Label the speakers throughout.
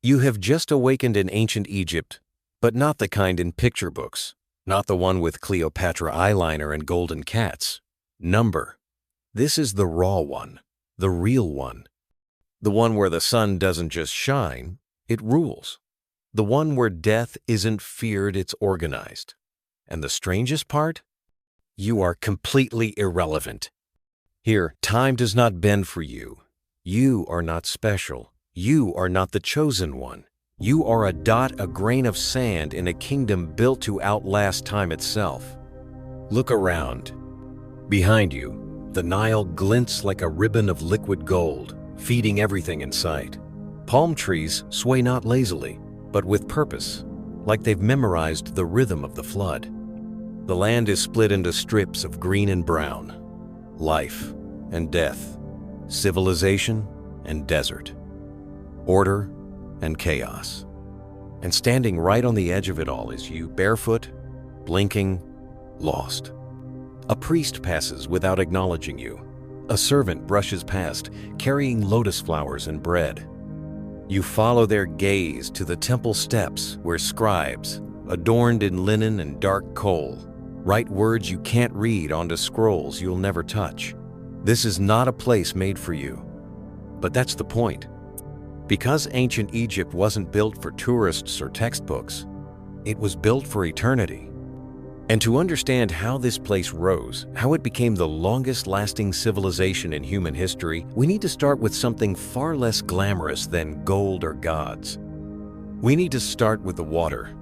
Speaker 1: You have just awakened in ancient Egypt, but not the kind in picture books, not the one with Cleopatra eyeliner and golden cats. Number. This is the raw one, the real one. The one where the sun doesn't just shine, it rules. The one where death isn't feared, it's organized. And the strangest part? You are completely irrelevant. Here, time does not bend for you. You are not special. You are not the chosen one. You are a dot, a grain of sand in a kingdom built to outlast time itself. Look around. Behind you, the Nile glints like a ribbon of liquid gold, feeding everything in sight. Palm trees sway not lazily, but with purpose, like they've memorized the rhythm of the flood. The land is split into strips of green and brown, life and death, civilization and desert, order and chaos. And standing right on the edge of it all is you, barefoot, blinking, lost. A priest passes without acknowledging you. A servant brushes past, carrying lotus flowers and bread. You follow their gaze to the temple steps where scribes, adorned in linen and dark coal, write words you can't read onto scrolls you'll never touch. This is not a place made for you. But that's the point. Because ancient Egypt wasn't built for tourists or textbooks, it was built for eternity. And to understand how this place rose, how it became the longest-lasting civilization in human history, we need to start with something far less glamorous than gold or gods. We need to start with the water.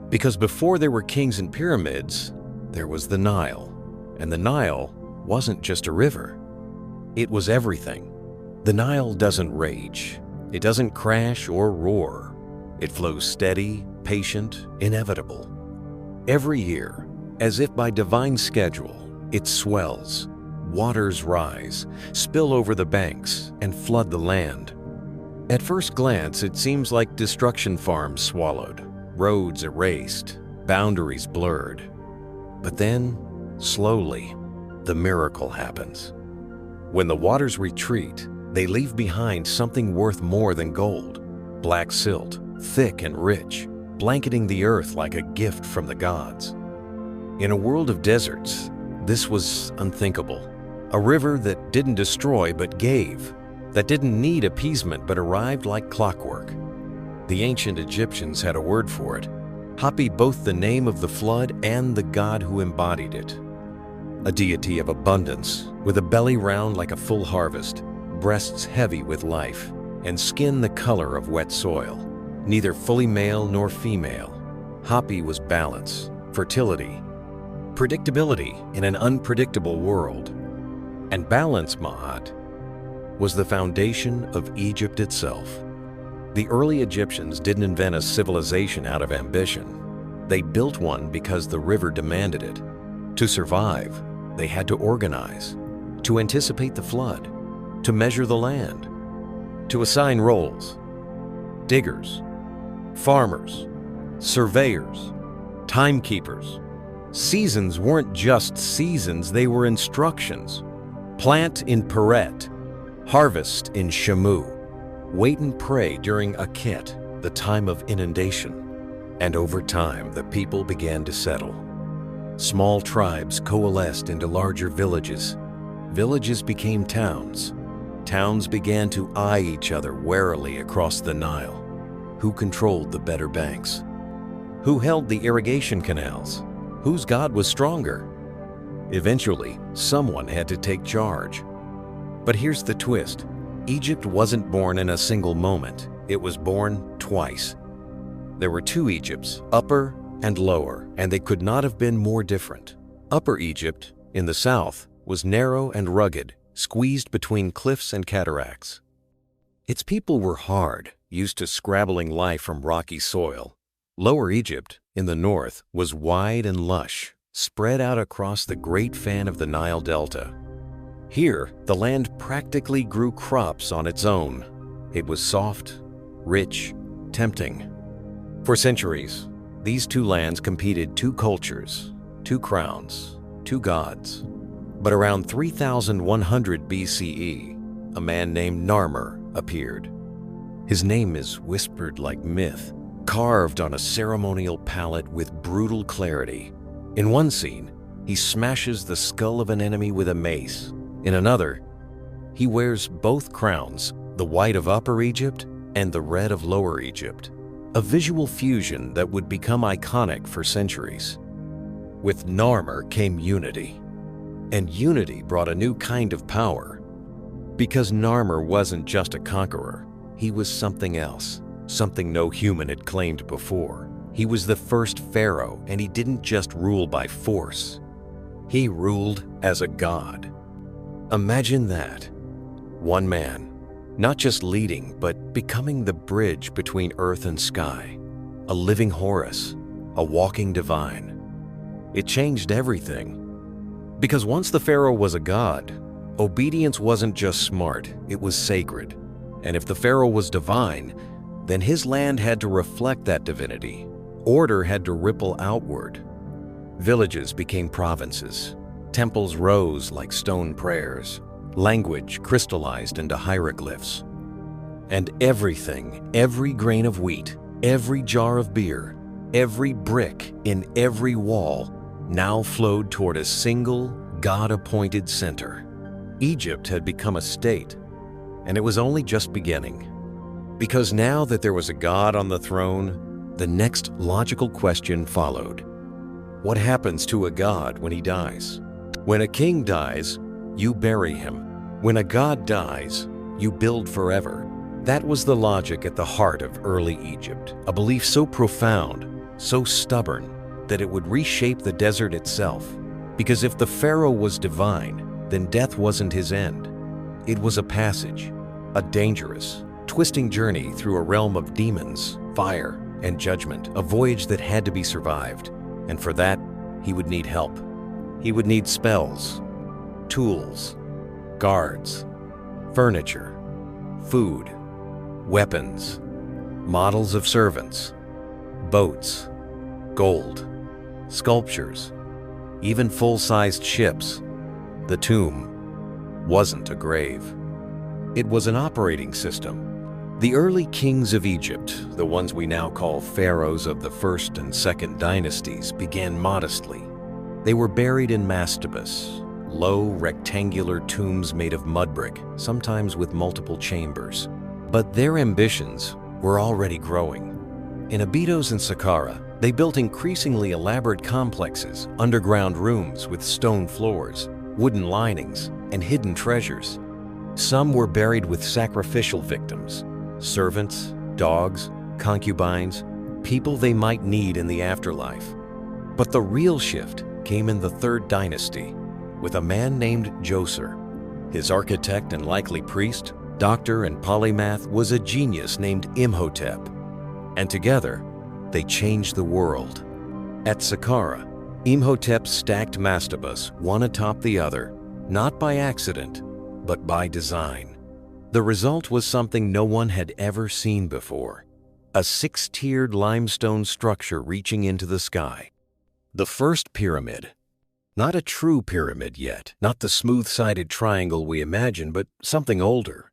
Speaker 1: Because before there were kings and pyramids, there was the Nile. And the Nile wasn't just a river. It was everything. The Nile doesn't rage. It doesn't crash or roar. It flows steady, patient, inevitable. Every year, as if by divine schedule, it swells. Waters rise, spill over the banks, and flood the land. At first glance, it seems like destruction farms swallowed, roads erased, boundaries blurred. But then, slowly, the miracle happens. When the waters retreat, they leave behind something worth more than gold. Black silt, thick and rich, blanketing the earth like a gift from the gods. In a world of deserts, this was unthinkable. A river that didn't destroy but gave, that didn't need appeasement but arrived like clockwork. The ancient Egyptians had a word for it, Hapi, both the name of the flood and the god who embodied it. A deity of abundance, with a belly round like a full harvest, breasts heavy with life, and skin the color of wet soil. Neither fully male nor female, Hapi was balance, fertility, predictability in an unpredictable world. And balance, Ma'at, was the foundation of Egypt itself. The early Egyptians didn't invent a civilization out of ambition. They built one because the river demanded it. To survive, they had to organize, to anticipate the flood, to measure the land, to assign roles. Diggers, farmers, surveyors, timekeepers. Seasons weren't just seasons, they were instructions. Plant in Peret, harvest in Shamu, wait and pray during Akhet, the time of inundation. And over time, the people began to settle. Small tribes coalesced into larger villages. Villages became towns. Towns began to eye each other warily across the Nile. Who controlled the better banks? Who held the irrigation canals? Whose god was stronger? Eventually, someone had to take charge. But here's the twist. Egypt wasn't born in a single moment. It was born twice. There were two Egypts, Upper and Lower, and they could not have been more different. Upper Egypt, in the south, was narrow and rugged, squeezed between cliffs and cataracts. Its people were hard, used to scrabbling life from rocky soil. Lower Egypt, in the north, was wide and lush, spread out across the great fan of the Nile Delta. Here, the land practically grew crops on its own. It was soft, rich, tempting. For centuries, these two lands competed, two cultures, two crowns, two gods. But around 3100 BCE, a man named Narmer appeared. His name is whispered like myth, carved on a ceremonial palette with brutal clarity. In one scene, he smashes the skull of an enemy with a mace. In another, he wears both crowns, the white of Upper Egypt and the red of Lower Egypt, a visual fusion that would become iconic for centuries. With Narmer came unity, and unity brought a new kind of power. Because Narmer wasn't just a conqueror, he was something else, something no human had claimed before. He was the first pharaoh, and he didn't just rule by force. He ruled as a god. Imagine that. One man, not just leading, but becoming the bridge between earth and sky. A living Horus, a walking divine. It changed everything. Because once the pharaoh was a god, obedience wasn't just smart, it was sacred. And if the pharaoh was divine, then his land had to reflect that divinity. Order had to ripple outward. Villages became provinces. Temples rose like stone prayers. Language crystallized into hieroglyphs. And everything, every grain of wheat, every jar of beer, every brick in every wall now flowed toward a single, God-appointed center. Egypt had become a state, and it was only just beginning. Because now that there was a god on the throne, the next logical question followed. What happens to a god when he dies? When a king dies, you bury him. When a god dies, you build forever. That was the logic at the heart of early Egypt, a belief so profound, so stubborn, that it would reshape the desert itself. Because if the pharaoh was divine, then death wasn't his end. It was a passage, a dangerous, twisting journey through a realm of demons, fire, and judgment, a voyage that had to be survived. And for that, he would need help. He would need spells, tools, guards, furniture, food, weapons, models of servants, boats, gold, sculptures, even full-sized ships. The tomb wasn't a grave. It was an operating system. The early kings of Egypt, the ones we now call pharaohs of the first and second dynasties, began modestly. They were buried in mastabas, low rectangular tombs made of mud brick, sometimes with multiple chambers. But their ambitions were already growing. In Abydos and Saqqara, they built increasingly elaborate complexes, underground rooms with stone floors, wooden linings, and hidden treasures. Some were buried with sacrificial victims, servants, dogs, concubines, people they might need in the afterlife. But the real shift came in the third dynasty, with a man named Djoser. His architect and likely priest, doctor, and polymath was a genius named Imhotep. And together, they changed the world. At Saqqara, Imhotep stacked mastabas one atop the other, not by accident, but by design. The result was something no one had ever seen before, a six-tiered limestone structure reaching into the sky. The first pyramid, not a true pyramid yet, not the smooth-sided triangle we imagine, but something older,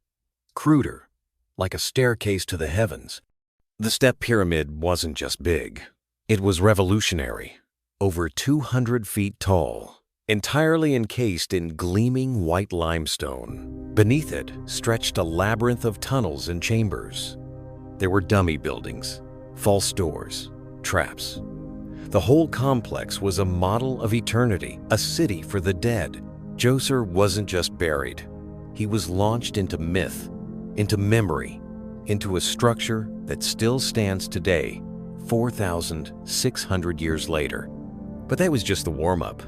Speaker 1: cruder, like a staircase to the heavens. The step pyramid wasn't just big, it was revolutionary, over 200 feet tall, entirely encased in gleaming white limestone. Beneath it stretched a labyrinth of tunnels and chambers. There were dummy buildings, false doors, traps. The whole complex was a model of eternity, a city for the dead. Djoser wasn't just buried. He was launched into myth, into memory, into a structure that still stands today, 4,600 years later. But that was just the warm-up.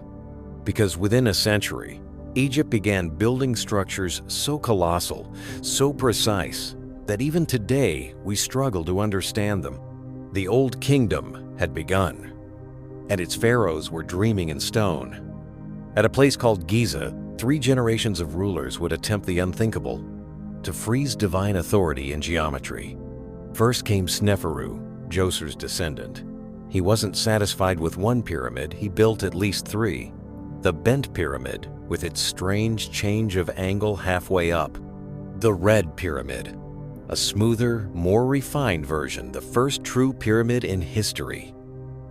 Speaker 1: Because within a century, Egypt began building structures so colossal, so precise, that even today we struggle to understand them. The Old Kingdom had begun, and its pharaohs were dreaming in stone. At a place called Giza, 3 generations of rulers would attempt the unthinkable, to freeze divine authority in geometry. First came Sneferu, Djoser's descendant. He wasn't satisfied with one pyramid, he built at least 3. The bent pyramid, with its strange change of angle halfway up. The red pyramid, a smoother, more refined version, the first true pyramid in history.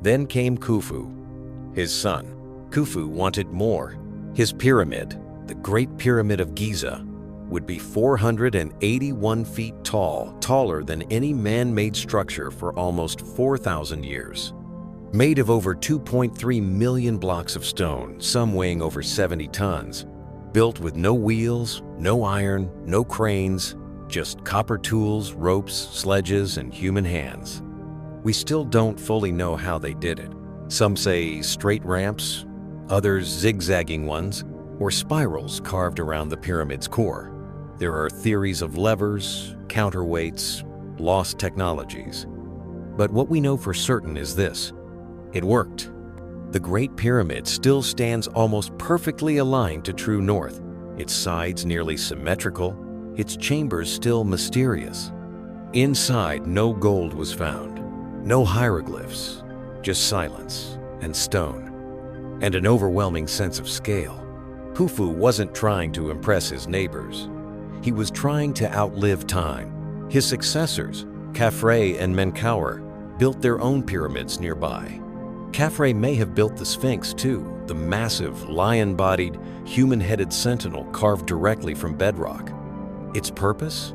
Speaker 1: Then came Khufu, his son. Khufu wanted more. His pyramid, the Great Pyramid of Giza, would be 481 feet tall, taller than any man-made structure for almost 4,000 years. Made of over 2.3 million blocks of stone, some weighing over 70 tons, built with no wheels, no iron, no cranes, just copper tools, ropes, sledges, and human hands. We still don't fully know how they did it. Some say straight ramps, others zigzagging ones, or spirals carved around the pyramid's core. There are theories of levers, counterweights, lost technologies. But what we know for certain is this: it worked. The Great Pyramid still stands almost perfectly aligned to true north, its sides nearly symmetrical, its chambers still mysterious. Inside, no gold was found, no hieroglyphs, just silence and stone, and an overwhelming sense of scale. Khufu wasn't trying to impress his neighbors. He was trying to outlive time. His successors, Khafre and Menkaure, built their own pyramids nearby. Khafre may have built the Sphinx too, the massive, lion-bodied, human-headed sentinel carved directly from bedrock. Its purpose?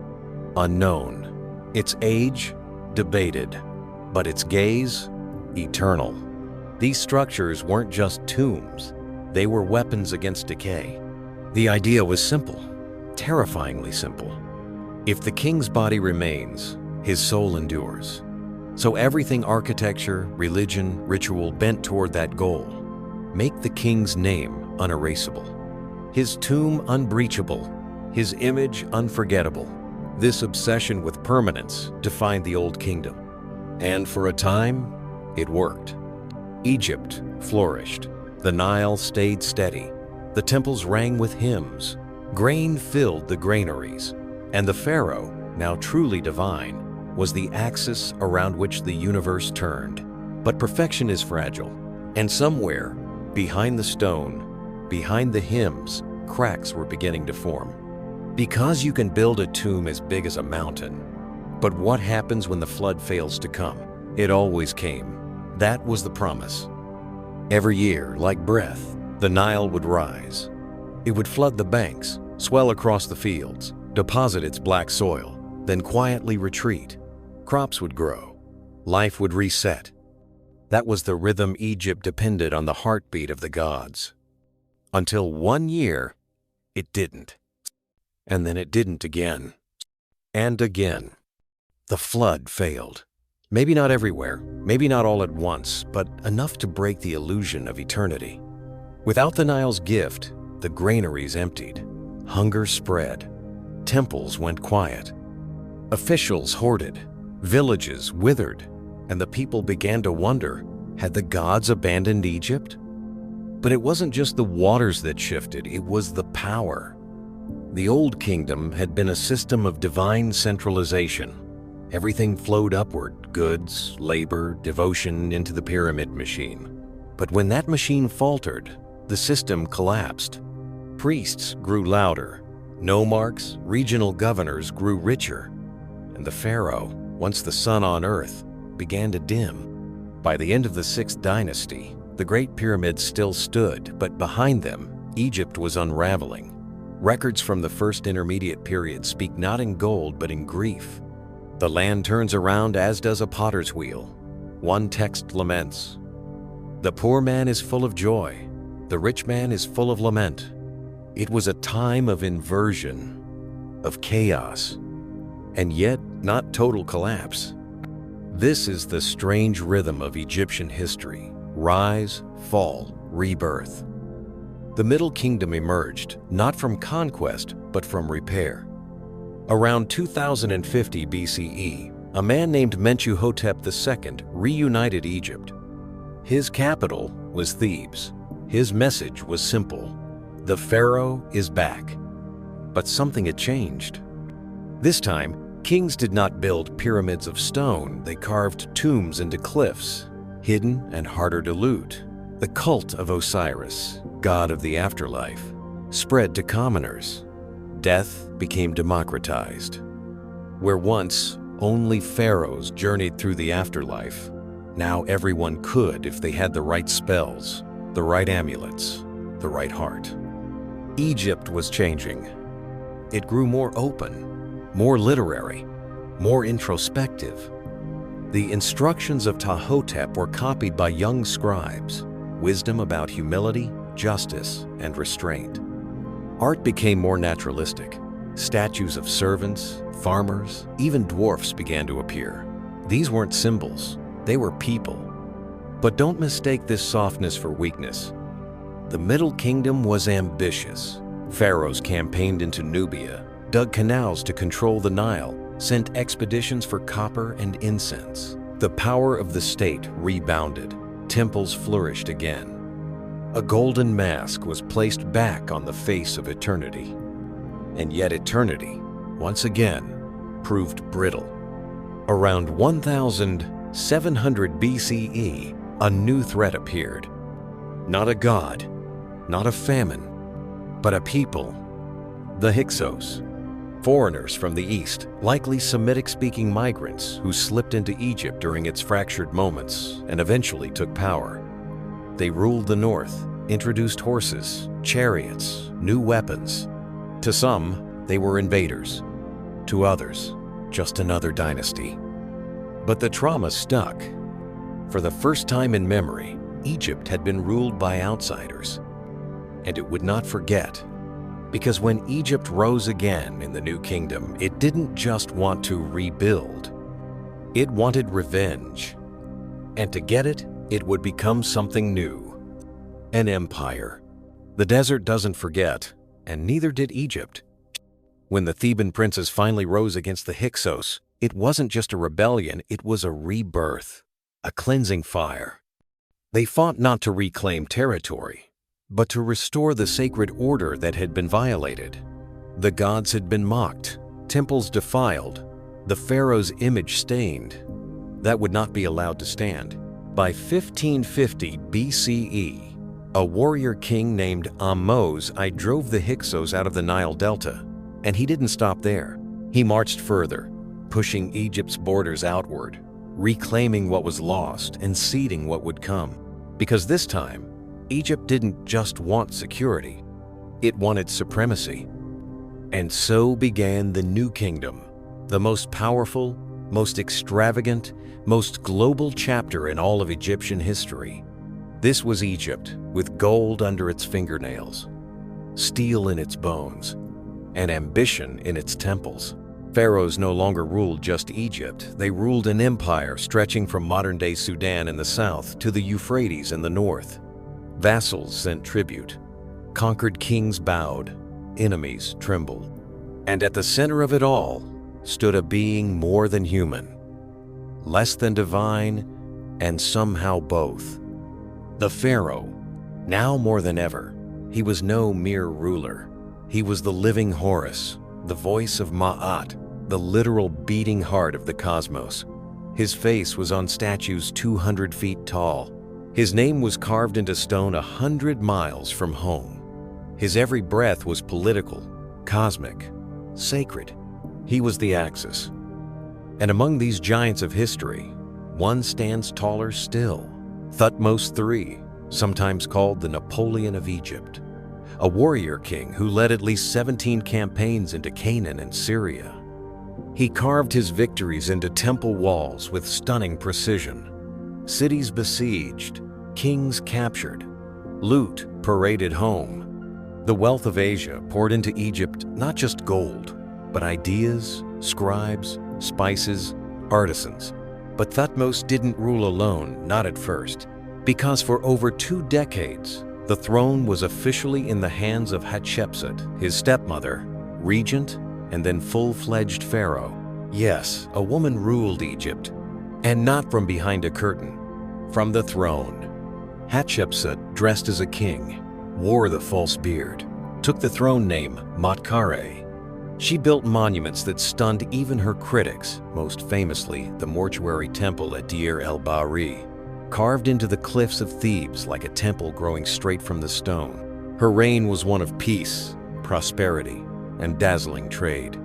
Speaker 1: Unknown. Its age? Debated. But its gaze? Eternal. These structures weren't just tombs. They were weapons against decay. The idea was simple, terrifyingly simple. If the king's body remains, his soul endures. So everything architecture, religion, ritual bent toward that goal. Make the king's name unerasable, his tomb unbreachable, his image unforgettable. This obsession with permanence defined the Old Kingdom. And for a time, it worked. Egypt flourished. The Nile stayed steady. The temples rang with hymns. Grain filled the granaries. And the pharaoh, now truly divine, was the axis around which the universe turned. But perfection is fragile. And somewhere, behind the stone, behind the hymns, cracks were beginning to form. Because you can build a tomb as big as a mountain. But what happens when the flood fails to come? It always came. That was the promise. Every year, like breath, the Nile would rise. It would flood the banks, swell across the fields, deposit its black soil, then quietly retreat. Crops would grow. Life would reset. That was the rhythm Egypt depended on, the heartbeat of the gods. Until one year, it didn't. And then it didn't again. And again. The flood failed. Maybe not everywhere, maybe not all at once, but enough to break the illusion of eternity. Without the Nile's gift, the granaries emptied. Hunger spread. Temples went quiet. Officials hoarded. Villages withered. And the people began to wonder, had the gods abandoned Egypt? But it wasn't just the waters that shifted, it was the power. The Old Kingdom had been a system of divine centralization. Everything flowed upward, goods, labor, devotion into the pyramid machine. But when that machine faltered, the system collapsed. Priests grew louder. Nomarchs, regional governors grew richer. And the pharaoh, once the sun on earth, began to dim. By the end of the 6th dynasty, the Great Pyramids still stood, but behind them, Egypt was unraveling. Records from the First Intermediate Period speak not in gold, but in grief. The land turns around as does a potter's wheel. One text laments. The poor man is full of joy. The rich man is full of lament. It was a time of inversion, of chaos, and yet not total collapse. This is the strange rhythm of Egyptian history: rise, fall, rebirth. The Middle Kingdom emerged, not from conquest, but from repair. Around 2050 BCE, a man named Mentuhotep II reunited Egypt. His capital was Thebes. His message was simple: the pharaoh is back. But something had changed. This time, kings did not build pyramids of stone, they carved tombs into cliffs, hidden and harder to loot. The cult of Osiris, god of the afterlife, spread to commoners. Death became democratized. Where once only pharaohs journeyed through the afterlife, now everyone could if they had the right spells, the right amulets, the right heart. Egypt was changing. It grew more open, more literary, more introspective. The instructions of Ptahhotep were copied by young scribes, wisdom about humility, justice, and restraint. Art became more naturalistic. Statues of servants, farmers, even dwarfs began to appear. These weren't symbols, they were people. But don't mistake this softness for weakness. The Middle Kingdom was ambitious. Pharaohs campaigned into Nubia, dug canals to control the Nile, sent expeditions for copper and incense. The power of the state rebounded. Temples flourished again. A golden mask was placed back on the face of eternity. And yet eternity, once again, proved brittle. Around 1700 BCE, a new threat appeared. Not a god, not a famine, but a people, the Hyksos. Foreigners from the east, likely Semitic-speaking migrants who slipped into Egypt during its fractured moments and eventually took power. They ruled the north, introduced horses, chariots, new weapons. To some, they were invaders. To others, just another dynasty. But the trauma stuck. For the first time in memory, Egypt had been ruled by outsiders. And it would not forget. Because when Egypt rose again in the new kingdom, it didn't just want to rebuild. It wanted revenge. And to get it, it would become something new. An empire. The desert doesn't forget, and neither did Egypt. When the Theban princes finally rose against the Hyksos, it wasn't just a rebellion, it was a rebirth, a cleansing fire. They fought not to reclaim territory, but to restore the sacred order that had been violated. The gods had been mocked, temples defiled, the pharaoh's image stained. That would not be allowed to stand. By 1550 BCE, a warrior king named Ahmose I drove the Hyksos out of the Nile Delta, and he didn't stop there. He marched further, pushing Egypt's borders outward, reclaiming what was lost and ceding what would come. Because this time, Egypt didn't just want security, it wanted supremacy. And so began the New Kingdom, the most powerful, most extravagant, most global chapter in all of Egyptian history. This was Egypt, with gold under its fingernails, steel in its bones, and ambition in its temples. Pharaohs no longer ruled just Egypt. They ruled an empire stretching from modern-day Sudan in the south to the Euphrates in the north. Vassals sent tribute. Conquered kings bowed. Enemies trembled. And at the center of it all stood a being more than human, less than divine, and somehow both. The Pharaoh. Now more than ever, he was no mere ruler. He was the living Horus, the voice of Ma'at, the literal beating heart of the cosmos. His face was on statues 200 feet tall. His name was carved into stone 100 miles from home. His every breath was political, cosmic, sacred. He was the axis. And among these giants of history, one stands taller still. Thutmose III, sometimes called the Napoleon of Egypt, a warrior king who led at least 17 campaigns into Canaan and Syria. He carved his victories into temple walls with stunning precision. Cities besieged, kings captured, loot paraded home. The wealth of Asia poured into Egypt not just gold, but ideas, scribes, spices, artisans. But Thutmose didn't rule alone, not at first, because for over 2 decades, the throne was officially in the hands of Hatshepsut, his stepmother, regent, and then full-fledged pharaoh. Yes, a woman ruled Egypt, and not from behind a curtain, from the throne. Hatshepsut, dressed as a king, wore the false beard, took the throne name Matkare. She built monuments that stunned even her critics, most famously the mortuary temple at Deir el-Bahri, carved into the cliffs of Thebes like a temple growing straight from the stone. Her reign was one of peace, prosperity, and dazzling trade.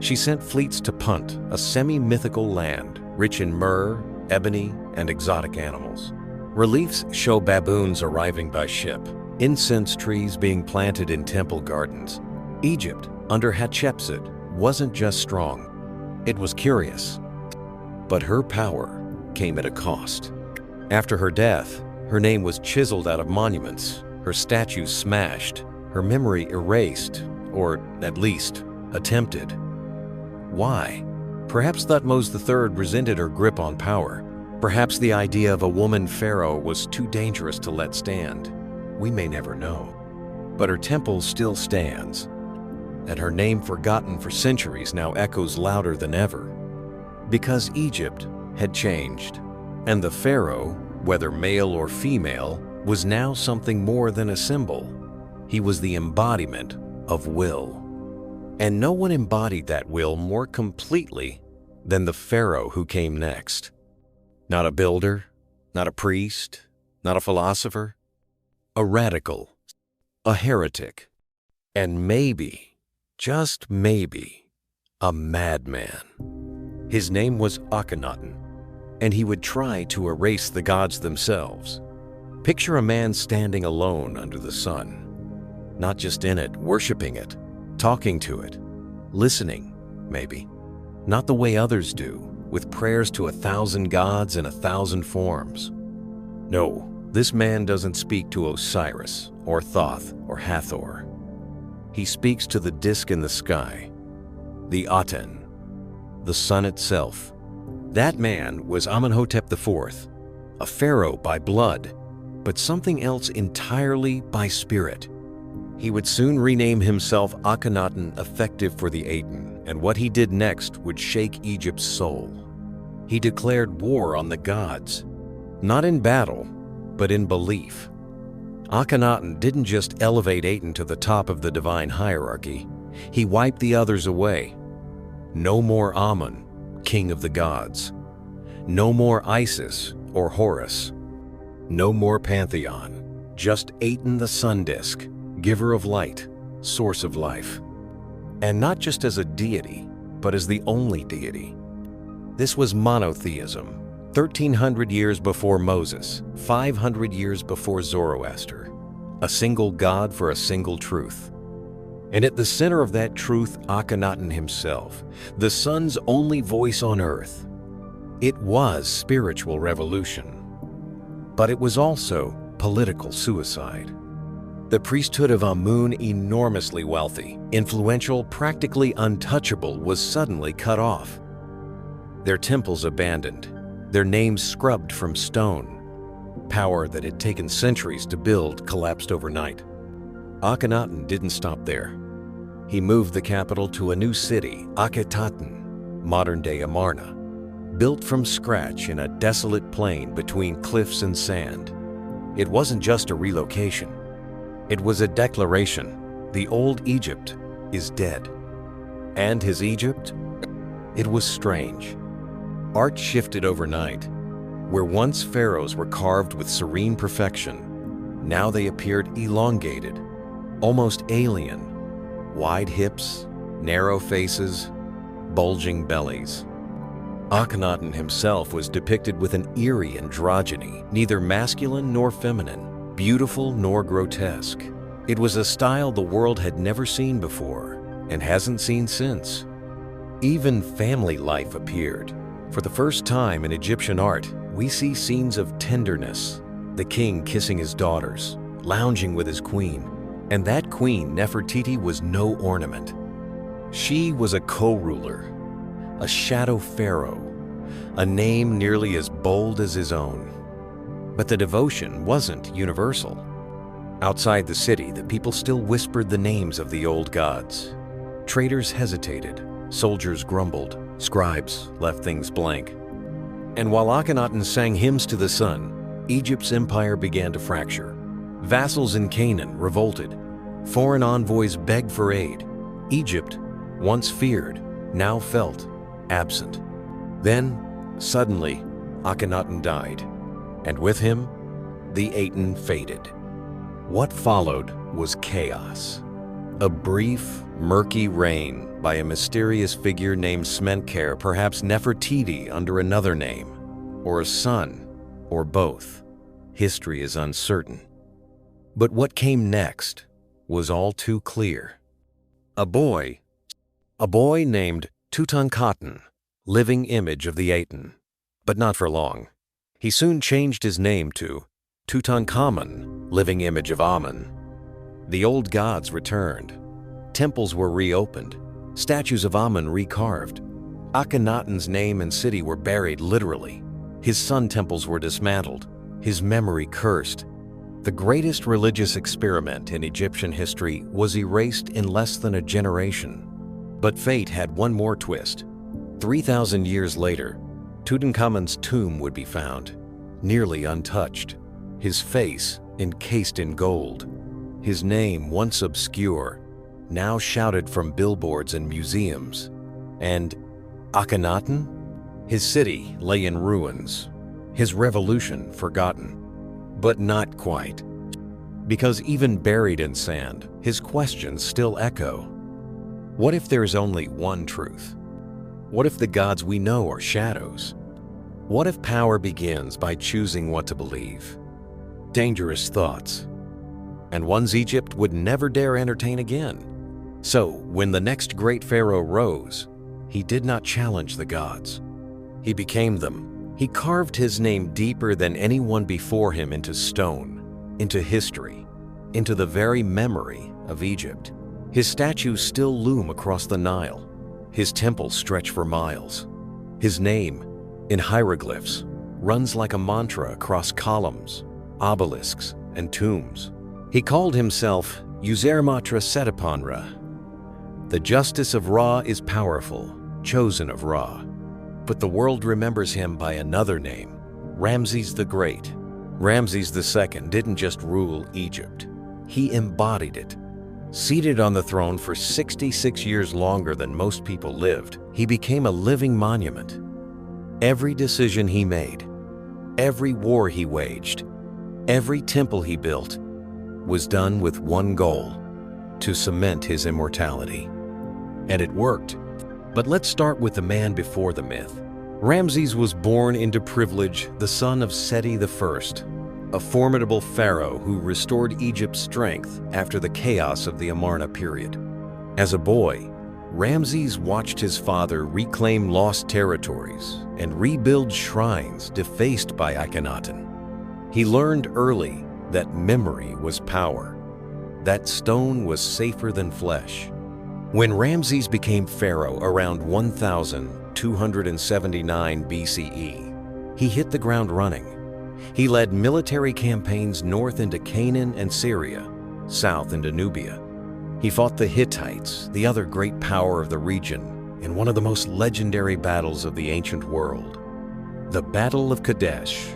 Speaker 1: She sent fleets to Punt, a semi-mythical land rich in myrrh, ebony, and exotic animals. Reliefs show baboons arriving by ship, incense trees being planted in temple gardens. Egypt, under Hatshepsut, wasn't just strong, it was curious. But her power came at a cost. After her death, her name was chiseled out of monuments, her statues smashed, her memory erased, or at least attempted. Why? Perhaps Thutmose III resented her grip on power. Perhaps the idea of a woman pharaoh was too dangerous to let stand. We may never know. But her temple still stands, and her name, forgotten for centuries, now echoes louder than ever. Because Egypt had changed, and the pharaoh, whether male or female, was now something more than a symbol. He was the embodiment of will. And no one embodied that will more completely than the pharaoh who came next. Not a builder, not a priest, not a philosopher, a radical, a heretic, and maybe, just maybe, a madman. His name was Akhenaten, and he would try to erase the gods themselves. Picture a man standing alone under the sun, not just in it, worshiping it, talking to it, listening, maybe, not the way others do, with prayers to 1,000 gods in 1,000 forms. No, this man doesn't speak to Osiris or Thoth or Hathor. He speaks to the disk in the sky, the Aten, the sun itself. That man was Amenhotep IV, a pharaoh by blood, but something else entirely by spirit. He would soon rename himself Akhenaten, effective for the Aten, and what he did next would shake Egypt's soul. He declared war on the gods, not in battle, but in belief. Akhenaten didn't just elevate Aten to the top of the divine hierarchy, he wiped the others away. No more Amun, king of the gods. No more Isis or Horus. No more pantheon, just Aten the sun disk, giver of light, source of life. And not just as a deity, but as the only deity. This was monotheism, 1,300 years before Moses, 500 years before Zoroaster. A single God for a single truth. And at the center of that truth, Akhenaten himself, the sun's only voice on earth. It was spiritual revolution, but it was also political suicide. The priesthood of Amun, enormously wealthy, influential, practically untouchable, was suddenly cut off. Their temples abandoned, their names scrubbed from stone. Power that had taken centuries to build collapsed overnight. Akhenaten didn't stop there. He moved the capital to a new city, Akhetaten, modern-day Amarna, built from scratch in a desolate plain between cliffs and sand. It wasn't just a relocation. It was a declaration. The old Egypt is dead. And his Egypt? It was strange. Art shifted overnight. Where once pharaohs were carved with serene perfection, now they appeared elongated, almost alien. Wide hips, narrow faces, bulging bellies. Akhenaten himself was depicted with an eerie androgyny, neither masculine nor feminine, beautiful nor grotesque. It was a style the world had never seen before and hasn't seen since. Even family life appeared. For the first time in Egyptian art, we see scenes of tenderness, the king kissing his daughters, lounging with his queen. And that queen, Nefertiti, was no ornament. She was a co-ruler, a shadow pharaoh, a name nearly as bold as his own. But the devotion wasn't universal. Outside the city, the people still whispered the names of the old gods. Traders hesitated, soldiers grumbled, scribes left things blank. And while Akhenaten sang hymns to the sun, Egypt's empire began to fracture. Vassals in Canaan revolted. Foreign envoys begged for aid. Egypt, once feared, now felt absent. Then, suddenly, Akhenaten died, and with him, the Aten faded. What followed was chaos. A brief, murky reign by a mysterious figure named Smenkhare, perhaps Nefertiti under another name, or a son, or both. History is uncertain. But what came next was all too clear. A boy named Tutankhaten, living image of the Aten. But not for long. He soon changed his name to Tutankhamun, living image of Amun. The old gods returned. Temples were reopened. Statues of Amun recarved. Akhenaten's name and city were buried literally. His sun temples were dismantled. His memory cursed. The greatest religious experiment in Egyptian history was erased in less than a generation. But fate had one more twist. 3,000 years later, Tutankhamun's tomb would be found, nearly untouched, his face encased in gold. His name, once obscure, now shouted from billboards and museums. And Akhenaten? His city lay in ruins, his revolution forgotten. But not quite. Because even buried in sand, his questions still echo. What if there's only one truth? What if the gods we know are shadows? What if power begins by choosing what to believe? Dangerous thoughts. And one's Egypt would never dare entertain again. So, when the next great pharaoh rose, he did not challenge the gods. He became them. He carved his name deeper than anyone before him into stone, into history, into the very memory of Egypt. His statues still loom across the Nile. His temples stretch for miles. His name, in hieroglyphs, runs like a mantra across columns, obelisks, and tombs. He called himself Usermatra Setapanra. The justice of Ra is powerful, chosen of Ra. But the world remembers him by another name, Ramses the Great. Ramses II didn't just rule Egypt. He embodied it. Seated on the throne for 66 years longer than most people lived, he became a living monument. Every decision he made, every war he waged, every temple he built was done with one goal: to cement his immortality. And it worked. But let's start with the man before the myth. Ramses was born into privilege, the son of Seti I, a formidable pharaoh who restored Egypt's strength after the chaos of the Amarna period. As a boy, Ramses watched his father reclaim lost territories and rebuild shrines defaced by Akhenaten. He learned early that memory was power, that stone was safer than flesh. When Ramses became pharaoh around 1279 BCE, he hit the ground running. He led military campaigns north into Canaan and Syria, south into Nubia. He fought the Hittites, the other great power of the region, in one of the most legendary battles of the ancient world, the Battle of Kadesh,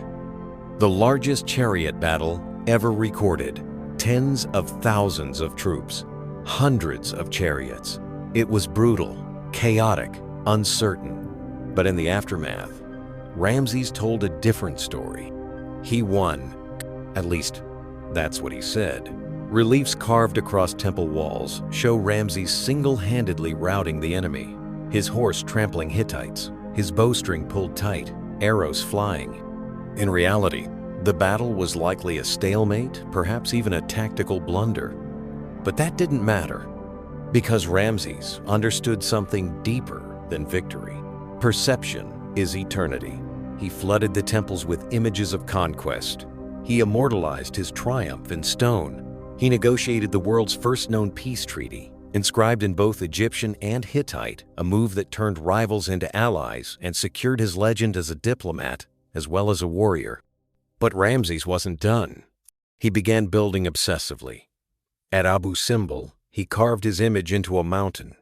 Speaker 1: the largest chariot battle ever recorded. Tens of thousands of troops, hundreds of chariots. It was brutal, chaotic, uncertain. But in the aftermath, Ramses told a different story. He won. At least, that's what he said. Reliefs carved across temple walls show Ramses single-handedly routing the enemy, his horse trampling Hittites, his bowstring pulled tight, arrows flying. In reality, the battle was likely a stalemate, perhaps even a tactical blunder. But that didn't matter, because Ramses understood something deeper than victory. Perception is eternity. He flooded the temples with images of conquest. He immortalized his triumph in stone. He negotiated the world's first known peace treaty, inscribed in both Egyptian and Hittite, a move that turned rivals into allies and secured his legend as a diplomat as well as a warrior. But Ramses wasn't done. He began building obsessively. At Abu Simbel, he carved his image into a mountain.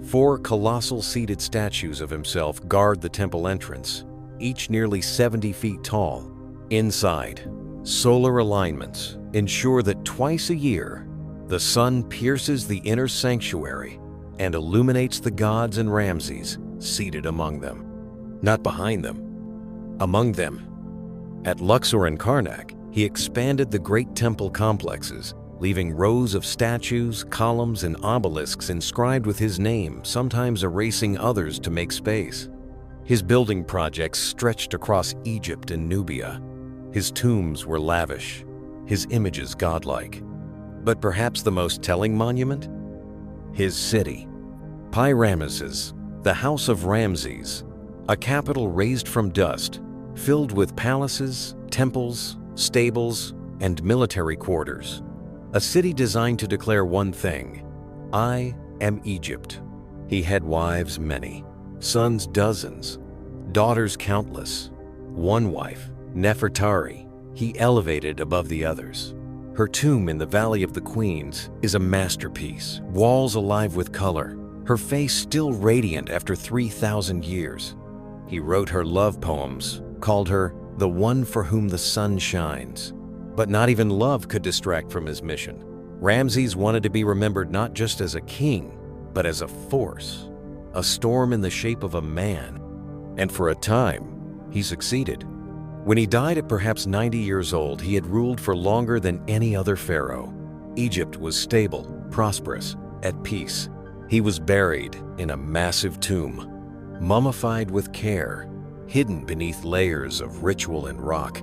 Speaker 1: 4 colossal seated statues of himself guard the temple entrance, each nearly 70 feet tall. Inside, solar alignments ensure that twice a year, the sun pierces the inner sanctuary and illuminates the gods and Ramses seated among them. Not behind them, among them. At Luxor and Karnak, he expanded the great temple complexes, leaving rows of statues, columns, and obelisks inscribed with his name, sometimes erasing others to make space. His building projects stretched across Egypt and Nubia. His tombs were lavish, his images godlike. But perhaps the most telling monument? His city. Pi-Ramesses, the House of Ramses, a capital raised from dust, filled with palaces, temples, stables, and military quarters. A city designed to declare one thing: I am Egypt. He had wives many, sons dozens, daughters countless. One wife, Nefertari, he elevated above the others. Her tomb in the Valley of the Queens is a masterpiece, walls alive with color, her face still radiant after 3,000 years. He wrote her love poems, called her the one for whom the sun shines. But not even love could distract from his mission. Ramses wanted to be remembered not just as a king, but as a force, a storm in the shape of a man. And for a time, he succeeded. When he died at perhaps 90 years old, he had ruled for longer than any other pharaoh. Egypt was stable, prosperous, at peace. He was buried in a massive tomb, mummified with care, hidden beneath layers of ritual and rock.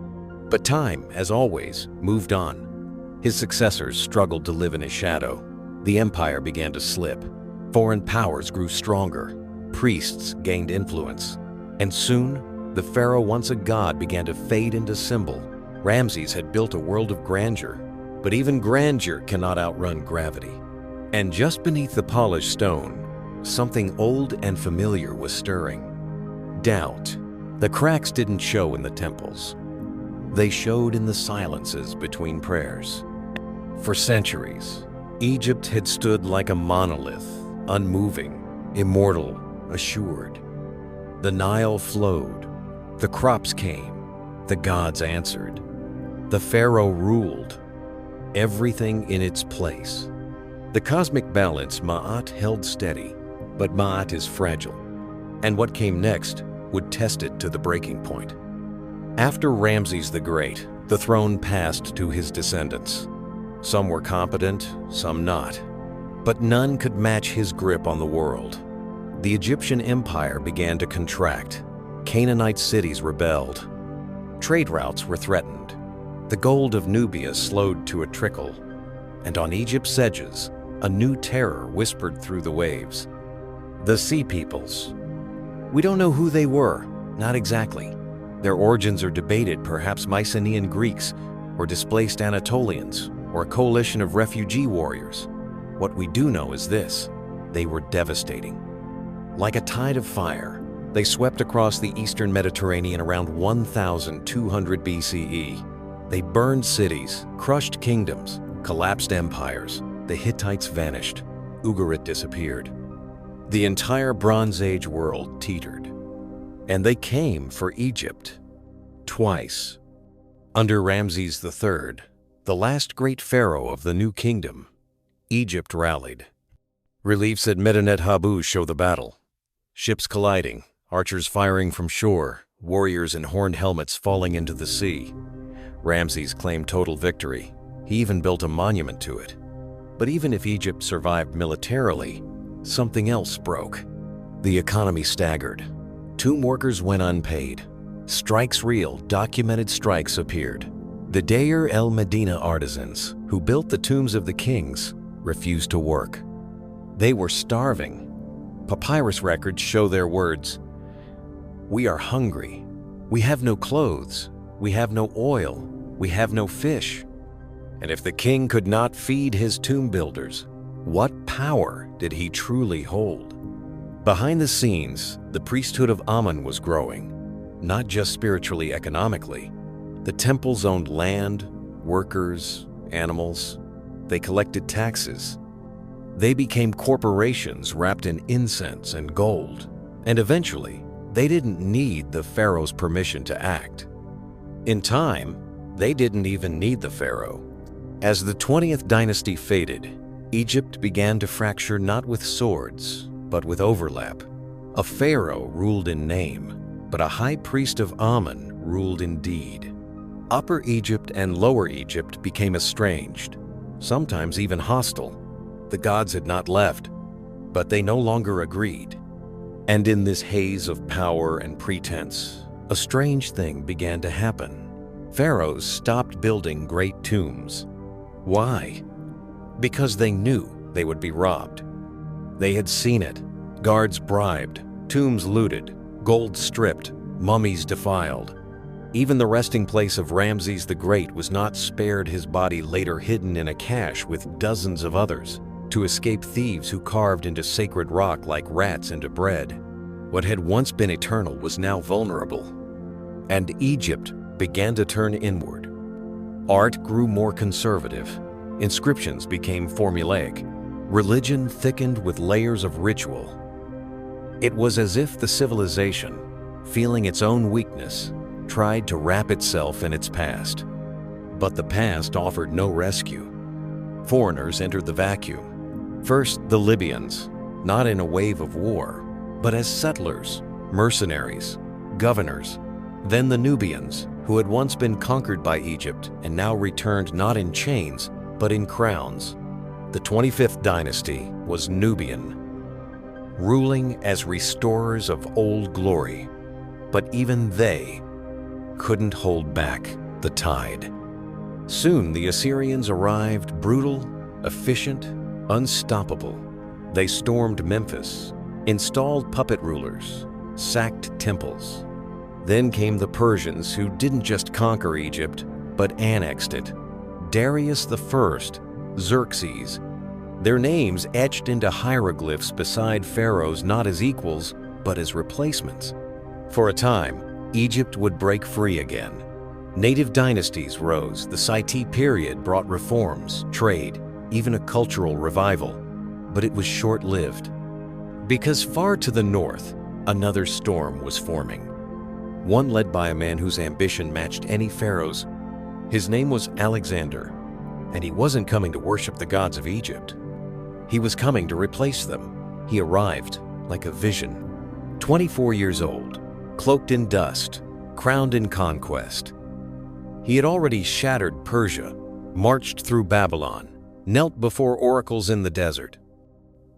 Speaker 1: But time, as always, moved on. His successors struggled to live in his shadow. The empire began to slip. Foreign powers grew stronger. Priests gained influence. And soon, the pharaoh once a god began to fade into symbol. Ramses had built a world of grandeur, but even grandeur cannot outrun gravity. And just beneath the polished stone, something old and familiar was stirring. Doubt. The cracks didn't show in the temples. They showed in the silences between prayers. For centuries, Egypt had stood like a monolith, unmoving, immortal, assured. The Nile flowed, the crops came, the gods answered. The pharaoh ruled, everything in its place. The cosmic balance Ma'at held steady, but Ma'at is fragile, and what came next would test it to the breaking point. After Ramses the Great, the throne passed to his descendants. Some were competent, some not, but none could match his grip on the world. The Egyptian empire began to contract. Canaanite cities rebelled. Trade routes were threatened. The gold of Nubia slowed to a trickle, and on Egypt's edges, a new terror whispered through the waves. The Sea Peoples. We don't know who they were, not exactly. Their origins are debated, perhaps Mycenaean Greeks, or displaced Anatolians, or a coalition of refugee warriors. What we do know is this: they were devastating. Like a tide of fire, they swept across the eastern Mediterranean around 1200 BCE. They burned cities, crushed kingdoms, collapsed empires. The Hittites vanished. Ugarit disappeared. The entire Bronze Age world teetered. And they came for Egypt. Twice. Under Ramses III, the last great pharaoh of the New Kingdom, Egypt rallied. Reliefs at Medinet Habu show the battle. Ships colliding, archers firing from shore, warriors in horned helmets falling into the sea. Ramses claimed total victory. He even built a monument to it. But even if Egypt survived militarily, something else broke. The economy staggered. Tomb workers went unpaid. Strikes real, documented strikes appeared. The Deir el Medina artisans, who built the tombs of the kings, refused to work. They were starving. Papyrus records show their words: "We are hungry. We have no clothes. We have no oil. We have no fish." And if the king could not feed his tomb builders, what power did he truly hold? Behind the scenes, the priesthood of Amun was growing, not just spiritually, economically. The temples owned land, workers, animals. They collected taxes. They became corporations wrapped in incense and gold. And eventually, they didn't need the pharaoh's permission to act. In time, they didn't even need the pharaoh. As the 20th dynasty faded, Egypt began to fracture not with swords, but with overlap. A pharaoh ruled in name, but a high priest of Amun ruled in deed. Upper Egypt and Lower Egypt became estranged. sometimes even hostile. The gods had not left, but they no longer agreed. And in this haze of power and pretense, a strange thing began to happen. Pharaohs stopped building great tombs. Why? Because they knew they would be robbed. They had seen it. Guards bribed, tombs looted, gold stripped, mummies defiled. Even the resting place of Ramses the Great was not spared, his body later hidden in a cache with dozens of others to escape thieves who carved into sacred rock like rats into bread. What had once been eternal was now vulnerable. And Egypt began to turn inward. Art grew more conservative. Inscriptions became formulaic. Religion thickened with layers of ritual. It was as if the civilization, feeling its own weakness, tried to wrap itself in its past. But the past offered no rescue. Foreigners entered the vacuum. First, the Libyans, not in a wave of war, but as settlers, mercenaries, governors. Then the Nubians, who had once been conquered by Egypt and now returned not in chains, but in crowns. The 25th dynasty was Nubian, ruling as restorers of old glory. But even they couldn't hold back the tide. Soon the Assyrians arrived, brutal, efficient, unstoppable. They stormed Memphis, installed puppet rulers, sacked temples. Then came the Persians, who didn't just conquer Egypt, but annexed it. Darius I, Xerxes, their names etched into hieroglyphs beside pharaohs not as equals, but as replacements. For a time, Egypt would break free again. Native dynasties rose. The Hittite period brought reforms, trade, even a cultural revival. But it was short-lived. Because far to the north, another storm was forming. One led by a man whose ambition matched any pharaoh's. His name was Alexander, and he wasn't coming to worship the gods of Egypt. He was coming to replace them. He arrived like a vision. 24 years old, cloaked in dust, crowned in conquest. He had already shattered Persia, marched through Babylon, knelt before oracles in the desert.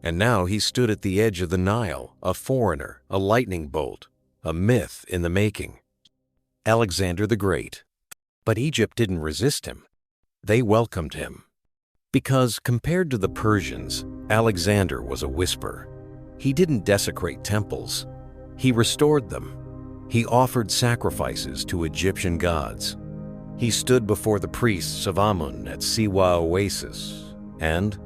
Speaker 1: And now he stood at the edge of the Nile, a foreigner, a lightning bolt, a myth in the making. Alexander the Great. But Egypt didn't resist him. They welcomed him. Because compared to the Persians, Alexander was a whisper. He didn't desecrate temples. He restored them. He offered sacrifices to Egyptian gods. He stood before the priests of Amun at Siwa Oasis and,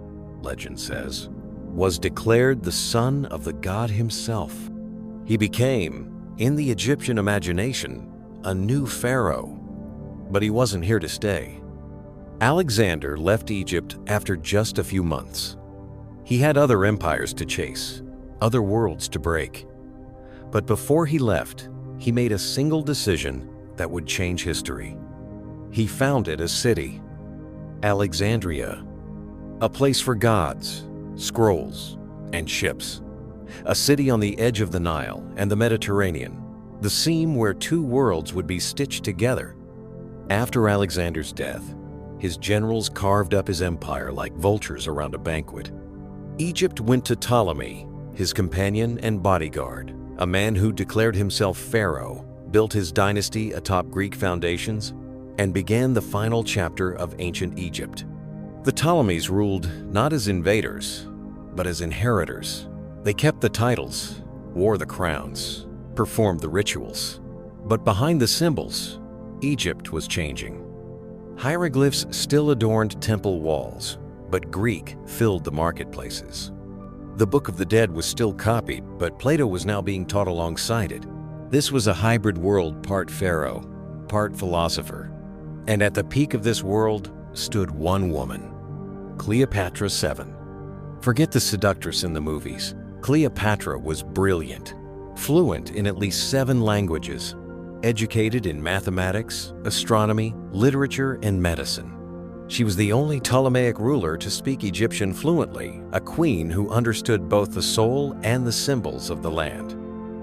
Speaker 1: legend says, was declared the son of the god himself. He became, in the Egyptian imagination, a new pharaoh. But he wasn't here to stay. Alexander left Egypt after just a few months. He had other empires to chase, other worlds to break. But before he left, he made a single decision that would change history. He founded a city, Alexandria, a place for gods, scrolls, and ships. A city on the edge of the Nile and the Mediterranean, the seam where two worlds would be stitched together. After Alexander's death, his generals carved up his empire like vultures around a banquet. Egypt went to Ptolemy, his companion and bodyguard, a man who declared himself pharaoh, built his dynasty atop Greek foundations, and began the final chapter of ancient Egypt. The Ptolemies ruled not as invaders, but as inheritors. They kept the titles, wore the crowns, performed the rituals. But behind the symbols, Egypt was changing. Hieroglyphs still adorned temple walls, but Greek filled the marketplaces. The Book of the Dead was still copied, but Plato was now being taught alongside it. This was a hybrid world, part pharaoh, part philosopher. And at the peak of this world stood one woman, Cleopatra VII. Forget the seductress in the movies. Cleopatra was brilliant, fluent in at least 7 languages, educated in mathematics, astronomy, literature, and medicine. She was the only Ptolemaic ruler to speak Egyptian fluently, a queen who understood both the soul and the symbols of the land.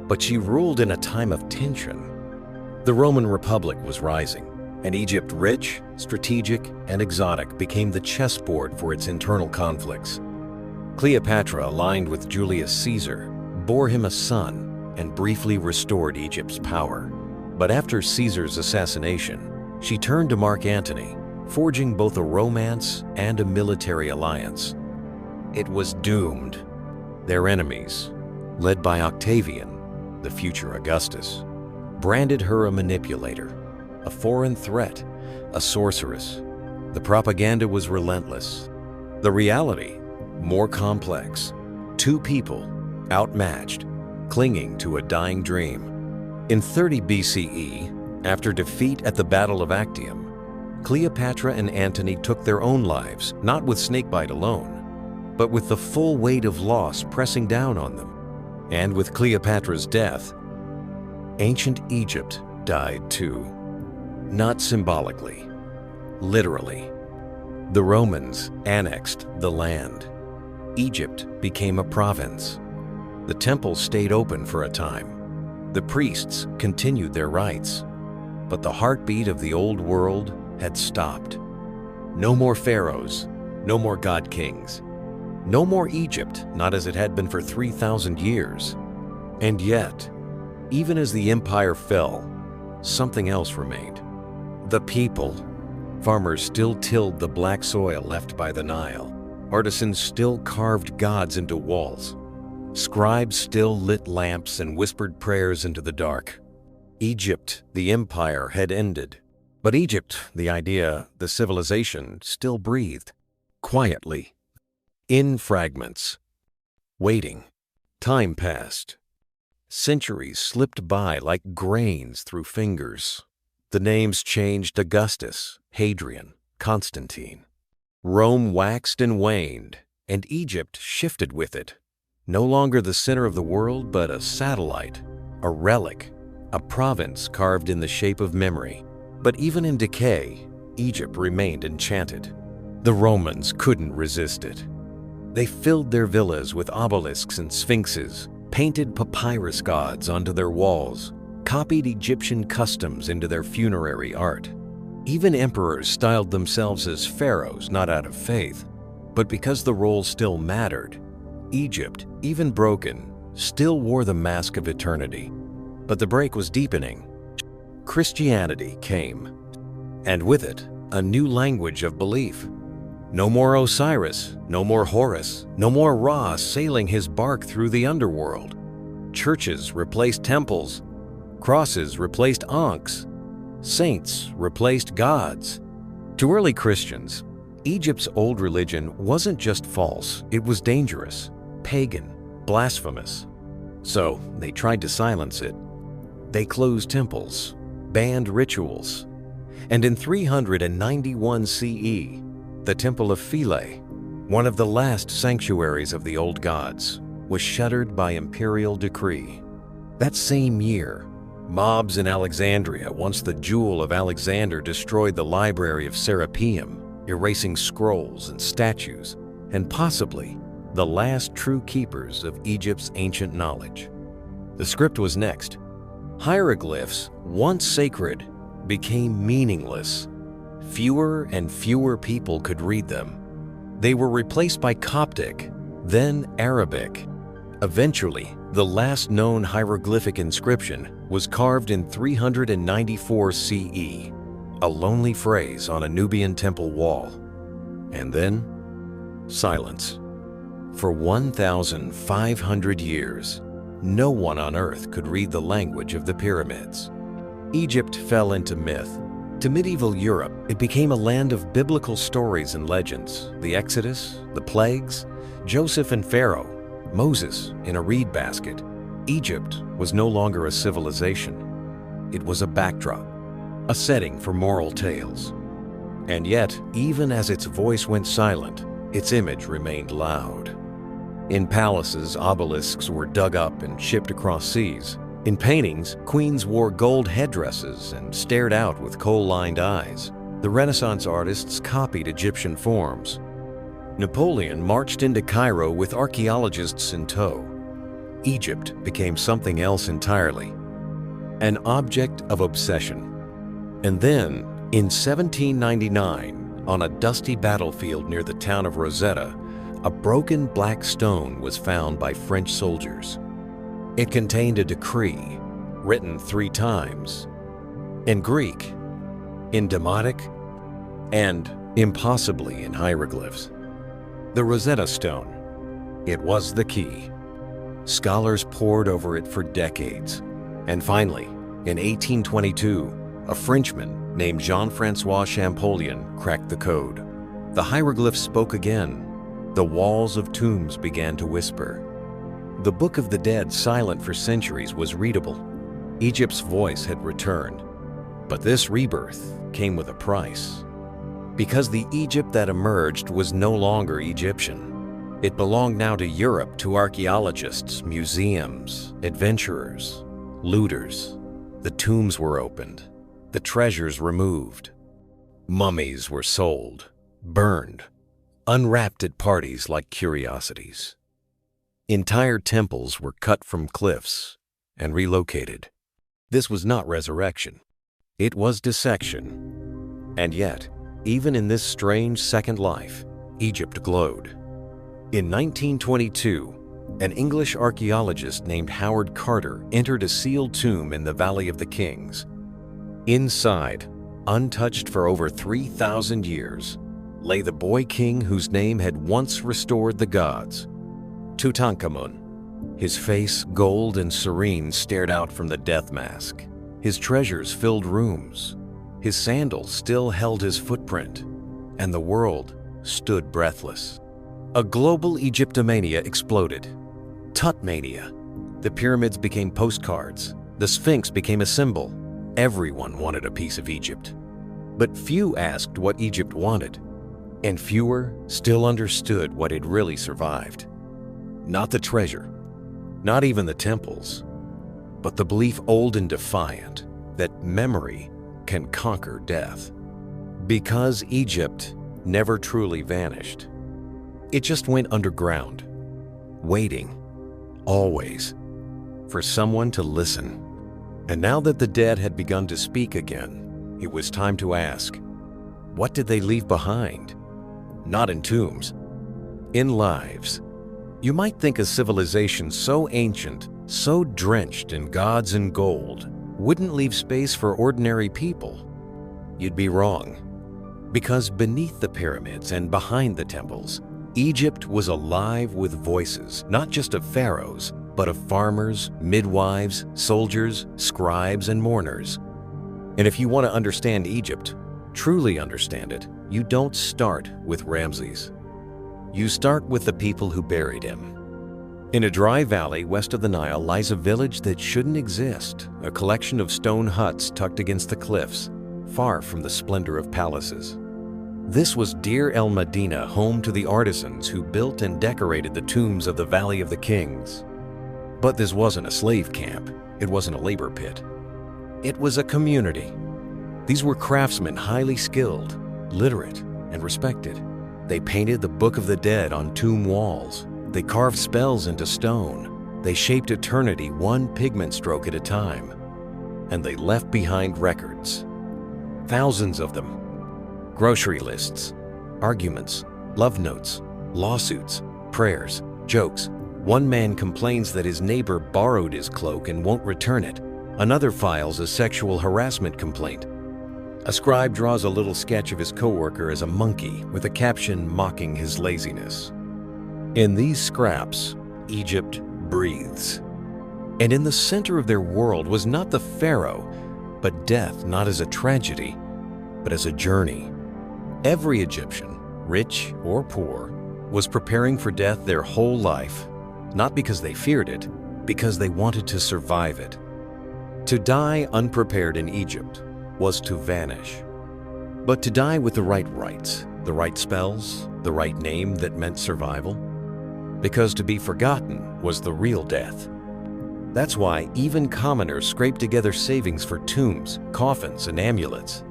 Speaker 1: But she ruled in a time of tension. The Roman Republic was rising. And Egypt, rich, strategic, and exotic, became the chessboard for its internal conflicts. Cleopatra, aligned with Julius Caesar, bore him a son and briefly restored Egypt's power. But after Caesar's assassination, she turned to Mark Antony, forging both a romance and a military alliance. It was doomed. Their enemies, led by Octavian, the future Augustus, branded her a manipulator, a foreign threat, a sorceress. The propaganda was relentless. The reality, more complex. Two people, outmatched, clinging to a dying dream. In 30 BCE, after defeat at the Battle of Actium, Cleopatra and Antony took their own lives, not with snakebite alone, but with the full weight of loss pressing down on them. And with Cleopatra's death, ancient Egypt died too. Not symbolically, literally. The Romans annexed the land. Egypt became a province. The temple stayed open for a time. The priests continued their rites. But the heartbeat of the old world had stopped. No more pharaohs, no more god-kings. No more Egypt, not as it had been for 3,000 years. And yet, even as the empire fell, something else remained. The people. Farmers still tilled the black soil left by the Nile. Artisans still carved gods into walls. Scribes still lit lamps and whispered prayers into the dark. Egypt, the empire, had ended. But Egypt, the idea, the civilization, still breathed. Quietly. In fragments. Waiting. Time passed. Centuries slipped by like grains through fingers. The names changed: Augustus, Hadrian, Constantine. Rome waxed and waned, and Egypt shifted with it. No longer the center of the world, but a satellite, a relic, a province carved in the shape of memory. But even in decay, Egypt remained enchanted. The Romans couldn't resist it. They filled their villas with obelisks and sphinxes, painted papyrus gods onto their walls, copied Egyptian customs into their funerary art. Even emperors styled themselves as pharaohs, not out of faith, but because the role still mattered. Egypt, even broken, still wore the mask of eternity. But the break was deepening. Christianity came, and with it, a new language of belief. No more Osiris, no more Horus, no more Ra sailing his bark through the underworld. Churches replaced temples. Crosses replaced ankhs. Saints replaced gods. To early Christians, Egypt's old religion wasn't just false, it was dangerous, pagan, blasphemous. So they tried to silence it. They closed temples, banned rituals. And in 391 CE, the Temple of Philae, one of the last sanctuaries of the old gods, was shuttered by imperial decree. That same year, mobs in Alexandria, once the jewel of Alexander, destroyed the library of Serapeum, erasing scrolls and statues, and possibly the last true keepers of Egypt's ancient knowledge. The script was next. Hieroglyphs, once sacred, became meaningless. Fewer and fewer people could read them. They were replaced by Coptic, then Arabic. Eventually, the last known hieroglyphic inscription was carved in 394 CE, a lonely phrase on a Nubian temple wall. And then, silence. For 1,500 years, no one on earth could read the language of the pyramids. Egypt fell into myth. To medieval Europe, it became a land of biblical stories and legends: the Exodus, the plagues, Joseph and Pharaoh, Moses in a reed basket. Egypt was no longer a civilization. It was a backdrop, a setting for moral tales. And yet, even as its voice went silent, its image remained loud. In palaces, obelisks were dug up and shipped across seas. In paintings, queens wore gold headdresses and stared out with coal-lined eyes. The Renaissance artists copied Egyptian forms. Napoleon marched into Cairo with archaeologists in tow. Egypt became something else entirely, an object of obsession. And then, In 1799, on a dusty battlefield near the town of Rosetta, a broken black stone was found by French soldiers. It contained a decree, written 3 times, in Greek, in Demotic, and impossibly in hieroglyphs. The Rosetta Stone. It was the key. Scholars pored over it for decades, and finally, in 1822, a Frenchman named Jean-Francois Champollion cracked the code. The hieroglyphs spoke again. The walls of tombs began to whisper. The Book of the Dead, silent for centuries, was readable. Egypt's voice had returned. But this rebirth came with a price. Because the Egypt that emerged was no longer Egyptian. It belonged now to Europe, to archaeologists, museums, adventurers, looters. The tombs were opened. The treasures removed. Mummies were sold, burned, unwrapped at parties like curiosities. Entire temples were cut from cliffs and relocated. This was not resurrection. It was dissection. And yet, even in this strange second life, Egypt glowed. In 1922, an English archaeologist named Howard Carter entered a sealed tomb in the Valley of the Kings. Inside, untouched for over 3,000 years, lay the boy king whose name had once restored the gods, Tutankhamun. His face, gold and serene, stared out from the death mask. His treasures filled rooms. His sandals still held his footprint, and the world stood breathless. A global Egyptomania exploded. Tutmania. The pyramids became postcards. The Sphinx became a symbol. Everyone wanted a piece of Egypt. But few asked what Egypt wanted, and fewer still understood what had really survived. Not the treasure, not even the temples, but the belief, old and defiant, that memory can conquer death. Because Egypt never truly vanished. It just went underground, waiting, always, for someone to listen. And now that the dead had begun to speak again, it was time to ask, what did they leave behind? Not in tombs, in lives. You might think a civilization so ancient, so drenched in gods and gold, wouldn't leave space for ordinary people. You'd be wrong. Because beneath the pyramids and behind the temples, Egypt was alive with voices, not just of pharaohs, but of farmers, midwives, soldiers, scribes, and mourners. And if you want to understand Egypt, truly understand it, you don't start with Ramses. You start with the people who buried him. In a dry valley west of the Nile lies a village that shouldn't exist, a collection of stone huts tucked against the cliffs, far from the splendor of palaces. This was Deir el-Medina, home to the artisans who built and decorated the tombs of the Valley of the Kings. But this wasn't a slave camp. It wasn't a labor pit. It was a community. These were craftsmen highly skilled, literate, and respected. They painted the Book of the Dead on tomb walls. They carved spells into stone. They shaped eternity one pigment stroke at a time. And they left behind records. Thousands of them. Grocery lists, arguments, love notes, lawsuits, prayers, jokes. One man complains that his neighbor borrowed his cloak and won't return it. Another files a sexual harassment complaint. A scribe draws a little sketch of his coworker as a monkey with a caption mocking his laziness. In these scraps, Egypt breathes. And in the center of their world was not the pharaoh, but death not as a tragedy, but as a journey. Every Egyptian, rich or poor, was preparing for death their whole life. Not because they feared it, because they wanted to survive it. To die unprepared in Egypt was to vanish. But to die with the right rites, the right spells, the right name that meant survival. Because to be forgotten was the real death. That's why even commoners scraped together savings for tombs, coffins, and amulets.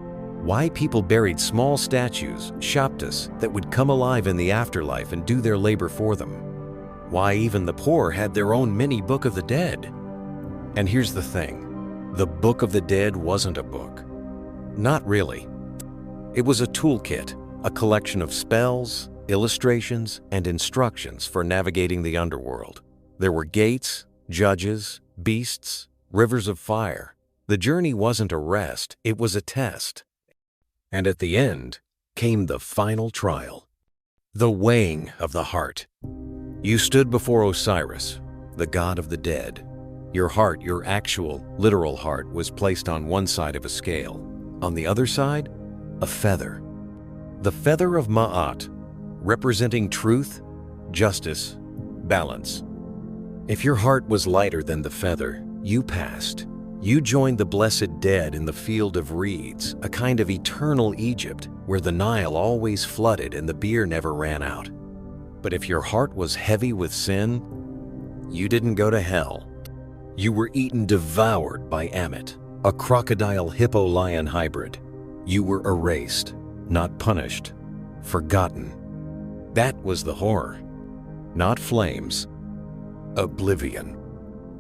Speaker 1: Why people buried small statues, shaptas, that would come alive in the afterlife and do their labor for them. Why even the poor had their own mini Book of the Dead. And here's the thing. The Book of the Dead wasn't a book. Not really. It was a toolkit, a collection of spells, illustrations, and instructions for navigating the underworld. There were gates, judges, beasts, rivers of fire. The journey wasn't a rest, it was a test. And at the end came the final trial, the weighing of the heart. You stood before Osiris, the god of the dead. Your heart, your actual, literal heart, was placed on one side of a scale. On the other side, a feather. The feather of Ma'at, representing truth, justice, balance. If your heart was lighter than the feather, you passed. You joined the blessed dead in the field of reeds, a kind of eternal Egypt where the Nile always flooded and the beer never ran out. But if your heart was heavy with sin, you didn't go to hell. You were devoured by Ammit, a crocodile-hippo-lion hybrid. You were erased, not punished, forgotten. That was the horror. Not flames, oblivion.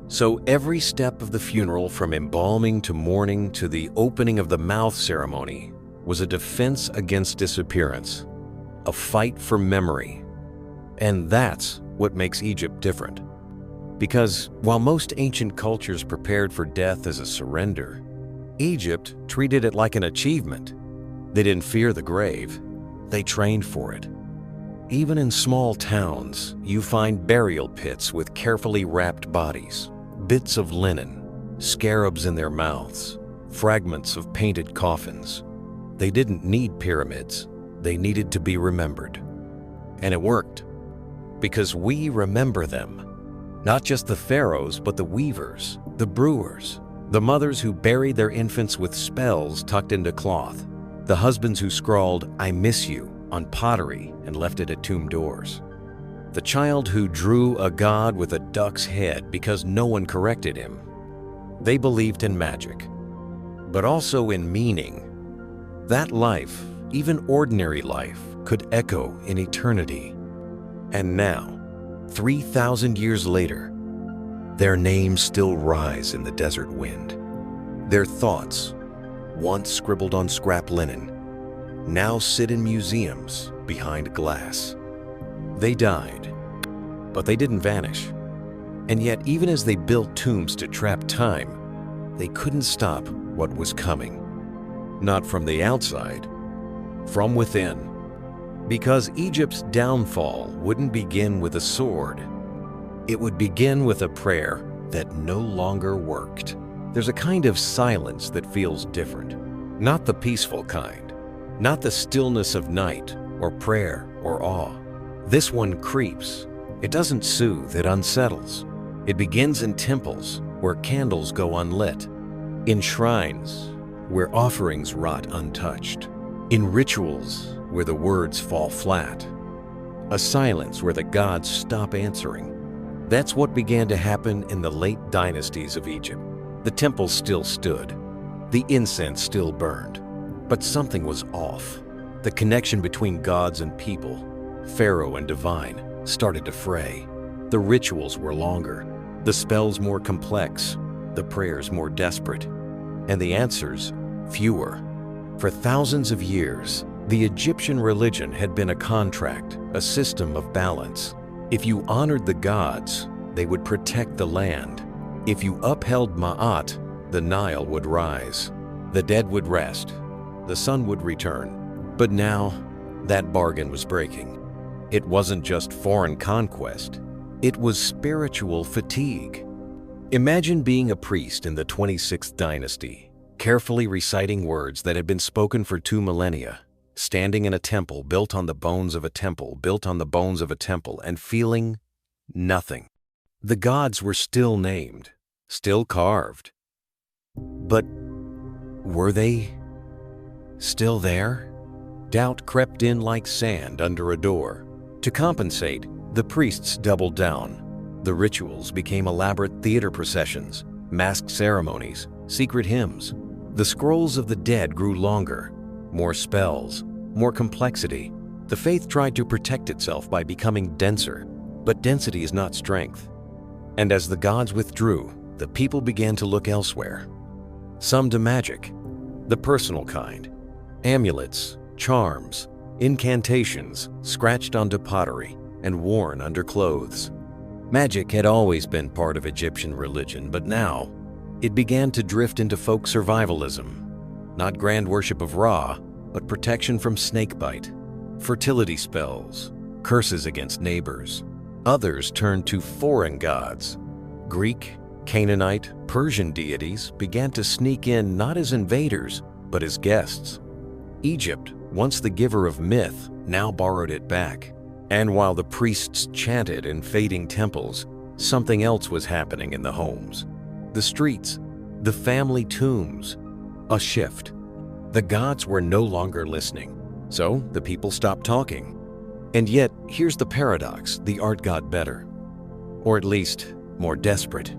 Speaker 1: So every step of the funeral, from embalming to mourning to the opening of the mouth ceremony, was a defense against disappearance, a fight for memory. And that's what makes Egypt different. Because while most ancient cultures prepared for death as a surrender, Egypt treated it like an achievement. They didn't fear the grave, they trained for it. Even in small towns, you find burial pits with carefully wrapped bodies, bits of linen, scarabs in their mouths, fragments of painted coffins. They didn't need pyramids, they needed to be remembered. And it worked, because we remember them. Not just the pharaohs, but the weavers, the brewers, the mothers who buried their infants with spells tucked into cloth, the husbands who scrawled, "I miss you," on pottery and left it at tomb doors. The child who drew a god with a duck's head because no one corrected him. They believed in magic, but also in meaning. That life, even ordinary life, could echo in eternity. And now, 3,000 years later, their names still rise in the desert wind. Their thoughts, once scribbled on scrap linen, now sit in museums behind glass. They died, but they didn't vanish. And yet, even as they built tombs to trap time, they couldn't stop what was coming. Not from the outside, from within. Because Egypt's downfall wouldn't begin with a sword. It would begin with a prayer that no longer worked. There's a kind of silence that feels different. Not the peaceful kind. Not the stillness of night, or prayer, or awe. This one creeps. It doesn't soothe, it unsettles. It begins in temples, where candles go unlit. In shrines, where offerings rot untouched. In rituals, where the words fall flat. A silence where the gods stop answering. That's what began to happen in the late dynasties of Egypt. The temples still stood. The incense still burned. But something was off. The connection between gods and people, pharaoh and divine, started to fray. The rituals were longer, the spells more complex, the prayers more desperate, and the answers fewer. For thousands of years, the Egyptian religion had been a contract, a system of balance. If you honored the gods, they would protect the land. If you upheld Ma'at, the Nile would rise. The dead would rest. The sun would return. But now, that bargain was breaking. It wasn't just foreign conquest. It was spiritual fatigue. Imagine being a priest in the 26th dynasty, carefully reciting words that had been spoken for 2 millennia, standing in a temple built on the bones of a temple, built on the bones of a temple, and feeling nothing. The gods were still named, still carved. But were they still there? Doubt crept in like sand under a door. To compensate, the priests doubled down. The rituals became elaborate theater processions, masked ceremonies, secret hymns. The scrolls of the dead grew longer, more spells, more complexity. The faith tried to protect itself by becoming denser, but density is not strength. And as the gods withdrew, the people began to look elsewhere. Some to magic, the personal kind, amulets, charms, incantations scratched onto pottery and worn under clothes. Magic had always been part of Egyptian religion, but now it began to drift into folk survivalism. Not grand worship of Ra, but protection from snakebite, fertility spells, curses against neighbors. Others turned to foreign gods. Greek, Canaanite, Persian deities began to sneak in not as invaders, but as guests. Egypt, once the giver of myth, now borrowed it back. And while the priests chanted in fading temples, something else was happening in the homes. The streets, the family tombs. A shift. The gods were no longer listening, so the people stopped talking. And yet, here's the paradox: the art got better. Or at least, more desperate.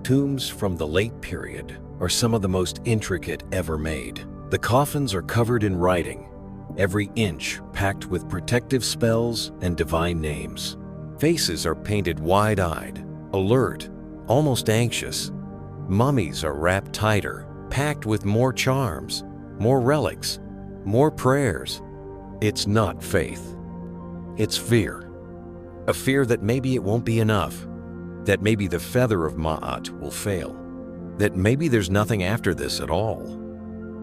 Speaker 1: Tombs from the late period are some of the most intricate ever made. The coffins are covered in writing, every inch packed with protective spells and divine names. Faces are painted wide-eyed, alert, almost anxious. Mummies are wrapped tighter, packed with more charms, more relics, more prayers. It's not faith. It's fear. A fear that maybe it won't be enough, that maybe the feather of Ma'at will fail, that maybe there's nothing after this at all.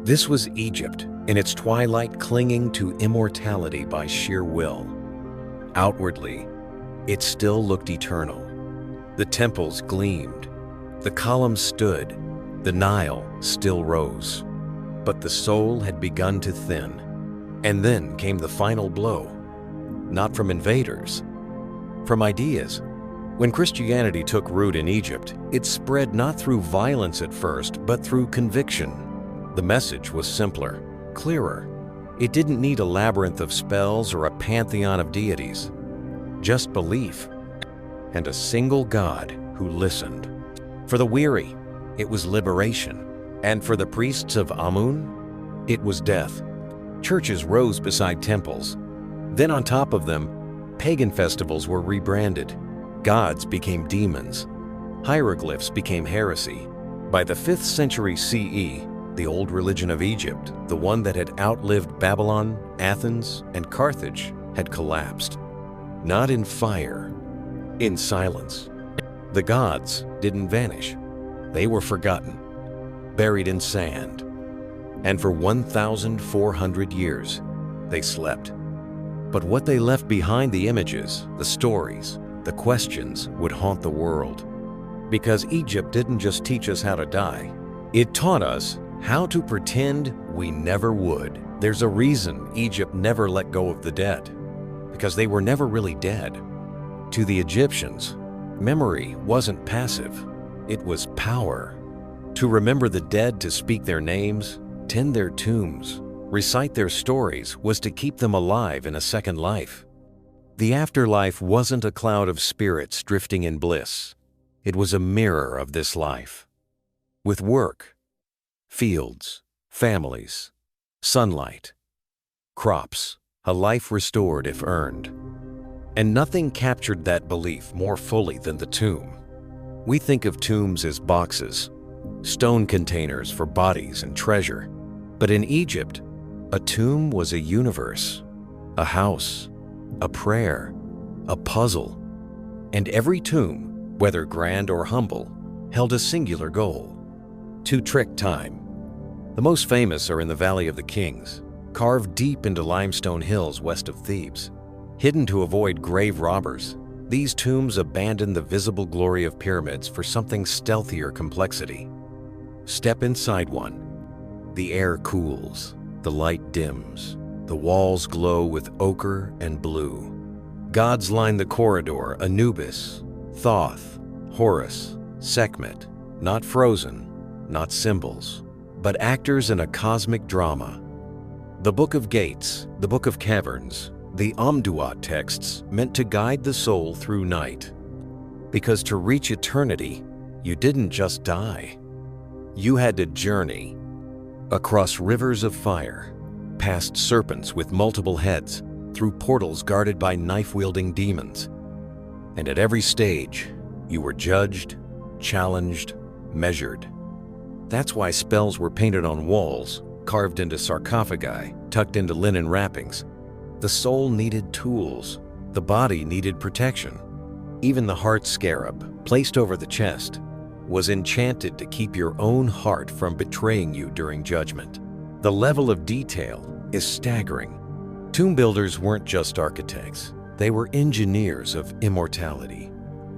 Speaker 1: This was Egypt, in its twilight clinging to immortality by sheer will. Outwardly, it still looked eternal. The temples gleamed, the columns stood, the Nile still rose. But the soul had begun to thin. And then came the final blow. Not from invaders, from ideas. When Christianity took root in Egypt, it spread not through violence at first, but through conviction. The message was simpler, clearer. It didn't need a labyrinth of spells or a pantheon of deities. Just belief and a single God who listened. For the weary, it was liberation. And for the priests of Amun, it was death. Churches rose beside temples. Then on top of them, pagan festivals were rebranded. Gods became demons. Hieroglyphs became heresy. By the 5th century CE, the old religion of Egypt, the one that had outlived Babylon, Athens, and Carthage, had collapsed. Not in fire, in silence. The gods didn't vanish. They were forgotten, buried in sand. And for 1,400 years, they slept. But what they left behind, the images, the stories, the questions, would haunt the world. Because Egypt didn't just teach us how to die. It taught us how to pretend we never would. There's a reason Egypt never let go of the dead. Because they were never really dead. To the Egyptians, memory wasn't passive. It was power. To remember the dead, to speak their names, tend their tombs, recite their stories, was to keep them alive in a second life. The afterlife wasn't a cloud of spirits drifting in bliss. It was a mirror of this life. With work, fields, families, sunlight, crops, a life restored if earned. And nothing captured that belief more fully than the tomb. We think of tombs as boxes, stone containers for bodies and treasure. But in Egypt, a tomb was a universe, a house, a prayer, a puzzle. And every tomb, whether grand or humble, held a singular goal: to trick time. The most famous are in the Valley of the Kings, carved deep into limestone hills west of Thebes. Hidden to avoid grave robbers, these tombs abandon the visible glory of pyramids for something stealthier complexity. Step inside one. The air cools, the light dims, the walls glow with ochre and blue. Gods line the corridor: Anubis, Thoth, Horus, Sekhmet, not frozen, not symbols, but actors in a cosmic drama. The Book of Gates, the Book of Caverns, the Amduat texts meant to guide the soul through night. Because to reach eternity, you didn't just die. You had to journey across rivers of fire, past serpents with multiple heads, through portals guarded by knife-wielding demons. And at every stage, you were judged, challenged, measured. That's why spells were painted on walls, carved into sarcophagi, tucked into linen wrappings. The soul needed tools. The body needed protection. Even the heart scarab, placed over the chest, was enchanted to keep your own heart from betraying you during judgment. The level of detail is staggering. Tomb builders weren't just architects. They were engineers of immortality.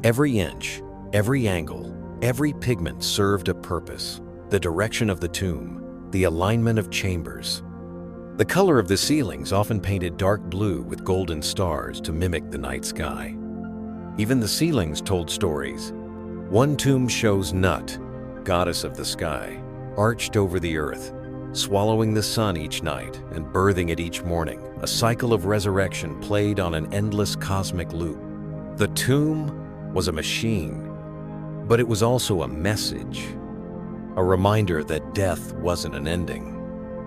Speaker 1: Every inch, every angle, every pigment served a purpose. The direction of the tomb, the alignment of chambers. The color of the ceilings often painted dark blue with golden stars to mimic the night sky. Even the ceilings told stories. One tomb shows Nut, goddess of the sky, arched over the earth, swallowing the sun each night and birthing it each morning. A cycle of resurrection played on an endless cosmic loop. The tomb was a machine, but it was also a message, a reminder that death wasn't an ending.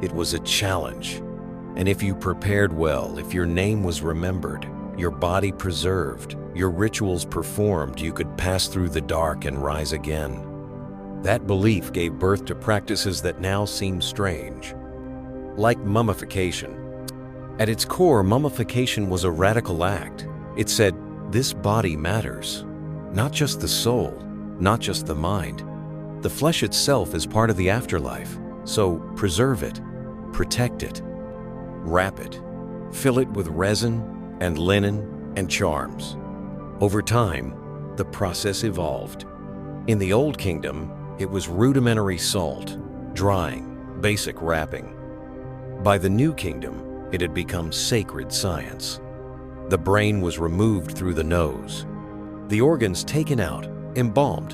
Speaker 1: It was a challenge. And if you prepared well, if your name was remembered, your body preserved, your rituals performed, you could pass through the dark and rise again. That belief gave birth to practices that now seem strange, like mummification. At its core, mummification was a radical act. It said, this body matters, not just the soul, not just the mind. The flesh itself is part of the afterlife, so preserve it, protect it, wrap it, fill it with resin and linen and charms. Over time, the process evolved. In the Old Kingdom, it was rudimentary salt, drying, basic wrapping. By the New Kingdom, it had become sacred science. The brain was removed through the nose, the organs taken out, embalmed,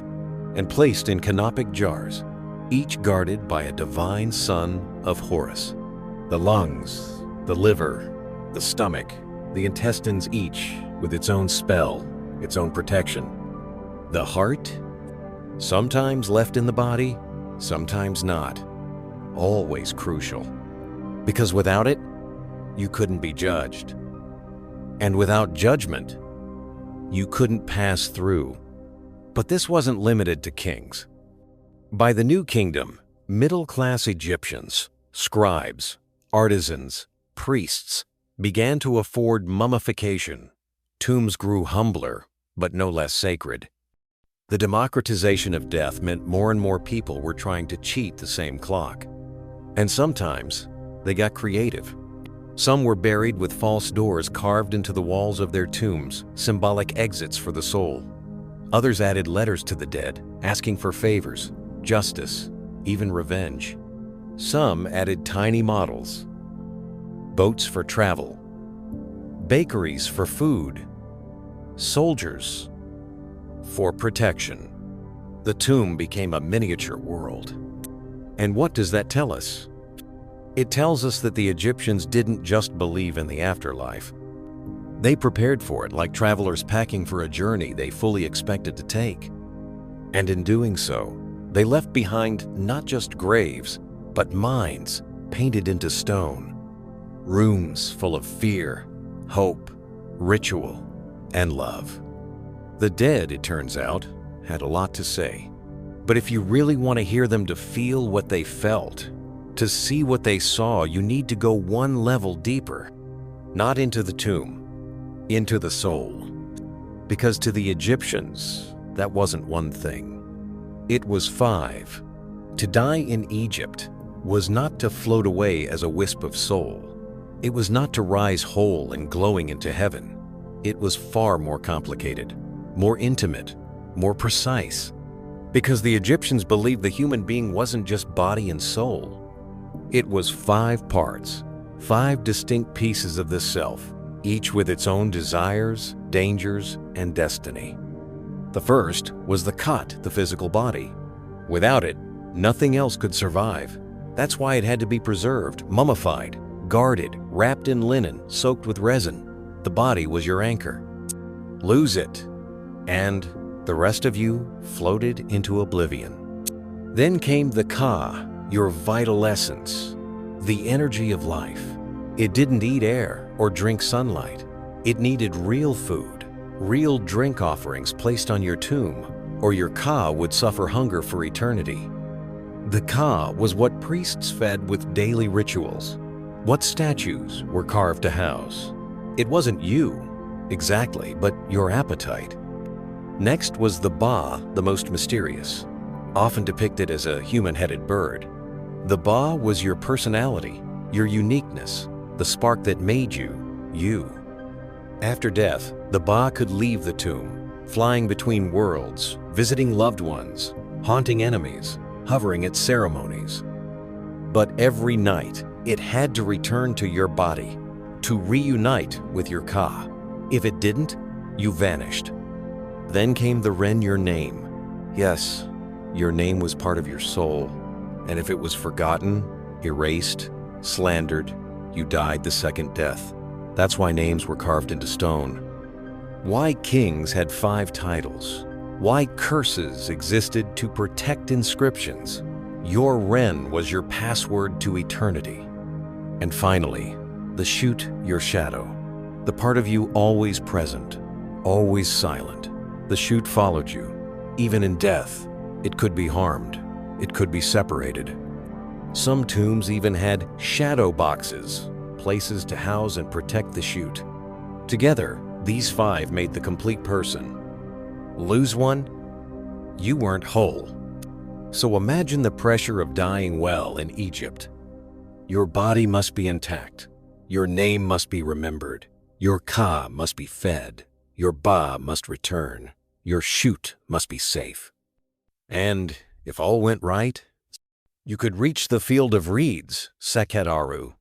Speaker 1: and placed in canopic jars, each guarded by a divine son of Horus. The lungs, the liver, the stomach, the intestines, each with its own spell, its own protection. The heart, sometimes left in the body, sometimes not, always crucial. Because without it, you couldn't be judged. And without judgment, you couldn't pass through. But this wasn't limited to kings. By the New Kingdom, middle-class Egyptians, scribes, artisans, priests began to afford mummification. Tombs grew humbler, but no less sacred. The democratization of death meant more and more people were trying to cheat the same clock. And sometimes, they got creative. Some were buried with false doors carved into the walls of their tombs, symbolic exits for the soul. Others added letters to the dead, asking for favors, justice, even revenge. Some added tiny models, boats for travel, bakeries for food, soldiers for protection. The tomb became a miniature world. And what does that tell us? It tells us that the Egyptians didn't just believe in the afterlife. They prepared for it like travelers packing for a journey they fully expected to take. And in doing so, they left behind not just graves, but minds painted into stone. Rooms full of fear, hope, ritual, and love. The dead, it turns out, had a lot to say. But if you really want to hear them, to feel what they felt, to see what they saw, you need to go one level deeper. Not into the tomb, into the soul. Because to the Egyptians, that wasn't one thing. It was five. To die in Egypt was not to float away as a wisp of soul. It was not to rise whole and glowing into heaven. It was far more complicated, more intimate, more precise. Because the Egyptians believed the human being wasn't just body and soul. It was 5 parts, 5 distinct pieces of the self, each with its own desires, dangers, and destiny. The first was the Khat, the physical body. Without it, nothing else could survive. That's why it had to be preserved, mummified, guarded, wrapped in linen, soaked with resin. The body was your anchor. Lose it, and the rest of you floated into oblivion. Then came the Ka, your vital essence, the energy of life. It didn't eat air or drink sunlight. It needed real food, real drink offerings placed on your tomb, or your Ka would suffer hunger for eternity. The Ka was what priests fed with daily rituals, what statues were carved to house. It wasn't you, exactly, but your appetite. Next was the Ba, the most mysterious, often depicted as a human-headed bird. The Ba was your personality, your uniqueness, the spark that made you, you. After death, the Ba could leave the tomb, flying between worlds, visiting loved ones, haunting enemies, hovering at ceremonies. But every night, it had to return to your body, to reunite with your Ka. If it didn't, you vanished. Then came the Ren your name. Yes, your name was part of your soul, and if it was forgotten, erased, slandered, you died the second death. That's why names were carved into stone. Why kings had 5 titles. Why curses existed to protect inscriptions. Your Ren was your password to eternity. And finally, the Shoot your shadow. The part of you always present, always silent. The Shoot followed you. Even in death, it could be harmed. It could be separated. Some tombs even had shadow boxes, places to house and protect the Shoot. Together, these 5 made the complete person. Lose one, you weren't whole. So imagine the pressure of dying well in Egypt. Your body must be intact. Your name must be remembered. Your Ka must be fed. Your Ba must return. Your Shoot must be safe. And if all went right, you could reach the field of reeds, Sekhet Aru.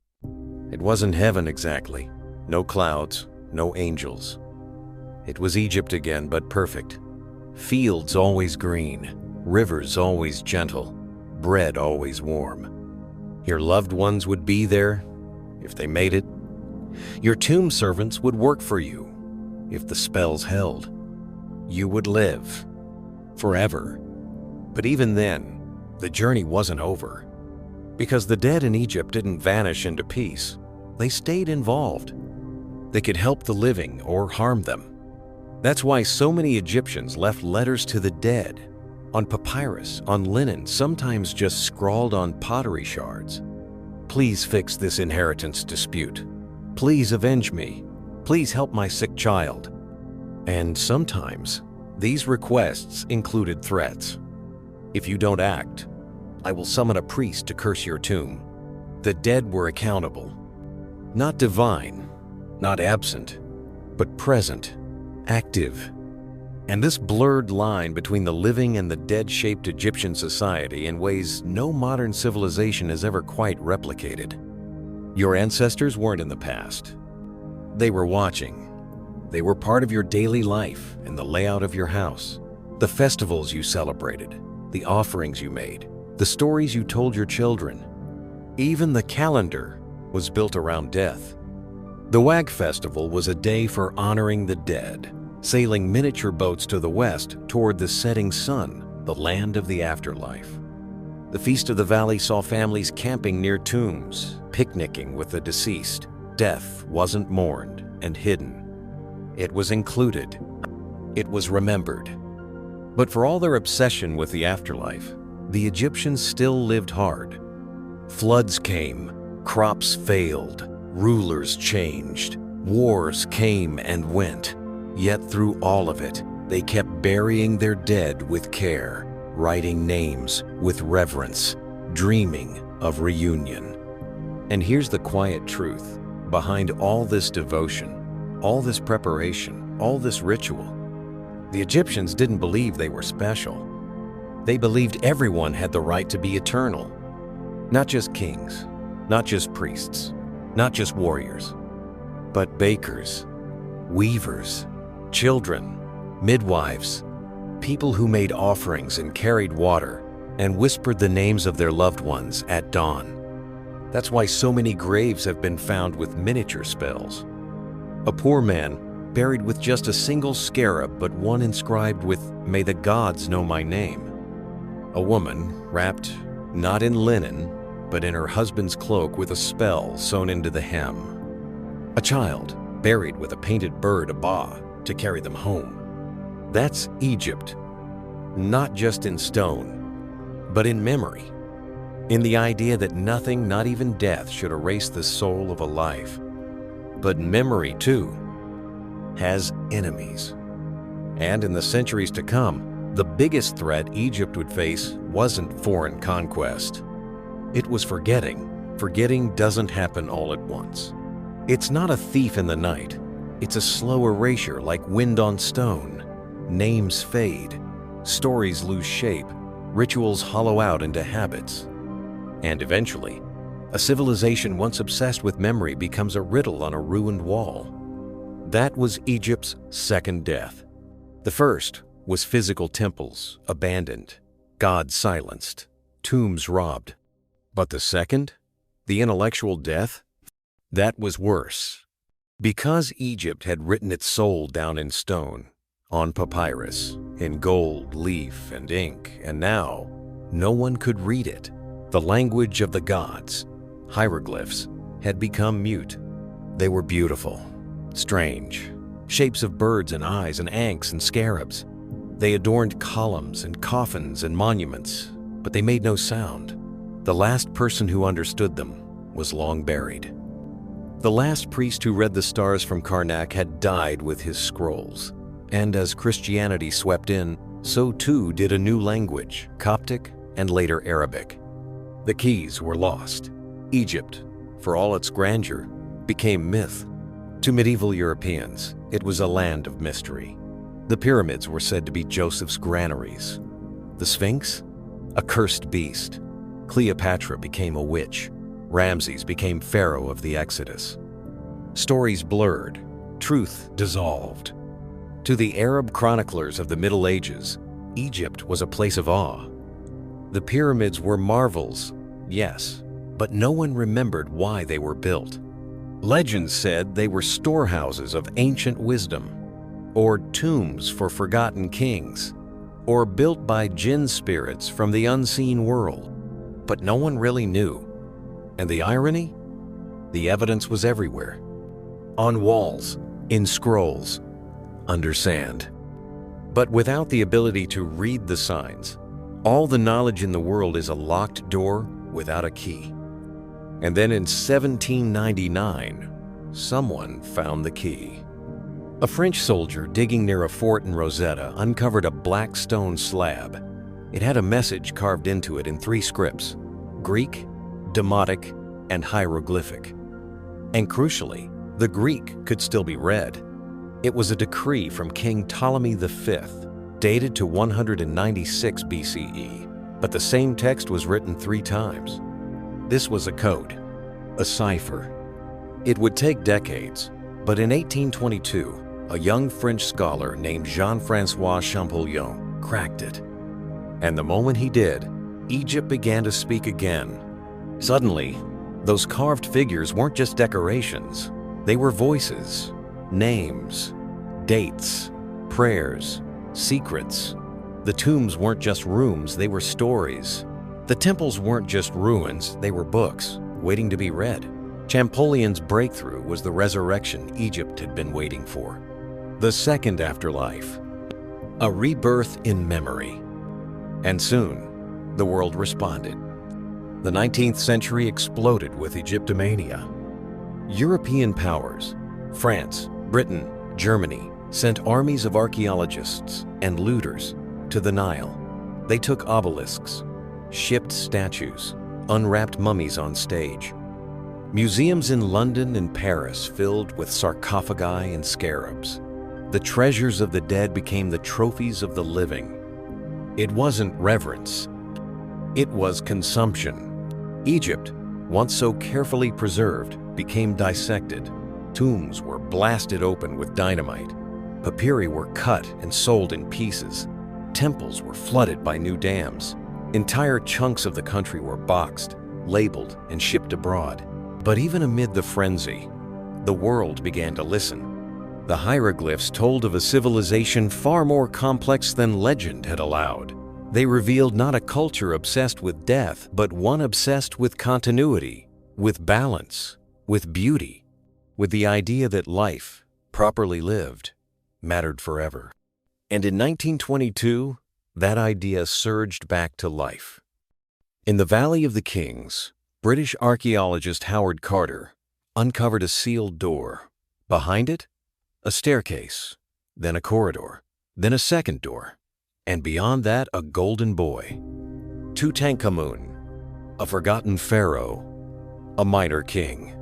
Speaker 1: It wasn't heaven exactly. No clouds, no angels. It was Egypt again, but perfect. Fields always green, rivers always gentle, bread always warm. Your loved ones would be there, if they made it. Your tomb servants would work for you, if the spells held. You would live, forever. But even then, the journey wasn't over. Because the dead in Egypt didn't vanish into peace. They stayed involved. They could help the living or harm them. That's why so many Egyptians left letters to the dead, on papyrus, on linen, sometimes just scrawled on pottery shards. Please fix this inheritance dispute. Please avenge me. Please help my sick child. And sometimes, these requests included threats. If you don't act, I will summon a priest to curse your tomb. The dead were accountable. Not divine, not absent, but present, active. And this blurred line between the living and the dead shaped Egyptian society in ways no modern civilization has ever quite replicated. Your ancestors weren't in the past. They were watching. They were part of your daily life and the layout of your house, the festivals you celebrated, the offerings you made, the stories you told your children. Even the calendar was built around death. The Wag Festival was a day for honoring the dead, sailing miniature boats to the west toward the setting sun, the land of the afterlife. The Feast of the Valley saw families camping near tombs, picnicking with the deceased. Death wasn't mourned and hidden. It was included. It was remembered. But for all their obsession with the afterlife, the Egyptians still lived hard. Floods came, crops failed, rulers changed, wars came and went. Yet through all of it, they kept burying their dead with care, writing names with reverence, dreaming of reunion. And here's the quiet truth. Behind all this devotion, all this preparation, all this ritual, the Egyptians didn't believe they were special. They believed everyone had the right to be eternal. Not just kings, not just priests, not just warriors, but bakers, weavers, children, midwives, people who made offerings and carried water and whispered the names of their loved ones at dawn. That's why so many graves have been found with miniature spells. A poor man buried with just a single scarab, but one inscribed with, "May the gods know my name." A woman wrapped not in linen, but in her husband's cloak with a spell sewn into the hem. A child buried with a painted bird, a ba, to carry them home. That's Egypt, not just in stone, but in memory. in the idea that nothing, not even death, should erase the soul of a life. But memory, too, has enemies. And in the centuries to come, the biggest threat Egypt would face wasn't foreign conquest. It was forgetting. Forgetting doesn't happen all at once. It's not a thief in the night. It's a slow erasure like wind on stone. Names fade. Stories lose shape. Rituals hollow out into habits. And eventually, a civilization once obsessed with memory becomes a riddle on a ruined wall. That was Egypt's second death. The first was physical temples abandoned, gods silenced, tombs robbed. But the second, the intellectual death, that was worse. Because Egypt had written its soul down in stone, on papyrus, in gold, leaf, and ink, and now no one could read it. The language of the gods, hieroglyphs, had become mute. They were beautiful, strange, shapes of birds and eyes and ankhs and scarabs. They adorned columns and coffins and monuments, but they made no sound. The last person who understood them was long buried. The last priest who read the stars from Karnak had died with his scrolls. And as Christianity swept in, so too did a new language, Coptic and later Arabic. The keys were lost. Egypt, for all its grandeur, became myth. To medieval Europeans, it was a land of mystery. The pyramids were said to be Joseph's granaries. The Sphinx? A cursed beast. Cleopatra became a witch. Ramses became pharaoh of the Exodus. Stories blurred. Truth dissolved. To the Arab chroniclers of the Middle Ages, Egypt was a place of awe. The pyramids were marvels, yes, but no one remembered why they were built. Legends said they were storehouses of ancient wisdom, or tombs for forgotten kings, or built by jinn spirits from the unseen world. But no one really knew. And the irony? The evidence was everywhere. On walls, in scrolls, under sand. But without the ability to read the signs, all the knowledge in the world is a locked door without a key. And then in 1799, someone found the key. A French soldier digging near a fort in Rosetta uncovered a black stone slab. It had a message carved into it in 3 scripts: Greek, Demotic, and hieroglyphic. And crucially, the Greek could still be read. It was a decree from King Ptolemy V, dated to 196 BCE, but the same text was written 3 times. This was a code, a cipher. It would take decades, but in 1822, a young French scholar named Jean-François Champollion cracked it. And the moment he did, Egypt began to speak again. Suddenly, those carved figures weren't just decorations. They were voices, names, dates, prayers, secrets. The tombs weren't just rooms, they were stories. The temples weren't just ruins, they were books, waiting to be read. Champollion's breakthrough was the resurrection Egypt had been waiting for. The second afterlife. A rebirth in memory. And soon, the world responded. The 19th century exploded with Egyptomania. European powers, France, Britain, Germany, sent armies of archaeologists and looters to the Nile. They took obelisks, shipped statues, unwrapped mummies on stage. Museums in London and Paris filled with sarcophagi and scarabs. The treasures of the dead became the trophies of the living. It wasn't reverence. It was consumption. Egypt, once so carefully preserved, became dissected. Tombs were blasted open with dynamite. Papyri were cut and sold in pieces. Temples were flooded by new dams. Entire chunks of the country were boxed, labeled, and shipped abroad. But even amid the frenzy, the world began to listen. The hieroglyphs told of a civilization far more complex than legend had allowed. They revealed not a culture obsessed with death, but one obsessed with continuity, with balance, with beauty, with the idea that life, properly lived, mattered forever. And in 1922, that idea surged back to life. In the Valley of the Kings, British archaeologist Howard Carter uncovered a sealed door. Behind it, a staircase, then a corridor, then a second door, and beyond that, a golden boy. Tutankhamun, a forgotten pharaoh, a minor king.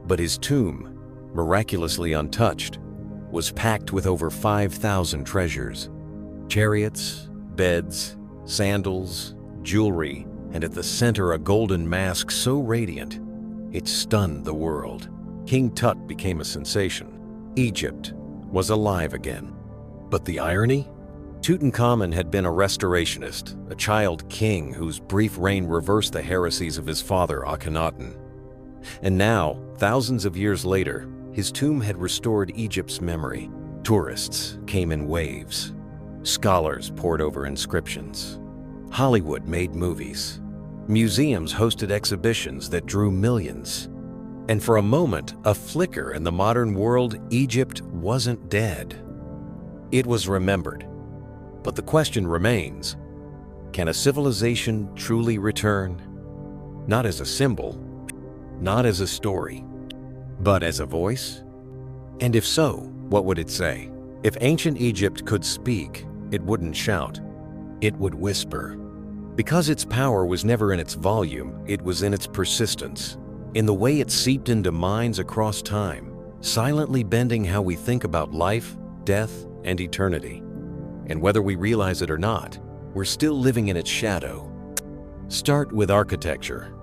Speaker 1: But his tomb, miraculously untouched, was packed with over 5,000 treasures. Chariots, beds, sandals, jewelry, and at the center a golden mask so radiant, it stunned the world. King Tut became a sensation. Egypt was alive again. But the irony? Tutankhamun had been a restorationist, a child king whose brief reign reversed the heresies of his father Akhenaten. And now, thousands of years later, his tomb had restored Egypt's memory. Tourists came in waves. Scholars pored over inscriptions. Hollywood made movies. Museums hosted exhibitions that drew millions. And for a moment, a flicker in the modern world, Egypt wasn't dead. It was remembered. But the question remains, can a civilization truly return? Not as a symbol, not as a story, but as a voice? And if so, what would it say? If ancient Egypt could speak, it wouldn't shout, it would whisper. Because its power was never in its volume, it was in its persistence, in the way it seeped into minds across time, silently bending how we think about life, death, and eternity. And whether we realize it or not, we're still living in its shadow. Start with architecture.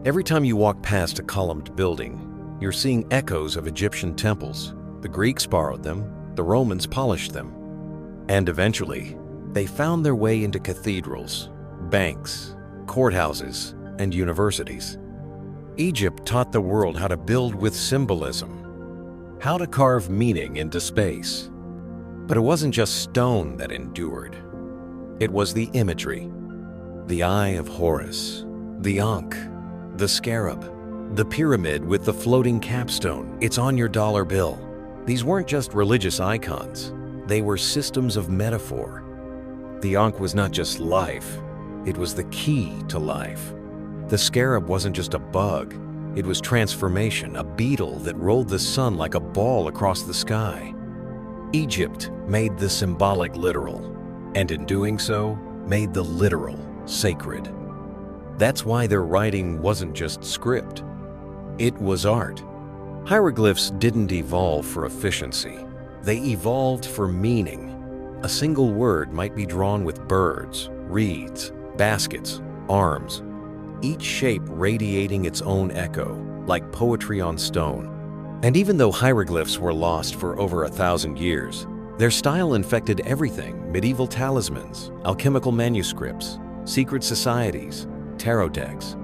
Speaker 1: Every time you walk past a columned building, you're seeing echoes of Egyptian temples. The Greeks borrowed them, the Romans polished them. And eventually, they found their way into cathedrals, banks, courthouses, and universities. Egypt taught the world how to build with symbolism, how to carve meaning into space. But it wasn't just stone that endured. It was the imagery. The Eye of Horus, the Ankh, the scarab, the pyramid with the floating capstone. It's on your dollar bill. These weren't just religious icons. They were systems of metaphor. The Ankh was not just life. It was the key to life. The scarab wasn't just a bug. It was transformation, a beetle that rolled the sun like a ball across the sky. Egypt made the symbolic literal, and in doing so, made the literal sacred. That's why their writing wasn't just script. It was art. Hieroglyphs didn't evolve for efficiency. They evolved for meaning. A single word might be drawn with birds, reeds, baskets, arms, each shape radiating its own echo, like poetry on stone. And even though hieroglyphs were lost for over 1,000 years, their style infected everything: medieval talismans, alchemical manuscripts, secret societies, tarot decks.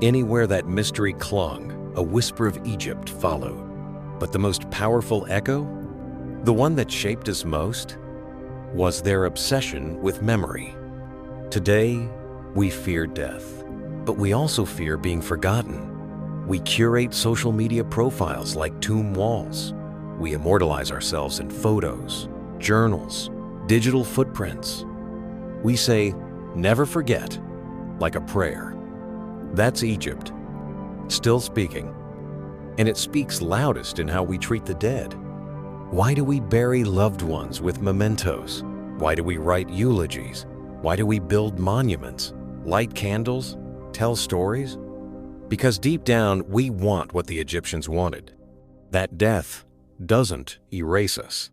Speaker 1: Anywhere that mystery clung, a whisper of Egypt followed. But the most powerful echo, the one that shaped us most, was their obsession with memory. Today, we fear death, but we also fear being forgotten. We curate social media profiles like tomb walls. We immortalize ourselves in photos, journals, digital footprints. We say, never forget, like a prayer. That's Egypt, still speaking. And it speaks loudest in how we treat the dead. Why do we bury loved ones with mementos? Why do we write eulogies? Why do we build monuments, light candles, tell stories? Because deep down, we want what the Egyptians wanted. That death doesn't erase us.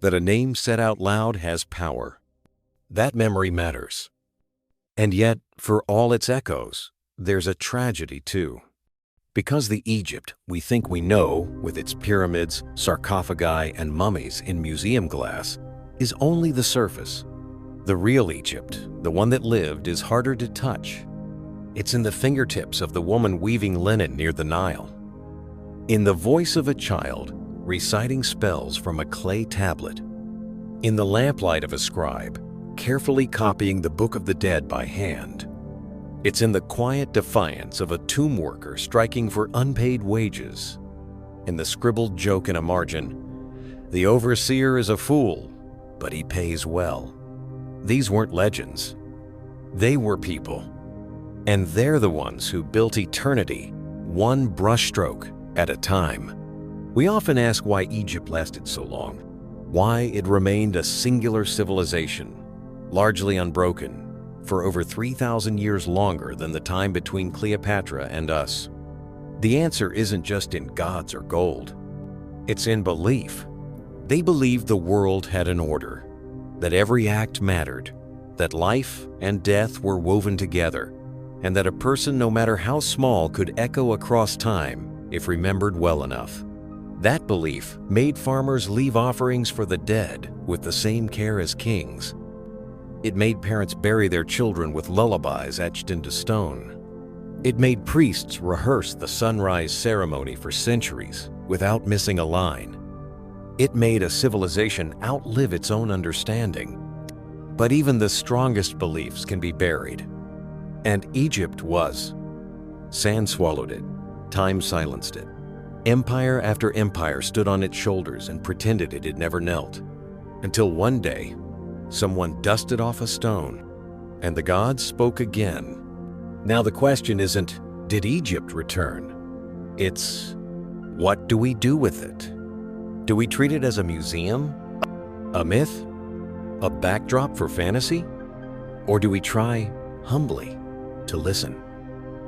Speaker 1: That a name said out loud has power. That memory matters. And yet, for all its echoes, there's a tragedy too. Because the Egypt we think we know, with its pyramids, sarcophagi, and mummies in museum glass, is only the surface. The real Egypt, the one that lived, is harder to touch. It's in the fingertips of the woman weaving linen near the Nile. In the voice of a child reciting spells from a clay tablet. In the lamplight of a scribe carefully copying the Book of the Dead by hand. It's in the quiet defiance of a tomb worker striking for unpaid wages. In the scribbled joke in a margin, the overseer is a fool, but he pays well. These weren't legends. They were people. And they're the ones who built eternity, one brushstroke at a time. We often ask why Egypt lasted so long, why it remained a singular civilization, largely unbroken, for over 3,000 years longer than the time between Cleopatra and us. The answer isn't just in gods or gold. It's in belief. They believed the world had an order, that every act mattered, that life and death were woven together, and that a person, no matter how small, could echo across time if remembered well enough. That belief made farmers leave offerings for the dead with the same care as kings. It made parents bury their children with lullabies etched into stone. It made priests rehearse the sunrise ceremony for centuries without missing a line. It made a civilization outlive its own understanding. But even the strongest beliefs can be buried. And Egypt was. Sand swallowed it. Time silenced it. Empire after empire stood on its shoulders and pretended it had never knelt. Until one day, someone dusted off a stone, and the gods spoke again. Now the question isn't, did Egypt return? It's, what do we do with it? Do we treat it as a museum? A myth? A backdrop for fantasy? Or do we try, humbly, to listen?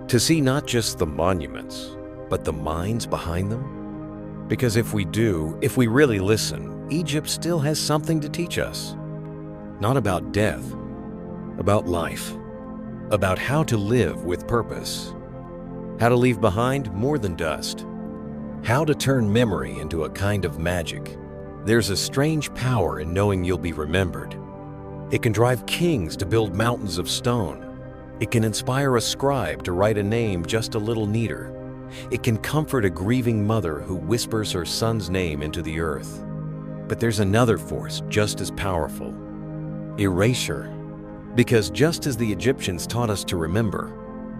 Speaker 1: To see not just the monuments, but the minds behind them? Because if we do, if we really listen, Egypt still has something to teach us. Not about death, about life, about how to live with purpose, how to leave behind more than dust, how to turn memory into a kind of magic. There's a strange power in knowing you'll be remembered. It can drive kings to build mountains of stone. It can inspire a scribe to write a name just a little neater. It can comfort a grieving mother who whispers her son's name into the earth. But there's another force just as powerful: erasure. Because just as the Egyptians taught us to remember,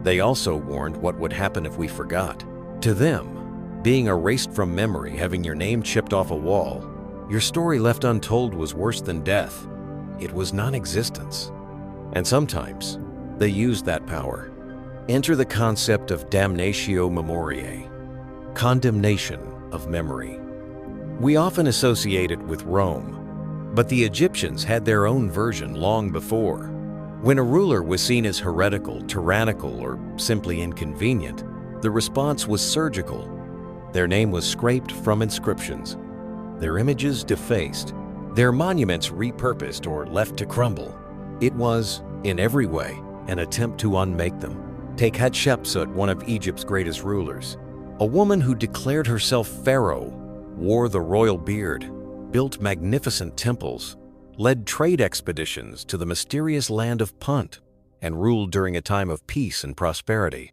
Speaker 1: they also warned what would happen if we forgot. To them, being erased from memory, having your name chipped off a wall, your story left untold was worse than death. It was non-existence. And sometimes, they used that power. Enter the concept of damnatio memoriae, condemnation of memory. We often associate it with Rome, but the Egyptians had their own version long before. When a ruler was seen as heretical, tyrannical, or simply inconvenient, the response was surgical. Their name was scraped from inscriptions, their images defaced, their monuments repurposed or left to crumble. It was, in every way, an attempt to unmake them. Take Hatshepsut, one of Egypt's greatest rulers, a woman who declared herself pharaoh, wore the royal beard, built magnificent temples, led trade expeditions to the mysterious land of Punt, and ruled during a time of peace and prosperity.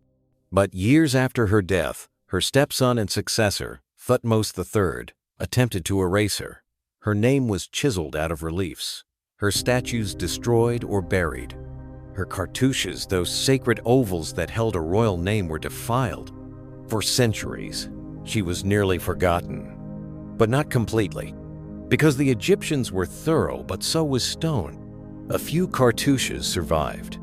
Speaker 1: But years after her death, her stepson and successor, Thutmose III, attempted to erase her. Her name was chiseled out of reliefs, her statues destroyed or buried. Her cartouches, those sacred ovals that held a royal name, were defiled. For centuries, she was nearly forgotten. But not completely. Because the Egyptians were thorough, but so was stone. A few cartouches survived.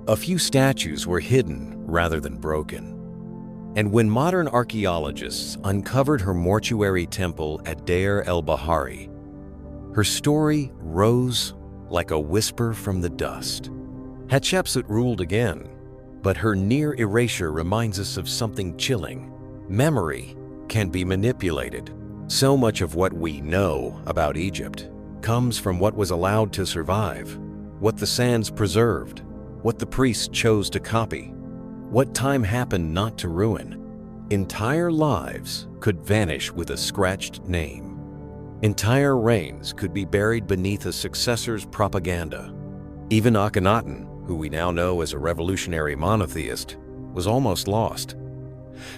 Speaker 1: A few statues were hidden rather than broken. And when modern archaeologists uncovered her mortuary temple at Deir el-Bahari, her story rose like a whisper from the dust. Hatshepsut ruled again, but her near erasure reminds us of something chilling. Memory can be manipulated. So much of what we know about Egypt comes from what was allowed to survive, what the sands preserved, what the priests chose to copy, what time happened not to ruin. Entire lives could vanish with a scratched name. Entire reigns could be buried beneath a successor's propaganda. Even Akhenaten, who we now know as a revolutionary monotheist, was almost lost.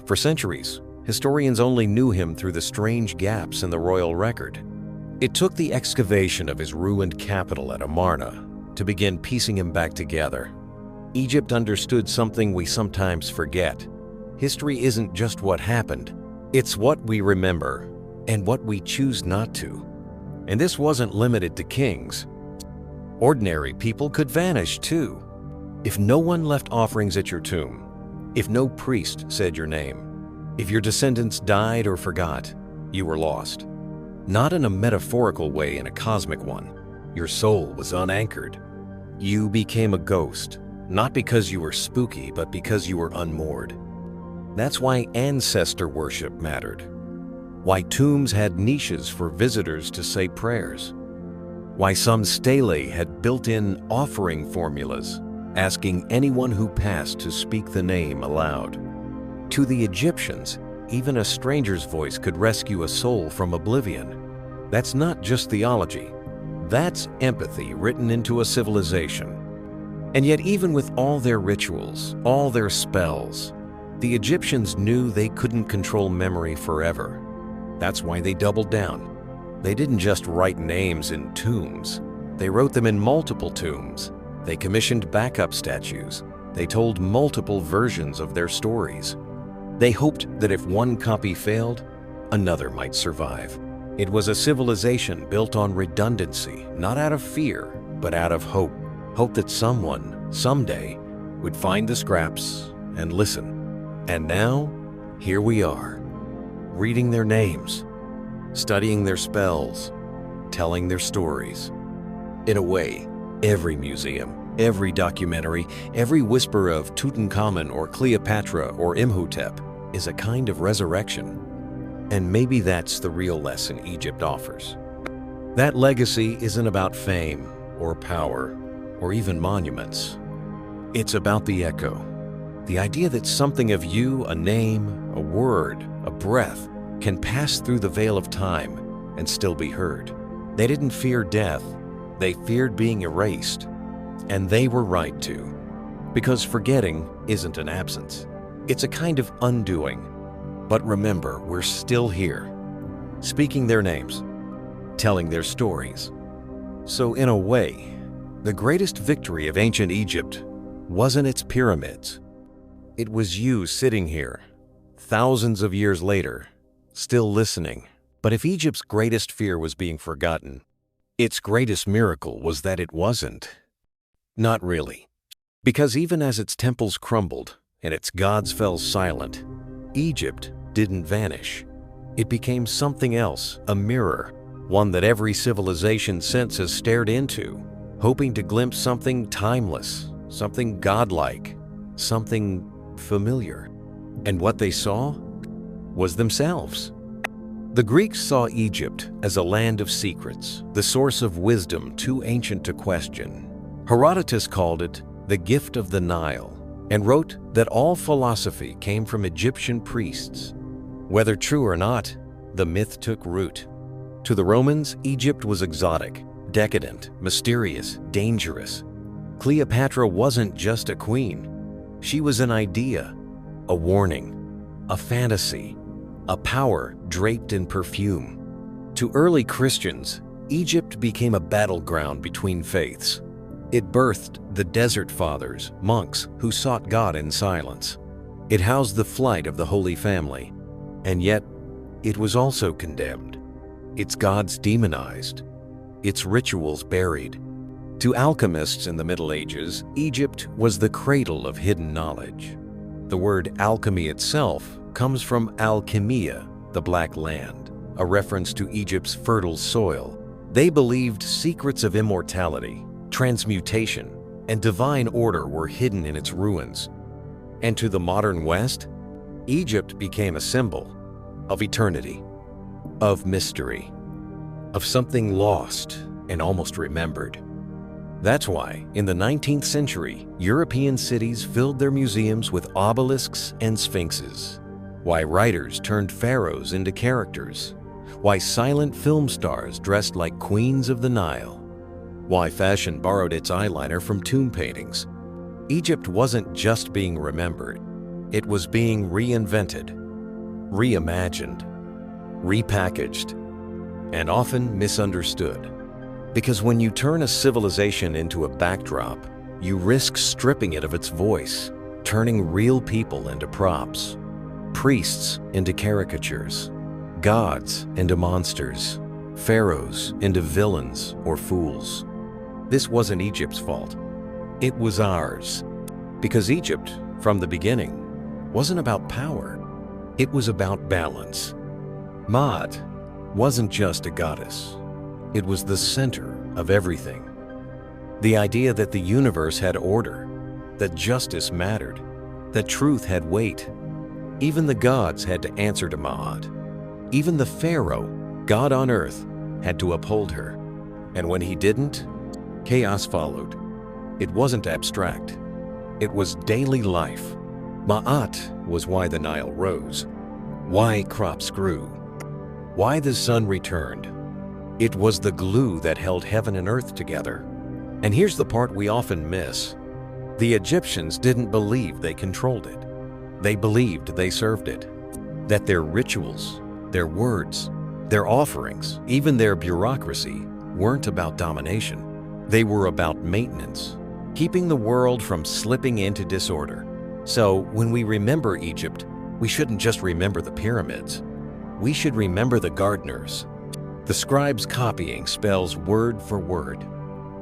Speaker 1: For centuries, historians only knew him through the strange gaps in the royal record. It took the excavation of his ruined capital at Amarna to begin piecing him back together. Egypt understood something we sometimes forget. History isn't just what happened, it's what we remember and what we choose not to. And this wasn't limited to kings. Ordinary people could vanish too. If no one left offerings at your tomb, if no priest said your name, if your descendants died or forgot, you were lost. Not in a metaphorical way, in a cosmic one. Your soul was unanchored. You became a ghost, not because you were spooky, but because you were unmoored. That's why ancestor worship mattered. Why tombs had niches for visitors to say prayers. Why some stelae had built-in offering formulas, asking anyone who passed to speak the name aloud. To the Egyptians, even a stranger's voice could rescue a soul from oblivion. That's not just theology. That's empathy written into a civilization. And yet, even with all their rituals, all their spells, the Egyptians knew they couldn't control memory forever. That's why they doubled down. They didn't just write names in tombs. They wrote them in multiple tombs. They commissioned backup statues. They told multiple versions of their stories. They hoped that if one copy failed, another might survive. It was a civilization built on redundancy, not out of fear, but out of hope. Hope that someone, someday, would find the scraps and listen. And now, here we are, reading their names, studying their spells, telling their stories. In a way, every museum, every documentary, every whisper of Tutankhamun or Cleopatra or Imhotep is a kind of resurrection. And maybe that's the real lesson Egypt offers. That legacy isn't about fame or power or even monuments. It's about the echo. The idea that something of you, a name, a word, a breath, can pass through the veil of time and still be heard. They didn't fear death. They feared being erased. And they were right to. Because forgetting isn't an absence. It's a kind of undoing. But remember, we're still here, speaking their names, telling their stories. So in a way, the greatest victory of ancient Egypt wasn't its pyramids. It was you sitting here, thousands of years later, still listening. But if Egypt's greatest fear was being forgotten, its greatest miracle was that it wasn't. Not really. Because even as its temples crumbled and its gods fell silent, Egypt didn't vanish. It became something else, a mirror, one that every civilization since has stared into, hoping to glimpse something timeless, something godlike, something familiar. And what they saw was themselves. The Greeks saw Egypt as a land of secrets, the source of wisdom too ancient to question. Herodotus called it the gift of the Nile, and wrote that all philosophy came from Egyptian priests. Whether true or not, the myth took root. To the Romans, Egypt was exotic, decadent, mysterious, dangerous. Cleopatra wasn't just a queen. She was an idea, a warning, a fantasy, a power draped in perfume. To early Christians, Egypt became a battleground between faiths. It birthed the Desert Fathers, monks who sought God in silence. It housed the flight of the Holy Family, and yet it was also condemned. Its gods demonized, its rituals buried. To alchemists in the Middle Ages, Egypt was the cradle of hidden knowledge. The word alchemy itself comes from alchemia, the Black Land, a reference to Egypt's fertile soil. They believed secrets of immortality, transmutation, and divine order were hidden in its ruins. And to the modern West, Egypt became a symbol of eternity, of mystery, of something lost and almost remembered. That's why, in the 19th century, European cities filled their museums with obelisks and sphinxes. Why writers turned pharaohs into characters. Why silent film stars dressed like queens of the Nile. Why fashion borrowed its eyeliner from tomb paintings. Egypt wasn't just being remembered. It was being reinvented, reimagined, repackaged, and often misunderstood. Because when you turn a civilization into a backdrop, you risk stripping it of its voice, turning real people into props, priests into caricatures, gods into monsters, pharaohs into villains or fools. This wasn't Egypt's fault. It was ours. Because Egypt, from the beginning, wasn't about power. It was about balance. Maat wasn't just a goddess. It was the center of everything. The idea that the universe had order, that justice mattered, that truth had weight. Even the gods had to answer to Maat. Even the pharaoh, God on earth, had to uphold her. And when he didn't, chaos followed. It wasn't abstract. It was daily life. Maat was why the Nile rose, why crops grew, why the sun returned. It was the glue that held heaven and earth together. And here's the part we often miss. The Egyptians didn't believe they controlled it. They believed they served it. That their rituals, their words, their offerings, even their bureaucracy, weren't about domination. They were about maintenance, keeping the world from slipping into disorder. So when we remember Egypt, we shouldn't just remember the pyramids. We should remember the gardeners, the scribes copying spells word for word,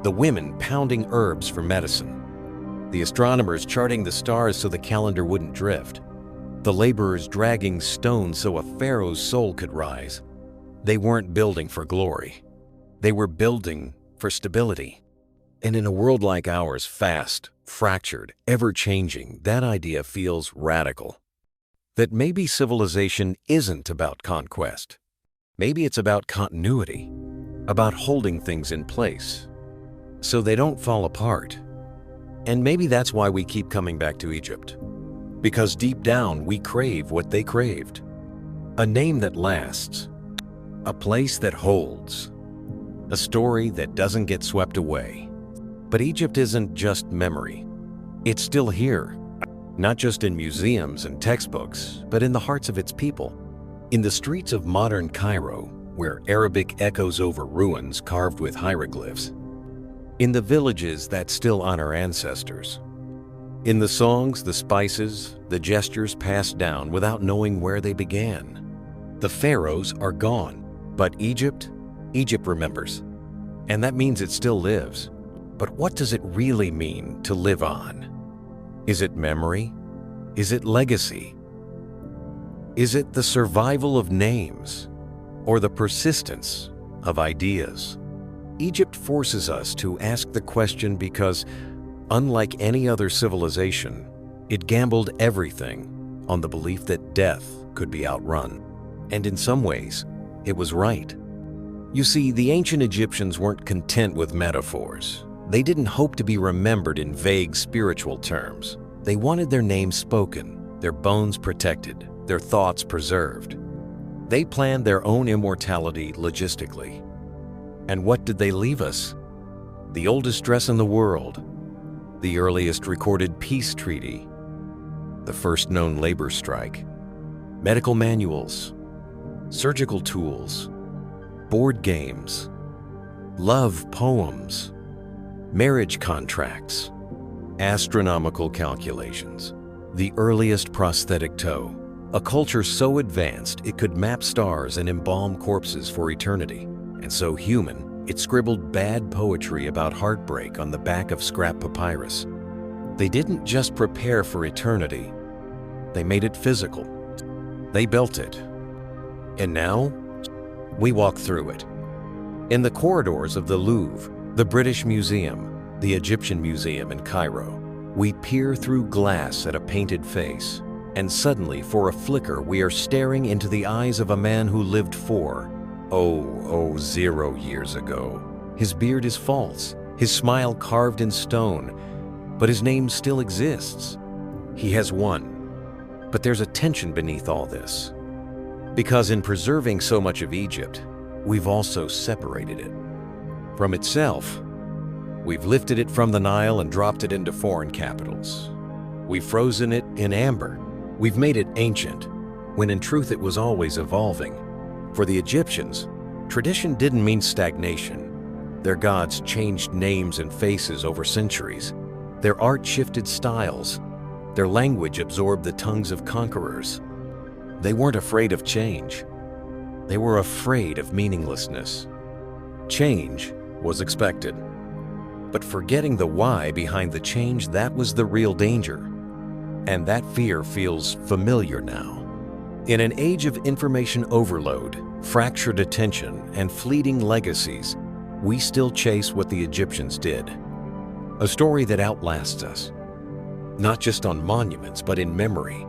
Speaker 1: the women pounding herbs for medicine, the astronomers charting the stars so the calendar wouldn't drift, the laborers dragging stones so a pharaoh's soul could rise. They weren't building for glory. They were building for stability. And in a world like ours, fast, fractured, ever-changing, that idea feels radical. That maybe civilization isn't about conquest. Maybe it's about continuity, about holding things in place so they don't fall apart. And maybe that's why we keep coming back to Egypt. Because deep down, we crave what they craved. A name that lasts, a place that holds, a story that doesn't get swept away. But Egypt isn't just memory. It's still here, not just in museums and textbooks, but in the hearts of its people. In the streets of modern Cairo, where Arabic echoes over ruins carved with hieroglyphs. In the villages that still honor ancestors. In the songs, the spices, the gestures passed down without knowing where they began. The pharaohs are gone, but Egypt remembers. And that means it still lives. But what does it really mean to live on? Is it memory? Is it legacy? Is it the survival of names or the persistence of ideas? Egypt forces us to ask the question because, unlike any other civilization, it gambled everything on the belief that death could be outrun. And in some ways, it was right. You see, the ancient Egyptians weren't content with metaphors. They didn't hope to be remembered in vague spiritual terms. They wanted their names spoken, their bones protected, their thoughts preserved. They planned their own immortality logistically. And what did they leave us? The oldest dress in the world, the earliest recorded peace treaty, the first known labor strike, medical manuals, surgical tools, board games, love poems, marriage contracts, astronomical calculations, the earliest prosthetic toe, a culture so advanced it could map stars and embalm corpses for eternity, and so human, it scribbled bad poetry about heartbreak on the back of scrap papyrus. They didn't just prepare for eternity, they made it physical. They built it. And now, we walk through it. In the corridors of the Louvre, the British Museum, the Egyptian Museum in Cairo, we peer through glass at a painted face, and suddenly, for a flicker, we are staring into the eyes of a man who lived 0 years ago. His beard is false, his smile carved in stone, but his name still exists. He has won. But there's a tension beneath all this. Because in preserving so much of Egypt, we've also separated it from itself. We've lifted it from the Nile and dropped it into foreign capitals. We've frozen it in amber. We've made it ancient, when in truth it was always evolving. For the Egyptians, tradition didn't mean stagnation. Their gods changed names and faces over centuries. Their art shifted styles. Their language absorbed the tongues of conquerors. They weren't afraid of change. They were afraid of meaninglessness. Change was expected. But forgetting the why behind the change, that was the real danger. And that fear feels familiar now. In an age of information overload, fractured attention, and fleeting legacies, we still chase what the Egyptians did. A story that outlasts us, not just on monuments, but in memory.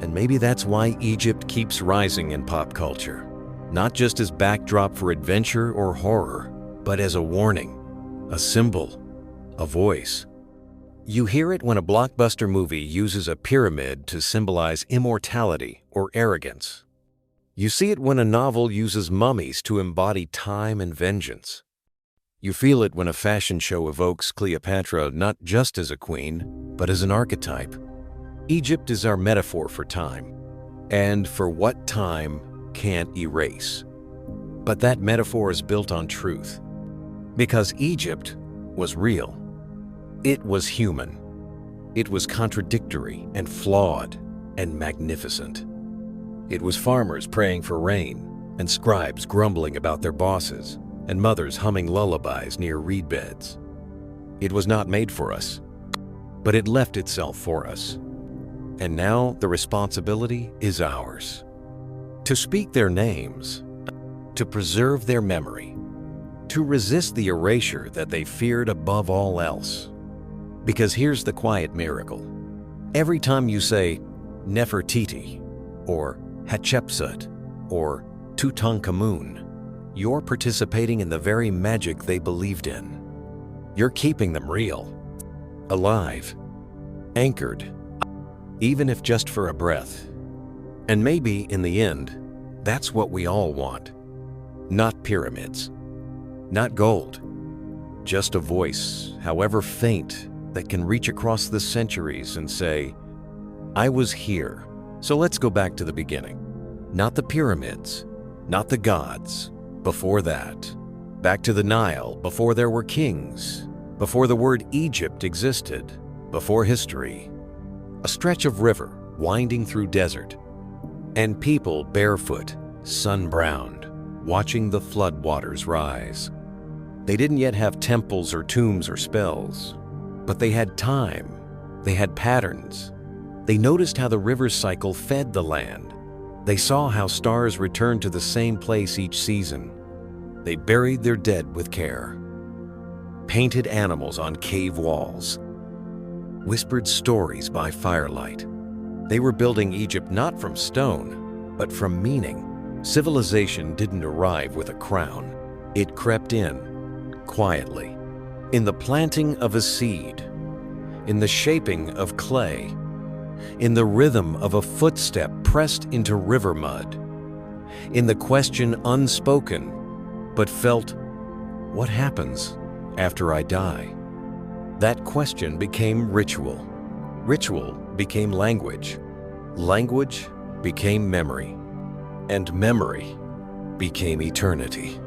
Speaker 1: And maybe that's why Egypt keeps rising in pop culture, not just as backdrop for adventure or horror, but as a warning, a symbol, a voice. You hear it when a blockbuster movie uses a pyramid to symbolize immortality or arrogance. You see it when a novel uses mummies to embody time and vengeance. You feel it when a fashion show evokes Cleopatra not just as a queen, but as an archetype. Egypt is our metaphor for time, and for what time can't erase. But that metaphor is built on truth, because Egypt was real. It was human. It was contradictory and flawed and magnificent. It was farmers praying for rain, and scribes grumbling about their bosses, and mothers humming lullabies near reed beds. It was not made for us, but it left itself for us. And now the responsibility is ours. To speak their names, to preserve their memory, to resist the erasure that they feared above all else. Because here's the quiet miracle. Every time you say Nefertiti, or Hatshepsut, or Tutankhamun, you're participating in the very magic they believed in. You're keeping them real, alive, anchored, even if just for a breath. And maybe in the end, that's what we all want. Not pyramids, not gold, just a voice, however faint, that can reach across the centuries and say, I was here. So let's go back to the beginning. Not the pyramids, not the gods, before that. Back to the Nile, before there were kings, before the word Egypt existed, before history. A stretch of river winding through desert, and people barefoot, sun-browned, watching the floodwaters rise. They didn't yet have temples or tombs or spells, but they had time, they had patterns. They noticed how the river's cycle fed the land. They saw how stars returned to the same place each season. They buried their dead with care, painted animals on cave walls, whispered stories by firelight. They were building Egypt not from stone, but from meaning. Civilization didn't arrive with a crown. It crept in, quietly, in the planting of a seed, in the shaping of clay, in the rhythm of a footstep pressed into river mud, in the question unspoken, but felt, what happens after I die? That question became ritual. Ritual became language. Language became memory. And memory became eternity.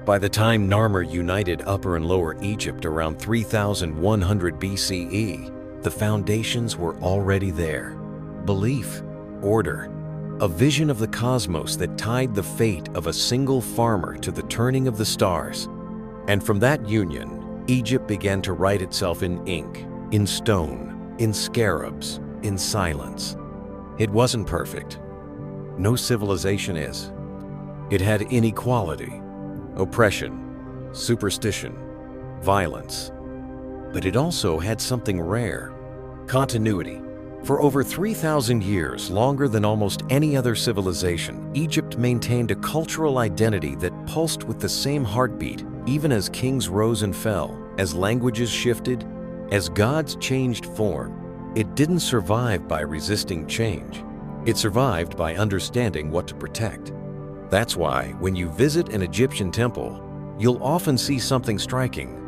Speaker 1: By the time Narmer united Upper and Lower Egypt around 3100 BCE, the foundations were already there. Belief, order, a vision of the cosmos that tied the fate of a single farmer to the turning of the stars. And from that union, Egypt began to write itself in ink, in stone, in scarabs, in silence. It wasn't perfect. No civilization is. It had inequality, oppression, superstition, violence. But it also had something rare, continuity. For over 3,000 years, longer than almost any other civilization, Egypt maintained a cultural identity that pulsed with the same heartbeat, even as kings rose and fell, as languages shifted, as gods changed form. It didn't survive by resisting change. It survived by understanding what to protect. That's why, when you visit an Egyptian temple, you'll often see something striking.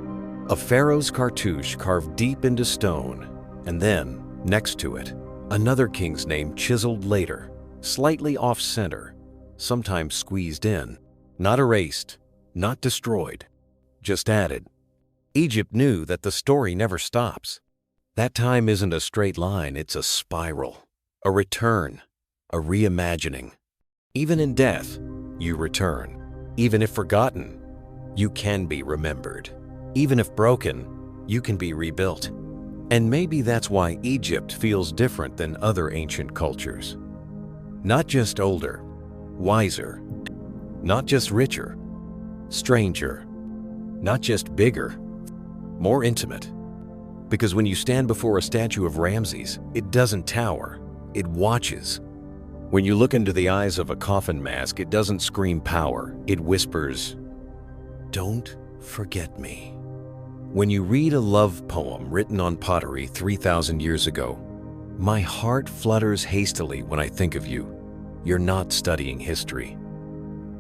Speaker 1: A pharaoh's cartouche carved deep into stone, and then, next to it, another king's name chiseled later, slightly off-center, sometimes squeezed in. Not erased, not destroyed, just added. Egypt knew that the story never stops. That time isn't a straight line, it's a spiral, a return, a reimagining. Even in death, you return. Even if forgotten, you can be remembered. Even if broken, you can be rebuilt. And maybe that's why Egypt feels different than other ancient cultures. Not just older, wiser. Not just richer, stranger. Not just bigger, more intimate. Because when you stand before a statue of Ramses, it doesn't tower, it watches. When you look into the eyes of a coffin mask, it doesn't scream power, it whispers, "Don't forget me." When you read a love poem written on pottery 3,000 years ago, my heart flutters hastily when I think of you. You're not studying history.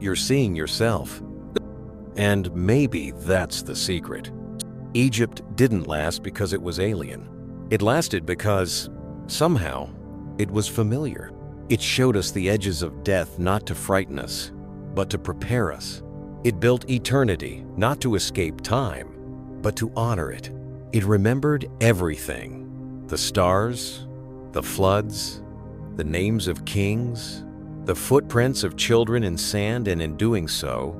Speaker 1: You're seeing yourself. And maybe that's the secret. Egypt didn't last because it was alien. It lasted because, somehow, it was familiar. It showed us the edges of death not to frighten us, but to prepare us. It built eternity not to escape time, but to honor it. It remembered everything. The stars, the floods, the names of kings, the footprints of children in sand, and in doing so,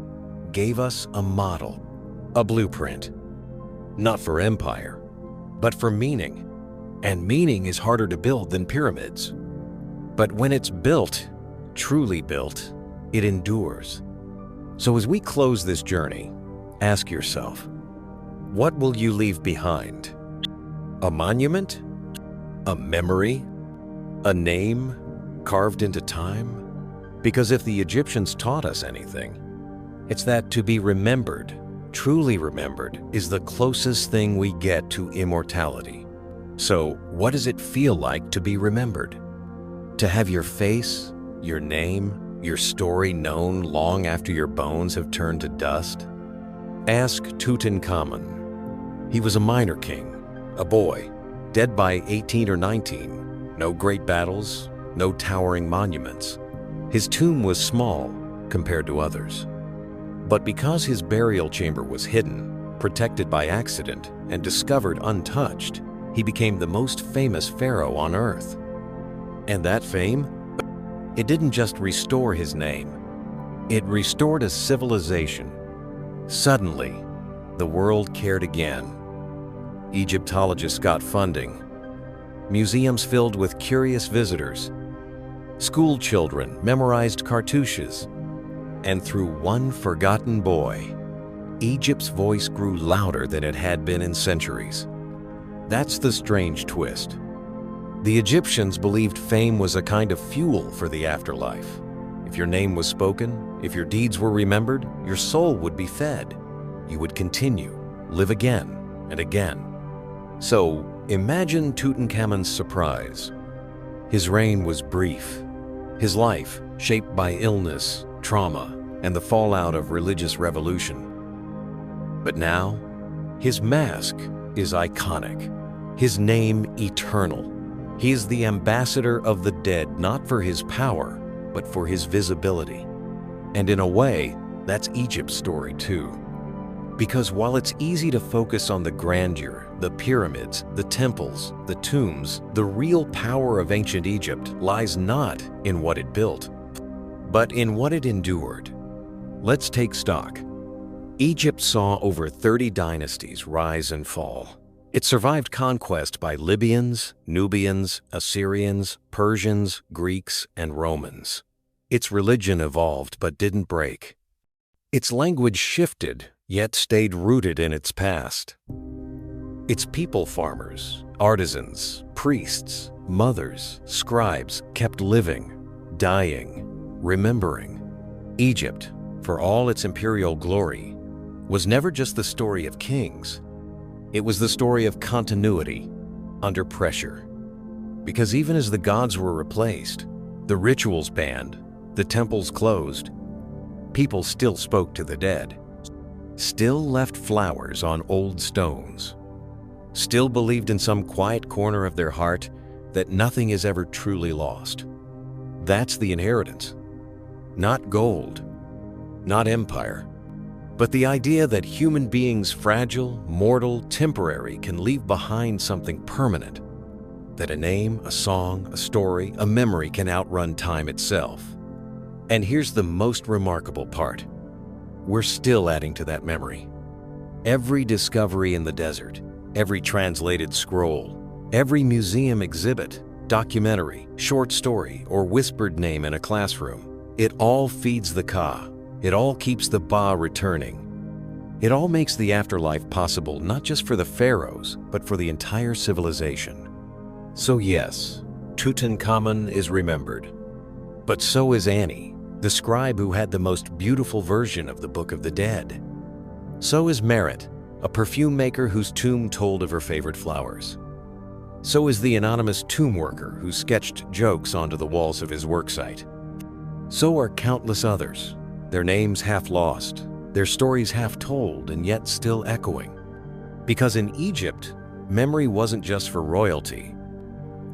Speaker 1: gave us a model, a blueprint. Not for empire, but for meaning. And meaning is harder to build than pyramids. But when it's built, truly built, it endures. So as we close this journey, ask yourself, what will you leave behind? A monument? A memory? A name carved into time? Because if the Egyptians taught us anything, it's that to be remembered, truly remembered, is the closest thing we get to immortality. So, what does it feel like to be remembered? To have your face, your name, your story known long after your bones have turned to dust? Ask Tutankhamun. He was a minor king, a boy, dead by 18 or 19. No great battles, no towering monuments. His tomb was small compared to others. But because his burial chamber was hidden, protected by accident, and discovered untouched, he became the most famous pharaoh on earth. And that fame, it didn't just restore his name, it restored a civilization. Suddenly, the world cared again. Egyptologists got funding, museums filled with curious visitors, school children memorized cartouches, and through one forgotten boy, Egypt's voice grew louder than it had been in centuries. That's the strange twist. The Egyptians believed fame was a kind of fuel for the afterlife. If your name was spoken, if your deeds were remembered, your soul would be fed. You would continue, live again and again. So, imagine Tutankhamun's surprise. His reign was brief. His life shaped by illness, trauma, and the fallout of religious revolution. But now, his mask is iconic, his name eternal. He is the ambassador of the dead, not for his power, but for his visibility. And in a way, that's Egypt's story too. Because while it's easy to focus on the grandeur, the pyramids, the temples, the tombs, the real power of ancient Egypt lies not in what it built, but in what it endured. Let's take stock. Egypt saw over 30 dynasties rise and fall. It survived conquest by Libyans, Nubians, Assyrians, Persians, Greeks, and Romans. Its religion evolved but didn't break. Its language shifted, yet stayed rooted in its past. Its people farmers, artisans, priests, mothers, scribes kept living, dying, remembering. Egypt, for all its imperial glory, was never just the story of kings. It was the story of continuity under pressure. Because even as the gods were replaced, the rituals banned, the temples closed, people still spoke to the dead, still left flowers on old stones, still believed in some quiet corner of their heart that nothing is ever truly lost. That's the inheritance. Not gold, not empire, but the idea that human beings, fragile, mortal, temporary, can leave behind something permanent. That a name, a song, a story, a memory can outrun time itself. And here's the most remarkable part. We're still adding to that memory. Every discovery in the desert, every translated scroll, every museum exhibit, documentary, short story, or whispered name in a classroom, it all feeds the Ka. It all keeps the Ba returning. It all makes the afterlife possible not just for the pharaohs, but for the entire civilization. So yes, Tutankhamun is remembered. But so is Annie, the scribe who had the most beautiful version of the Book of the Dead. So is Merit, a perfume maker whose tomb told of her favorite flowers. So is the anonymous tomb worker who sketched jokes onto the walls of his worksite. So are countless others, their names half lost, their stories half told and yet still echoing. Because in Egypt, memory wasn't just for royalty,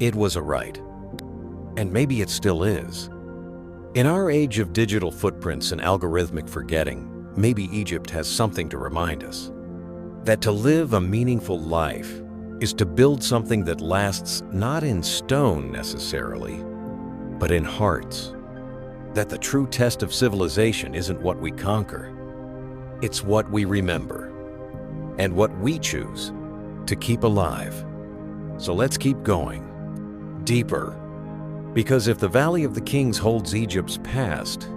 Speaker 1: it was a right. And maybe it still is. In our age of digital footprints and algorithmic forgetting, maybe Egypt has something to remind us. That to live a meaningful life is to build something that lasts not in stone necessarily, but in hearts. That the true test of civilization isn't what we conquer, it's what we remember, and what we choose to keep alive. So let's keep going, deeper, because if the Valley of the Kings holds Egypt's past,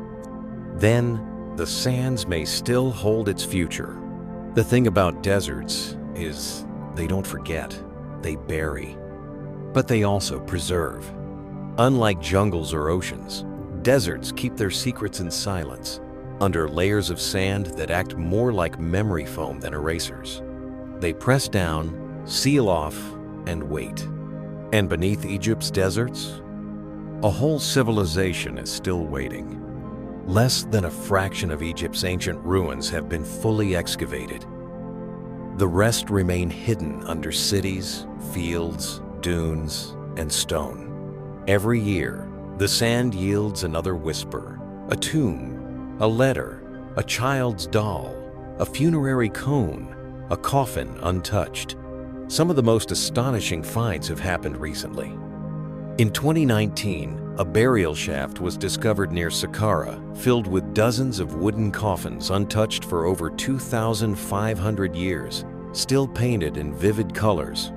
Speaker 1: then the sands may still hold its future. The thing about deserts is they don't forget, they bury, but they also preserve. Unlike jungles or oceans, deserts keep their secrets in silence, under layers of sand that act more like memory foam than erasers. They press down, seal off, and wait. And beneath Egypt's deserts, a whole civilization is still waiting. Less than a fraction of Egypt's ancient ruins have been fully excavated. The rest remain hidden under cities, fields, dunes, and stone. Every year, the sand yields another whisper, a tomb, a letter, a child's doll, a funerary cone, a coffin untouched. Some of the most astonishing finds have happened recently. In 2019, a burial shaft was discovered near Saqqara, filled with dozens of wooden coffins untouched for over 2,500 years, still painted in vivid colors.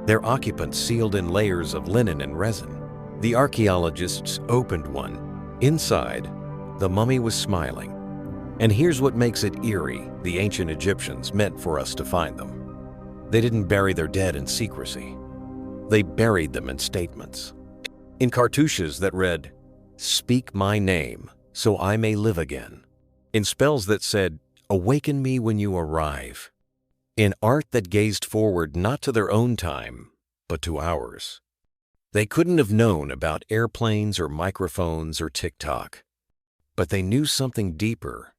Speaker 1: Their occupants sealed in layers of linen and resin. The archaeologists opened one. Inside, the mummy was smiling. And here's what makes it eerie: the ancient Egyptians meant for us to find them. They didn't bury their dead in secrecy. They buried them in statements. In cartouches that read, "Speak my name, so I may live again." In spells that said, "Awaken me when you arrive." In art that gazed forward not to their own time, but to ours. They couldn't have known about airplanes or microphones or TikTok. But they knew something deeper,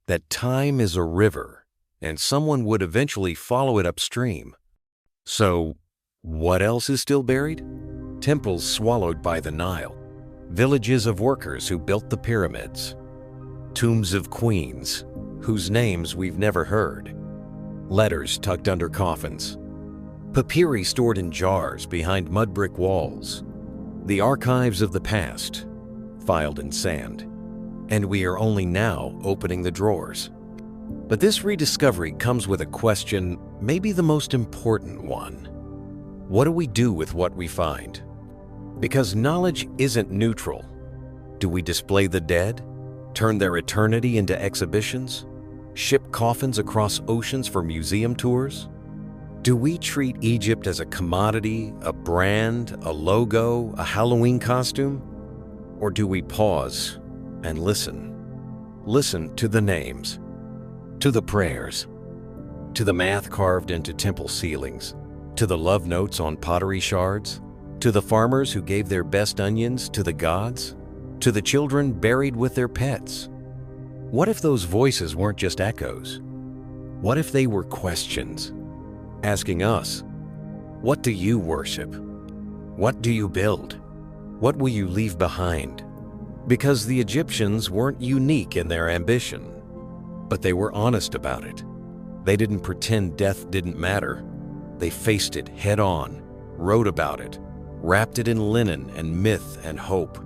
Speaker 1: that time is a river, and someone would eventually follow it upstream. So, what else is still buried? Temples swallowed by the Nile, villages of workers who built the pyramids, tombs of queens whose names we've never heard, letters tucked under coffins, papyri stored in jars behind mud brick walls, the archives of the past filed in sand, and we are only now opening the drawers. But this rediscovery comes with a question, maybe the most important one. What do we do with what we find? Because knowledge isn't neutral. Do we display the dead? Turn their eternity into exhibitions? Ship coffins across oceans for museum tours? Do we treat Egypt as a commodity, a brand, a logo, a Halloween costume? Or do we pause and listen? Listen to the names, to the prayers, to the math carved into temple ceilings, to the love notes on pottery shards, to the farmers who gave their best onions to the gods, to the children buried with their pets. What if those voices weren't just echoes? What if they were questions, asking us, what do you worship? What do you build? What will you leave behind? Because the Egyptians weren't unique in their ambition, but they were honest about it. They didn't pretend death didn't matter. They faced it head on, wrote about it, wrapped it in linen and myth and hope.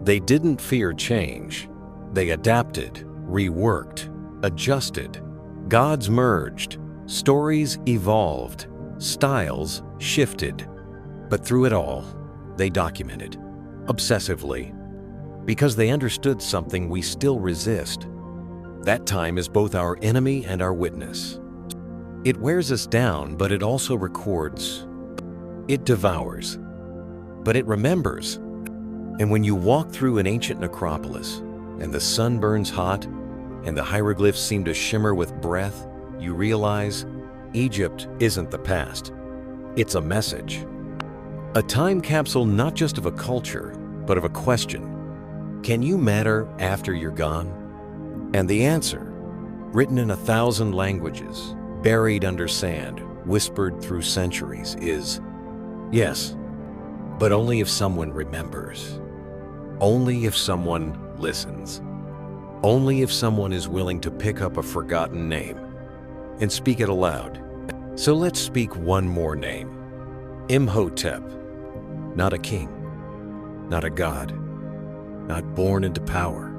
Speaker 1: They didn't fear change. They adapted, reworked, adjusted. Gods merged, Stories evolved, styles shifted, but through it all, they documented, obsessively, because they understood something we still resist. That time is both our enemy and our witness. It wears us down, but it also records. It devours, but it remembers. And when you walk through an ancient necropolis, and the sun burns hot, and the hieroglyphs seem to shimmer with breath, you realize Egypt isn't the past. It's a message. A time capsule not just of a culture, but of a question. Can you matter after you're gone? And the answer, written in 1,000 languages, buried under sand, whispered through centuries, is yes, but only if someone remembers. Only if someone listens. Only if someone is willing to pick up a forgotten name and speak it aloud. So let's speak one more name. Imhotep. Not a king, not a god, not born into power.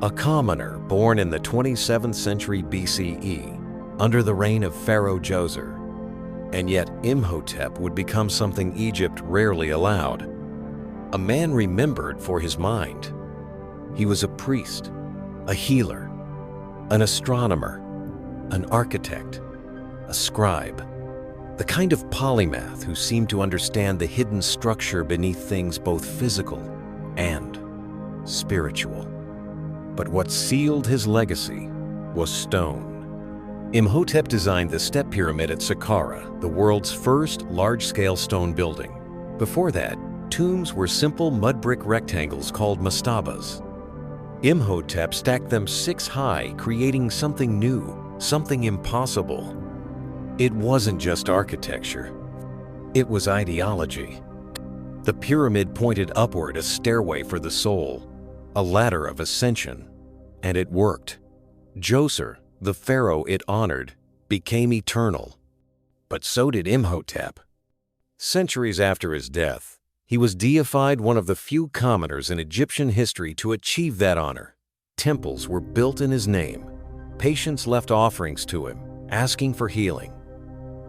Speaker 1: A commoner born in the 27th century BCE under the reign of Pharaoh Djoser. And yet Imhotep would become something Egypt rarely allowed. A man remembered for his mind. He was a priest, a healer, an astronomer, an architect, a scribe, the kind of polymath who seemed to understand the hidden structure beneath things both physical and spiritual. But what sealed his legacy was stone. Imhotep designed the step pyramid at Saqqara, the world's first large-scale stone building. Before that, tombs were simple mud brick rectangles called mastabas. Imhotep stacked them 6 high, creating something new, something impossible. It wasn't just architecture. It was ideology. The pyramid pointed upward, a stairway for the soul, a ladder of ascension, and it worked. Djoser, the pharaoh it honored, became eternal. But so did Imhotep. Centuries after his death, he was deified, one of the few commoners in Egyptian history to achieve that honor. Temples were built in his name. Patients left offerings to him, asking for healing.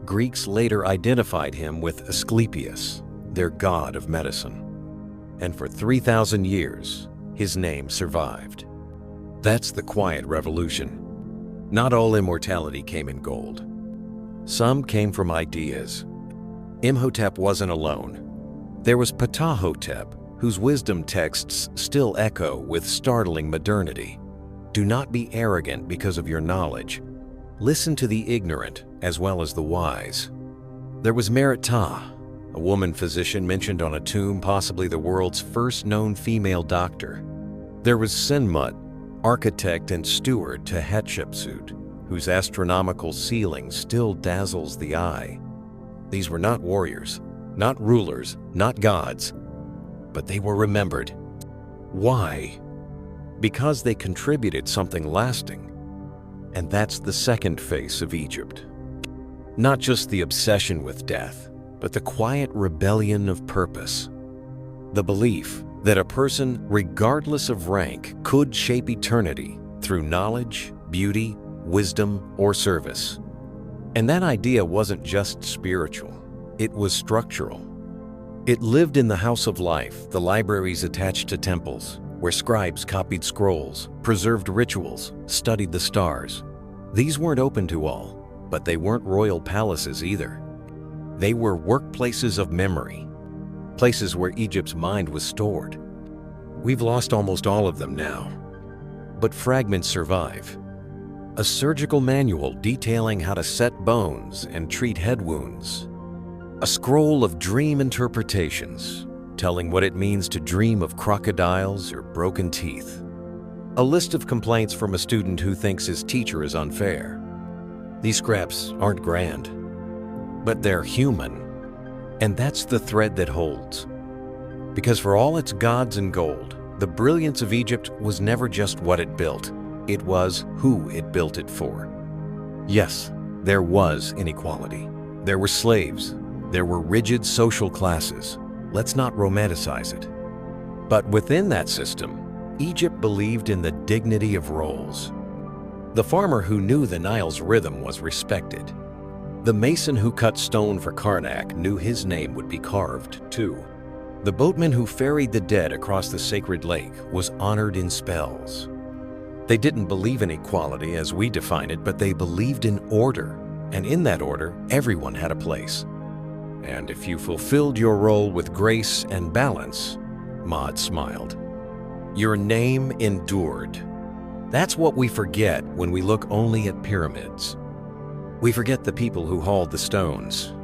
Speaker 1: Greeks later identified him with Asclepius, their god of medicine. And for 3,000 years, his name survived. That's the quiet revolution. Not all immortality came in gold. Some came from ideas. Imhotep wasn't alone. There was Ptahhotep, whose wisdom texts still echo with startling modernity. Do not be arrogant because of your knowledge. Listen to the ignorant as well as the wise. There was Merit-Ptah, a woman physician mentioned on a tomb, possibly the world's first known female doctor. There was Senmut, architect and steward to Hatshepsut, whose astronomical ceiling still dazzles the eye. These were not warriors, not rulers, not gods, but they were remembered. Why? Because they contributed something lasting. And that's the second face of Egypt. Not just the obsession with death, but the quiet rebellion of purpose. The belief that a person, regardless of rank, could shape eternity through knowledge, beauty, wisdom, or service. And that idea wasn't just spiritual, it was structural. It lived in the house of life, the libraries attached to temples, where scribes copied scrolls, preserved rituals, studied the stars. These weren't open to all, but they weren't royal palaces either. They were workplaces of memory, places where Egypt's mind was stored. We've lost almost all of them now, but fragments survive. A surgical manual detailing how to set bones and treat head wounds. A scroll of dream interpretations, telling what it means to dream of crocodiles or broken teeth. A list of complaints from a student who thinks his teacher is unfair. These scraps aren't grand, but they're human. And that's the thread that holds. Because for all its gods and gold, the brilliance of Egypt was never just what it built. It was who it built it for. Yes, there was inequality. There were slaves. There were rigid social classes. Let's not romanticize it. But within that system, Egypt believed in the dignity of roles. The farmer who knew the Nile's rhythm was respected. The mason who cut stone for Karnak knew his name would be carved, too. The boatman who ferried the dead across the sacred lake was honored in spells. They didn't believe in equality as we define it, but they believed in order, and in that order, everyone had a place. And if you fulfilled your role with grace and balance, Maud smiled, your name endured. That's what we forget when we look only at pyramids. We forget the people who hauled the stones,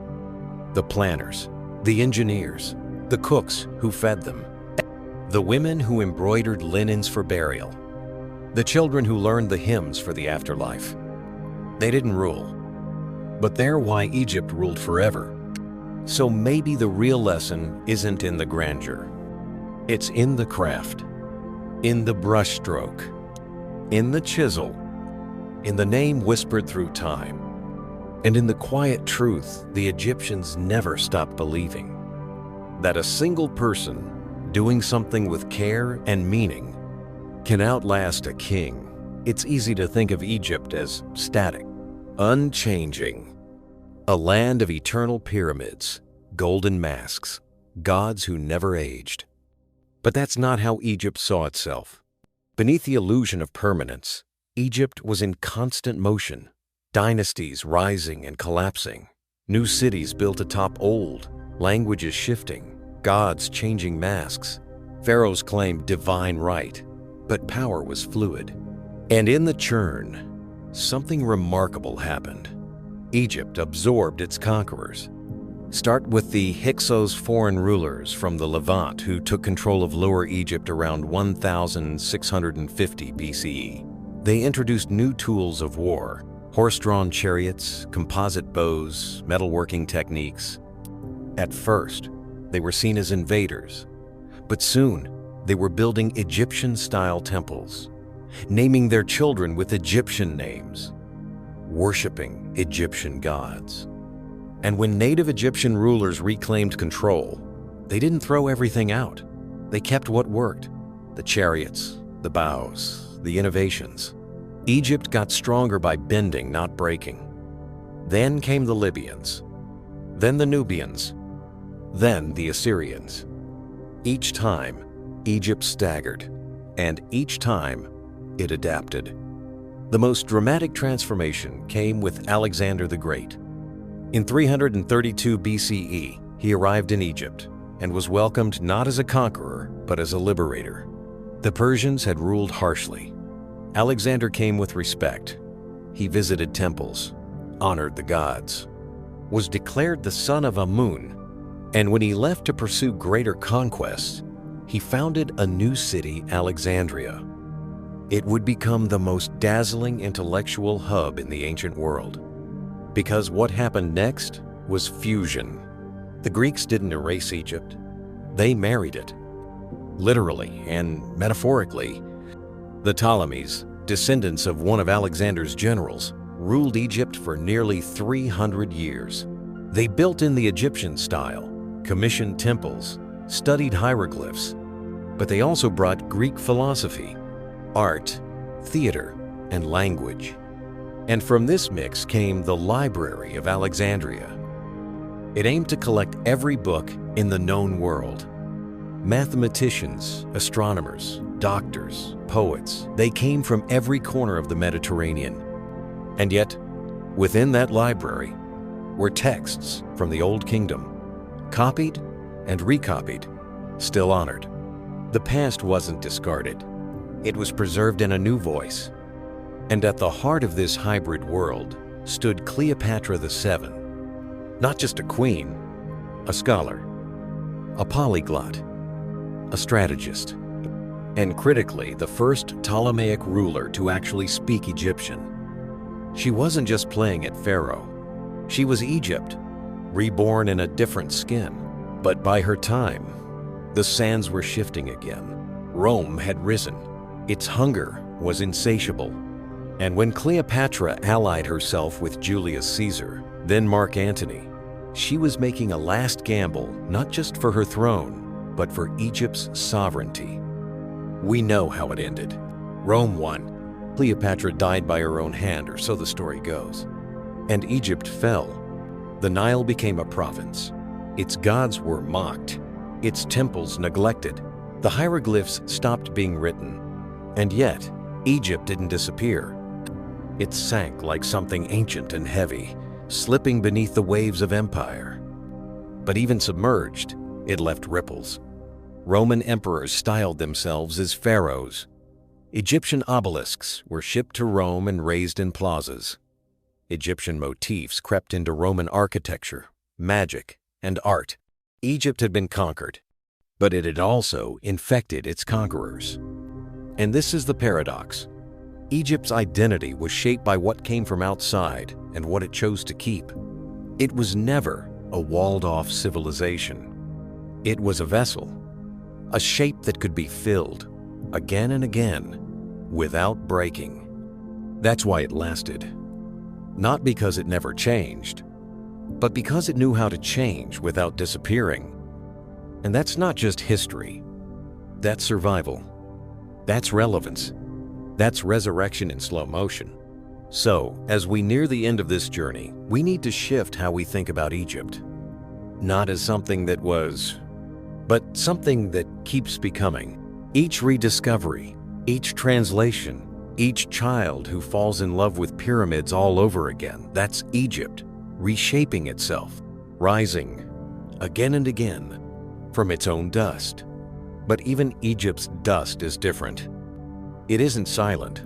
Speaker 1: the planners, the engineers, the cooks who fed them, the women who embroidered linens for burial, the children who learned the hymns for the afterlife. They didn't rule, but they're why Egypt ruled forever. So maybe the real lesson isn't in the grandeur. It's in the craft, in the brushstroke, in the chisel, in the name whispered through time, and in the quiet truth the Egyptians never stopped believing, that a single person doing something with care and meaning can outlast a king. It's easy to think of Egypt as static, unchanging, a land of eternal pyramids, golden masks, gods who never aged. But that's not how Egypt saw itself. Beneath the illusion of permanence, Egypt was in constant motion, dynasties rising and collapsing, new cities built atop old, languages shifting, gods changing masks. Pharaohs claimed divine right, but power was fluid. And in the churn, something remarkable happened. Egypt absorbed its conquerors. Start with the Hyksos foreign rulers from the Levant who took control of Lower Egypt around 1650 BCE. They introduced new tools of war, horse-drawn chariots, composite bows, metalworking techniques. At first, they were seen as invaders, but soon they were building Egyptian-style temples, naming their children with Egyptian names, worshiping Egyptian gods. And when native Egyptian rulers reclaimed control, they didn't throw everything out. They kept what worked: the chariots, the bows, the innovations. Egypt got stronger by bending, not breaking. Then came the Libyans, then the Nubians, then the Assyrians. Each time, Egypt staggered, and each time, it adapted. The most dramatic transformation came with Alexander the Great. In 332 BCE, he arrived in Egypt and was welcomed not as a conqueror, but as a liberator. The Persians had ruled harshly. Alexander came with respect. He visited temples, honored the gods, was declared the son of Amun, and when he left to pursue greater conquests, he founded a new city, Alexandria. It would become the most dazzling intellectual hub in the ancient world. Because what happened next was fusion. The Greeks didn't erase Egypt. They married it. Literally and metaphorically, the Ptolemies, descendants of one of Alexander's generals, ruled Egypt for nearly 300 years. They built in the Egyptian style, commissioned temples, studied hieroglyphs, but they also brought Greek philosophy, art, theater, and language. And from this mix came the Library of Alexandria. It aimed to collect every book in the known world. Mathematicians, astronomers, doctors, poets, they came from every corner of the Mediterranean. And yet, within that library were texts from the Old Kingdom, copied and recopied, still honored. The past wasn't discarded. It was preserved in a new voice. And at the heart of this hybrid world stood Cleopatra VII, not just a queen, a scholar, a polyglot, a strategist, and critically, the first Ptolemaic ruler to actually speak Egyptian. She wasn't just playing at Pharaoh. She was Egypt, reborn in a different skin. But by her time, the sands were shifting again. Rome had risen. Its hunger was insatiable. And when Cleopatra allied herself with Julius Caesar, then Mark Antony, she was making a last gamble not just for her throne, but for Egypt's sovereignty. We know how it ended. Rome won, Cleopatra died by her own hand, or so the story goes. And Egypt fell. The Nile became a province. Its gods were mocked, its temples neglected. The hieroglyphs stopped being written. And yet, Egypt didn't disappear. It sank like something ancient and heavy, slipping beneath the waves of empire. But even submerged, it left ripples. Roman emperors styled themselves as pharaohs. Egyptian obelisks were shipped to Rome and raised in plazas. Egyptian motifs crept into Roman architecture, magic, and art. Egypt had been conquered, but it had also infected its conquerors. And this is the paradox. Egypt's identity was shaped by what came from outside and what it chose to keep. It was never a walled-off civilization. It was a vessel, a shape that could be filled again and again without breaking. That's why it lasted. Not because it never changed, but because it knew how to change without disappearing. And that's not just history. That's survival. That's relevance. That's resurrection in slow motion. So, as we near the end of this journey, we need to shift how we think about Egypt. Not as something that was, but something that keeps becoming. Each rediscovery, each translation, each child who falls in love with pyramids all over again, that's Egypt, reshaping itself, rising again and again from its own dust. But even Egypt's dust is different. It isn't silent.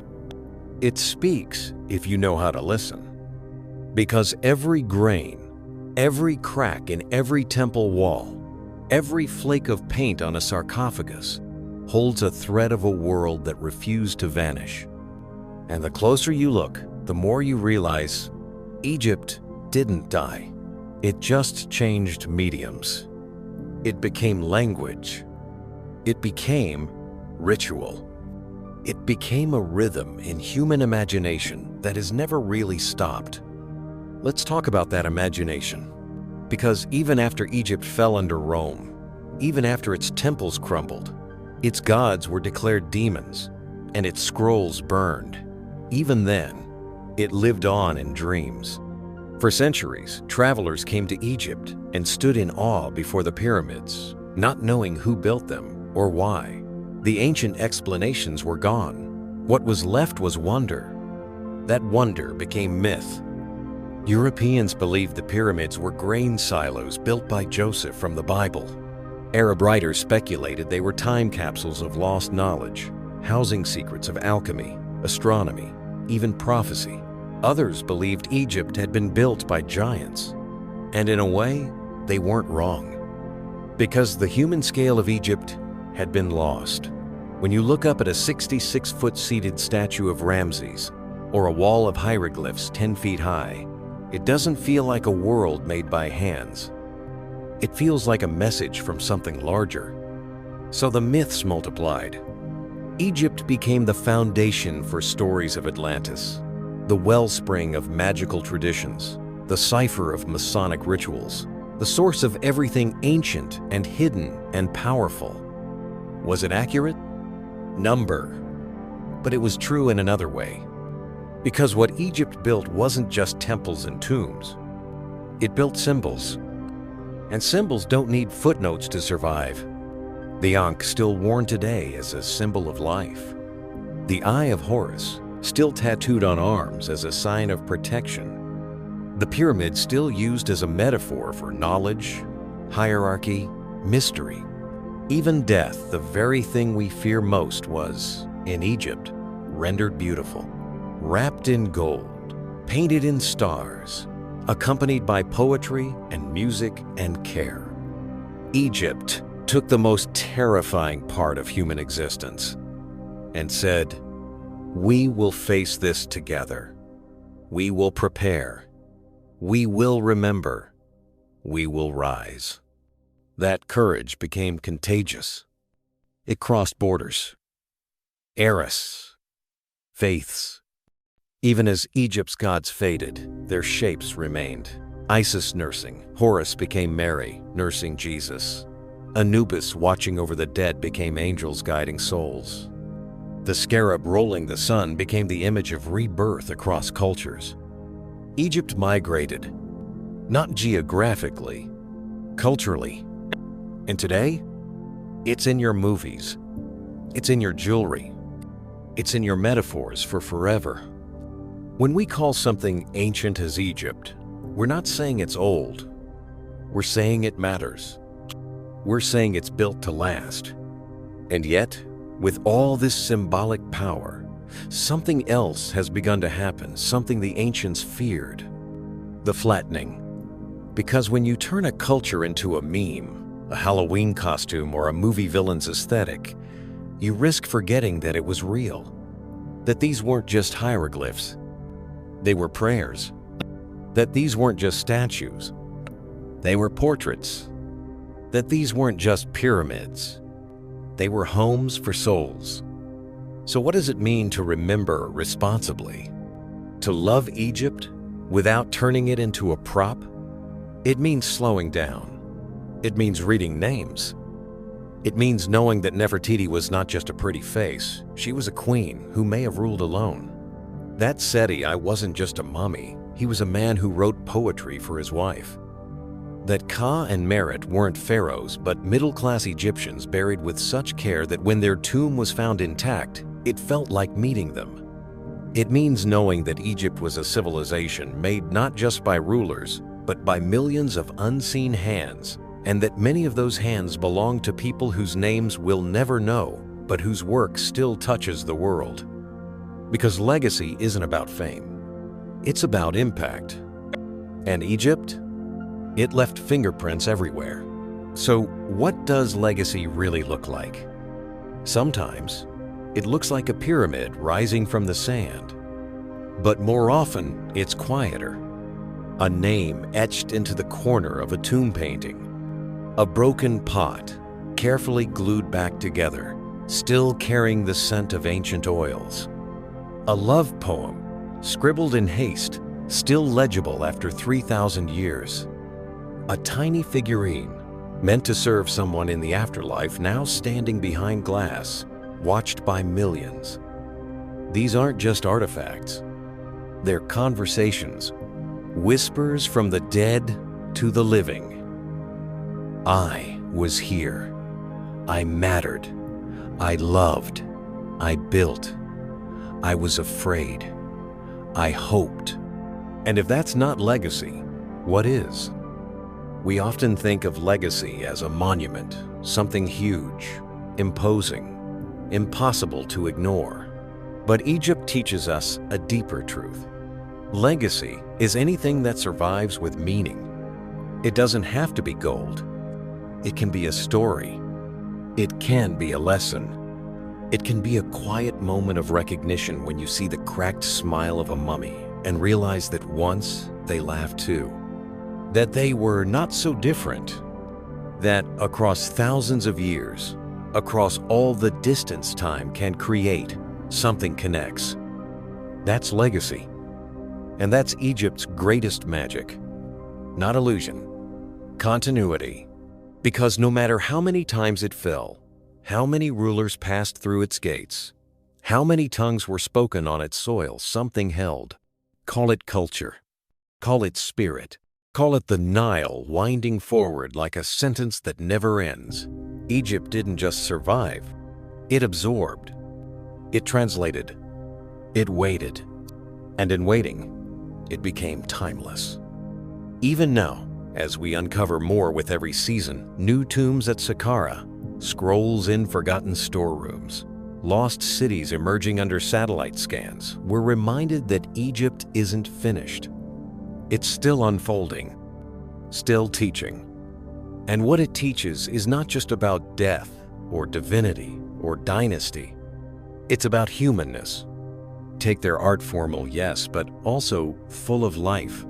Speaker 1: It speaks if you know how to listen. Because every grain, every crack in every temple wall, every flake of paint on a sarcophagus holds a thread of a world that refused to vanish. And the closer you look, the more you realize Egypt didn't die. It just changed mediums. It became language. It became ritual. It became a rhythm in human imagination that has never really stopped. Let's talk about that imagination. Because even after Egypt fell under Rome, even after its temples crumbled, its gods were declared demons, and its scrolls burned. Even then, it lived on in dreams. For centuries, travelers came to Egypt and stood in awe before the pyramids, not knowing who built them or why. The ancient explanations were gone. What was left was wonder. That wonder became myth. Europeans believed the pyramids were grain silos built by Joseph from the Bible. Arab writers speculated they were time capsules of lost knowledge, housing secrets of alchemy, astronomy, even prophecy. Others believed Egypt had been built by giants. And in a way, they weren't wrong. Because the human scale of Egypt had been lost. When you look up at a 66-foot seated statue of Ramses, or a wall of hieroglyphs 10 feet high, it doesn't feel like a world made by hands. It feels like a message from something larger. So the myths multiplied. Egypt became the foundation for stories of Atlantis, the wellspring of magical traditions, the cipher of Masonic rituals, the source of everything ancient and hidden and powerful. Was it accurate? Number. But it was true in another way. Because what Egypt built wasn't just temples and tombs. It built symbols. And symbols don't need footnotes to survive. The Ankh, still worn today as a symbol of life. The Eye of Horus, still tattooed on arms as a sign of protection. The pyramid, still used as a metaphor for knowledge, hierarchy, mystery. Even death, the very thing we fear most, was, in Egypt, rendered beautiful. Wrapped in gold, painted in stars, accompanied by poetry and music and care. Egypt took the most terrifying part of human existence and said, "We will face this together. We will prepare. We will remember. We will rise." That courage became contagious. It crossed borders, eras, faiths. Even as Egypt's gods faded, their shapes remained. Isis nursing, Horus became Mary, nursing Jesus. Anubis watching over the dead became angels guiding souls. The scarab rolling the sun became the image of rebirth across cultures. Egypt migrated, not geographically, culturally. And today, it's in your movies. It's in your jewelry. It's in your metaphors for forever. When we call something ancient as Egypt, we're not saying it's old. We're saying it matters. We're saying it's built to last. And yet, with all this symbolic power, something else has begun to happen, something the ancients feared: the flattening. Because when you turn a culture into a meme, a Halloween costume, or a movie villain's aesthetic, you risk forgetting that it was real. That these weren't just hieroglyphs. They were prayers. That these weren't just statues. They were portraits. That these weren't just pyramids. They were homes for souls. So what does it mean to remember responsibly? To love Egypt without turning it into a prop? It means slowing down. It means reading names. It means knowing that Nefertiti was not just a pretty face. She was a queen who may have ruled alone. That Seti wasn't just a mummy. He was a man who wrote poetry for his wife. That Ka and Merit weren't pharaohs, but middle-class Egyptians buried with such care that when their tomb was found intact, it felt like meeting them. It means knowing that Egypt was a civilization made not just by rulers, but by millions of unseen hands, and that many of those hands belong to people whose names we'll never know, but whose work still touches the world. Because legacy isn't about fame. It's about impact. And Egypt? It left fingerprints everywhere. So what does legacy really look like? Sometimes, it looks like a pyramid rising from the sand. But more often, it's quieter. A name etched into the corner of a tomb painting. A broken pot, carefully glued back together, still carrying the scent of ancient oils. A love poem, scribbled in haste, still legible after 3,000 years. A tiny figurine, meant to serve someone in the afterlife, now standing behind glass, watched by millions. These aren't just artifacts. They're conversations, whispers from the dead to the living. I was here. I mattered. I loved. I built. I was afraid. I hoped. And if that's not legacy, what is? We often think of legacy as a monument, something huge, imposing, impossible to ignore. But Egypt teaches us a deeper truth. Legacy is anything that survives with meaning. It doesn't have to be gold. It can be a story. It can be a lesson. It can be a quiet moment of recognition when you see the cracked smile of a mummy and realize that once they laughed too. That they were not so different. That across thousands of years, across all the distance time can create, something connects. That's legacy. And that's Egypt's greatest magic. Not illusion, continuity. Because no matter how many times it fell, how many rulers passed through its gates, how many tongues were spoken on its soil, something held. Call it culture. Call it spirit. Call it the Nile winding forward like a sentence that never ends. Egypt didn't just survive. It absorbed. It translated. It waited. And in waiting, it became timeless. Even now, as we uncover more with every season, new tombs at Saqqara, scrolls in forgotten storerooms, lost cities emerging under satellite scans, we're reminded that Egypt isn't finished. It's still unfolding, still teaching. And what it teaches is not just about death or divinity or dynasty. It's about humanness. Take their art formal, yes, but also full of life.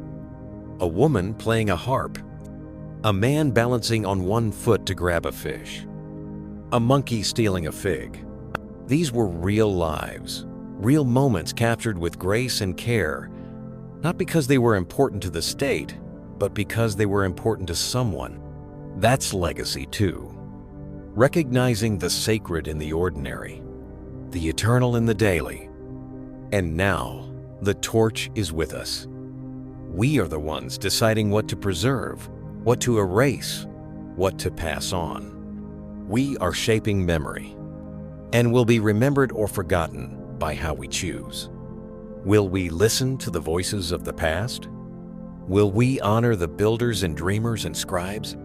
Speaker 1: A woman playing a harp. A man balancing on one foot to grab a fish. A monkey stealing a fig. These were real lives, real moments captured with grace and care, not because they were important to the state, but because they were important to someone. That's legacy too. Recognizing the sacred in the ordinary, the eternal in the daily. And now, the torch is with us. We are the ones deciding what to preserve, what to erase, what to pass on. We are shaping memory, and will be remembered or forgotten by how we choose. Will we listen to the voices of the past? Will we honor the builders and dreamers and scribes?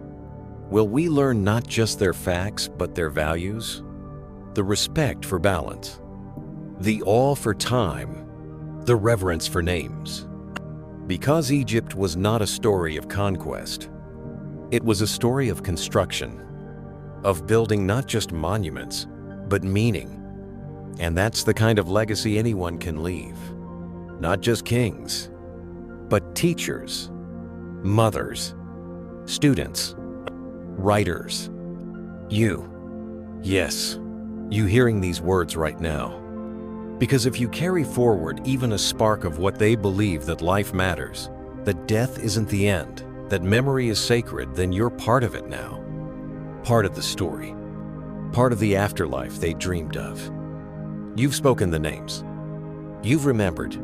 Speaker 1: Will we learn not just their facts, but their values? The respect for balance, the awe for time, the reverence for names. Because Egypt was not a story of conquest, it was a story of construction, of building not just monuments, but meaning. And that's the kind of legacy anyone can leave. Not just kings, but teachers, mothers, students, writers. You. Yes, you hearing these words right now. Because if you carry forward even a spark of what they believe, that life matters, that death isn't the end, that memory is sacred, then you're part of it now. Part of the story. Part of the afterlife they dreamed of. You've spoken the names. You've remembered.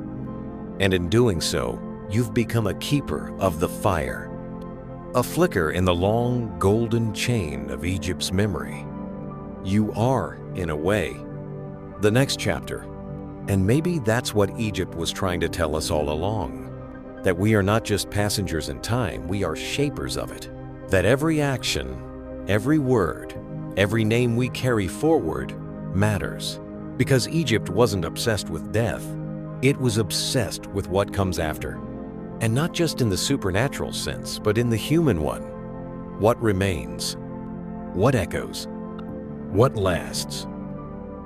Speaker 1: And in doing so, you've become a keeper of the fire. A flicker in the long, golden chain of Egypt's memory. You are, in a way, the next chapter. And maybe that's what Egypt was trying to tell us all along. That we are not just passengers in time, we are shapers of it. That every action, every word, every name we carry forward matters. Because Egypt wasn't obsessed with death, it was obsessed with what comes after. And not just in the supernatural sense, but in the human one. What remains? What echoes? What lasts?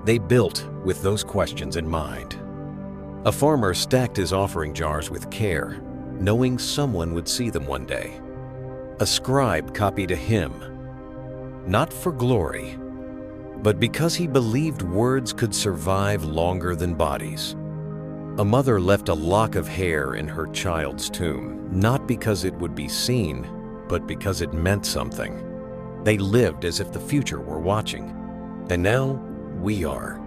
Speaker 1: They built with those questions in mind. A farmer stacked his offering jars with care, knowing someone would see them one day. A scribe copied a hymn, not for glory, but because he believed words could survive longer than bodies. A mother left a lock of hair in her child's tomb, not because it would be seen, but because it meant something. They lived as if the future were watching. And now, we are.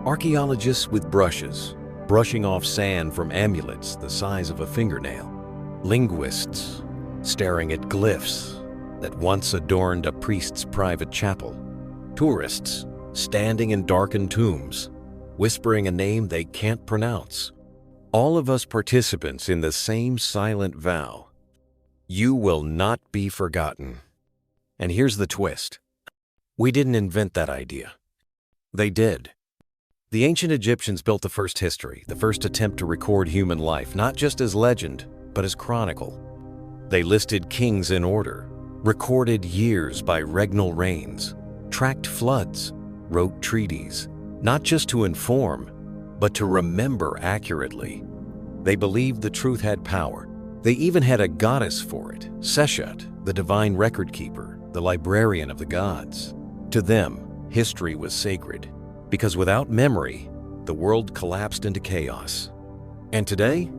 Speaker 1: Archaeologists with brushes, brushing off sand from amulets the size of a fingernail. Linguists, staring at glyphs that once adorned a priest's private chapel. Tourists, standing in darkened tombs, whispering a name they can't pronounce. All of us participants in the same silent vow. You will not be forgotten. And here's the twist. We didn't invent that idea. They did. The ancient Egyptians built the first history, the first attempt to record human life, not just as legend, but as chronicle. They listed kings in order, recorded years by regnal reigns, tracked floods, wrote treaties, not just to inform, but to remember accurately. They believed the truth had power. They even had a goddess for it, Seshat, the divine record keeper, the librarian of the gods. To them, history was sacred, because without memory, the world collapsed into chaos. And today,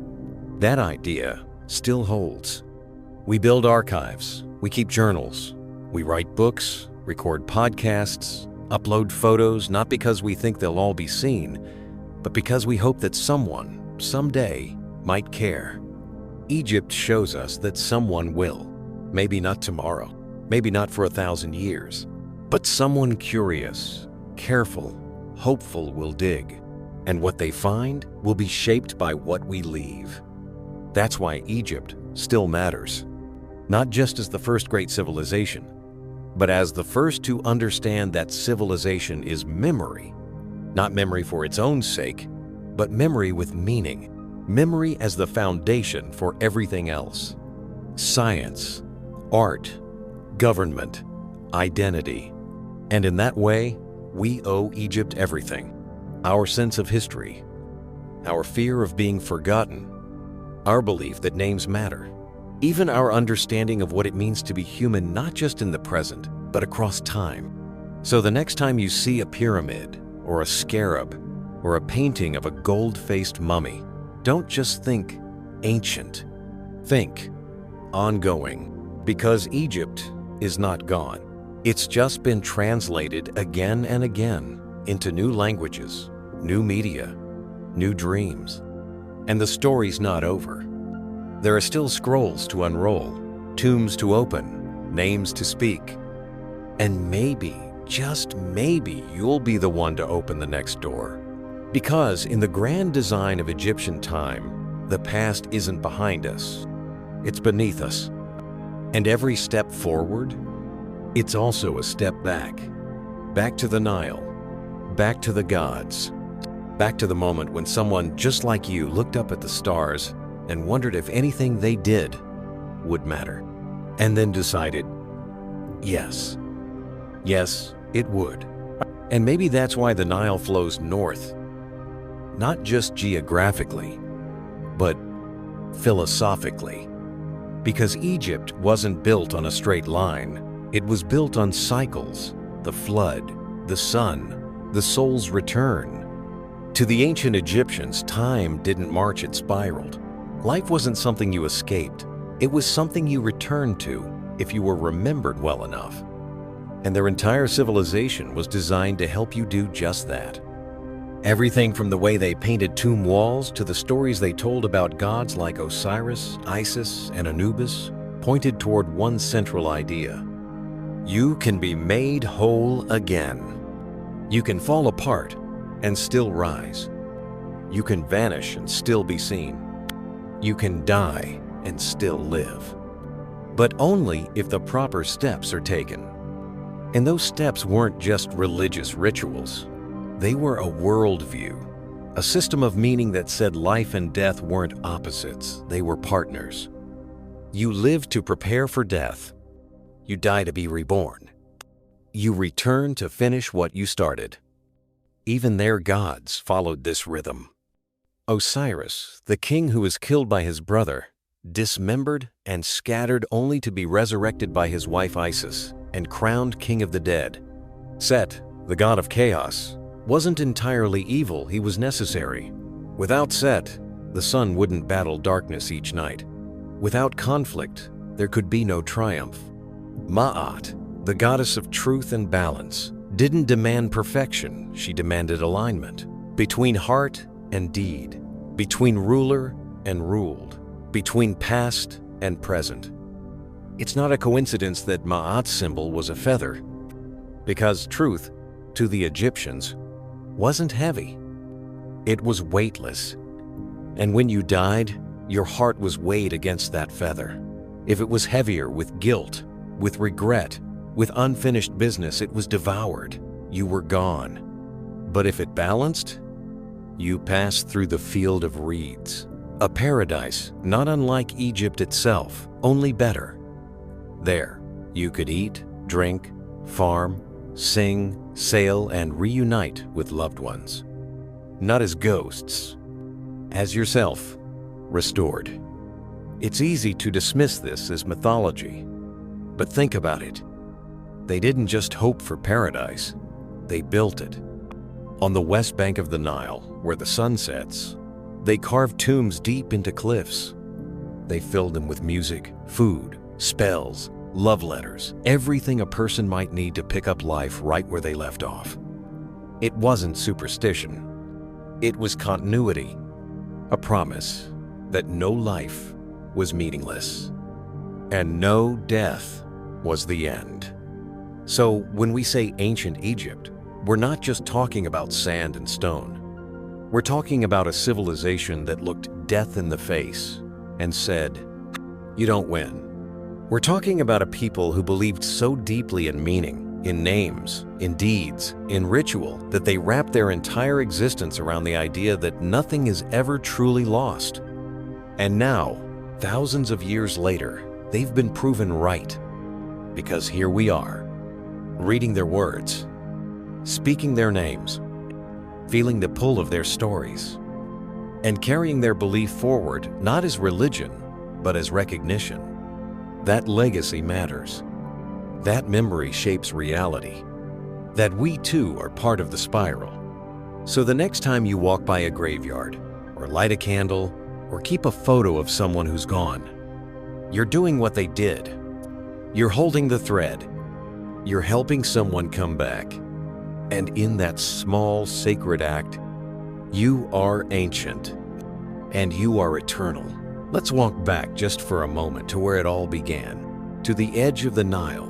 Speaker 1: that idea still holds. We build archives, we keep journals, we write books, record podcasts, upload photos, not because we think they'll all be seen, but because we hope that someone, someday, might care. Egypt shows us that someone will. Maybe not tomorrow, maybe not for 1,000 years, but someone curious, careful, hopeful will dig, and what they find will be shaped by what we leave. That's why Egypt still matters, not just as the first great civilization, but as the first to understand that civilization is memory, not memory for its own sake, but memory with meaning, memory as the foundation for everything else. Science, art, government, identity. And in that way, we owe Egypt everything. Our sense of history, our fear of being forgotten, our belief that names matter, even our understanding of what it means to be human not just in the present, but across time. So the next time you see a pyramid, or a scarab, or a painting of a gold-faced mummy, don't just think ancient. Think ongoing, because Egypt is not gone. It's just been translated again and again into new languages, new media, new dreams. And the story's not over. There are still scrolls to unroll, tombs to open, names to speak. And maybe, just maybe, you'll be the one to open the next door. Because in the grand design of Egyptian time, the past isn't behind us, it's beneath us. And every step forward, it's also a step back. Back to the Nile, back to the gods, back to the moment when someone just like you looked up at the stars and wondered if anything they did would matter. And then decided, yes, it would. And maybe that's why the Nile flows north, not just geographically, but philosophically. Because Egypt wasn't built on a straight line, it was built on cycles, the flood, the sun, the soul's return. To the ancient Egyptians, time didn't march, it spiraled. Life wasn't something you escaped, it was something you returned to if you were remembered well enough. And their entire civilization was designed to help you do just that. Everything from the way they painted tomb walls to the stories they told about gods like Osiris, Isis, and Anubis pointed toward one central idea. You can be made whole again. You can fall apart and still rise. You can vanish and still be seen. You can die and still live. But only if the proper steps are taken. And those steps weren't just religious rituals. They were a worldview, a system of meaning that said life and death weren't opposites, they were partners. You live to prepare for death. You die to be reborn. You return to finish what you started. Even their gods followed this rhythm. Osiris, the king who was killed by his brother, dismembered and scattered only to be resurrected by his wife Isis and crowned king of the dead. Set, the god of chaos, wasn't entirely evil, he was necessary. Without Set, the sun wouldn't battle darkness each night. Without conflict, there could be no triumph. Ma'at, the goddess of truth and balance, didn't demand perfection, she demanded alignment. Between heart and deed, between ruler and ruled, between past and present. It's not a coincidence that Ma'at's symbol was a feather, because truth, to the Egyptians, wasn't heavy. It was weightless. And when you died, your heart was weighed against that feather. If it was heavier with guilt, with regret, with unfinished business, it was devoured. You were gone. But if it balanced, you passed through the field of reeds, a paradise not unlike Egypt itself, only better. There, you could eat, drink, farm, sing, sail, and reunite with loved ones. Not as ghosts, as yourself, restored. It's easy to dismiss this as mythology, but think about it. They didn't just hope for paradise, they built it. On the west bank of the Nile, where the sun sets, they carved tombs deep into cliffs. They filled them with music, food, spells, love letters, everything a person might need to pick up life right where they left off. It wasn't superstition. It was continuity, a promise that no life was meaningless, and no death was the end. So when we say ancient Egypt, we're not just talking about sand and stone. We're talking about a civilization that looked death in the face and said, "You don't win." We're talking about a people who believed so deeply in meaning, in names, in deeds, in ritual, that they wrapped their entire existence around the idea that nothing is ever truly lost. And now, thousands of years later, they've been proven right. Because here we are, reading their words, speaking their names, feeling the pull of their stories, and carrying their belief forward not as religion, but as recognition. That legacy matters. That memory shapes reality. That we too are part of the spiral. So the next time you walk by a graveyard, or light a candle, or keep a photo of someone who's gone, you're doing what they did. You're holding the thread. You're helping someone come back. And in that small, sacred act, You are ancient, and you are eternal. Let's walk back just for a moment to where it all began, to the edge of the Nile.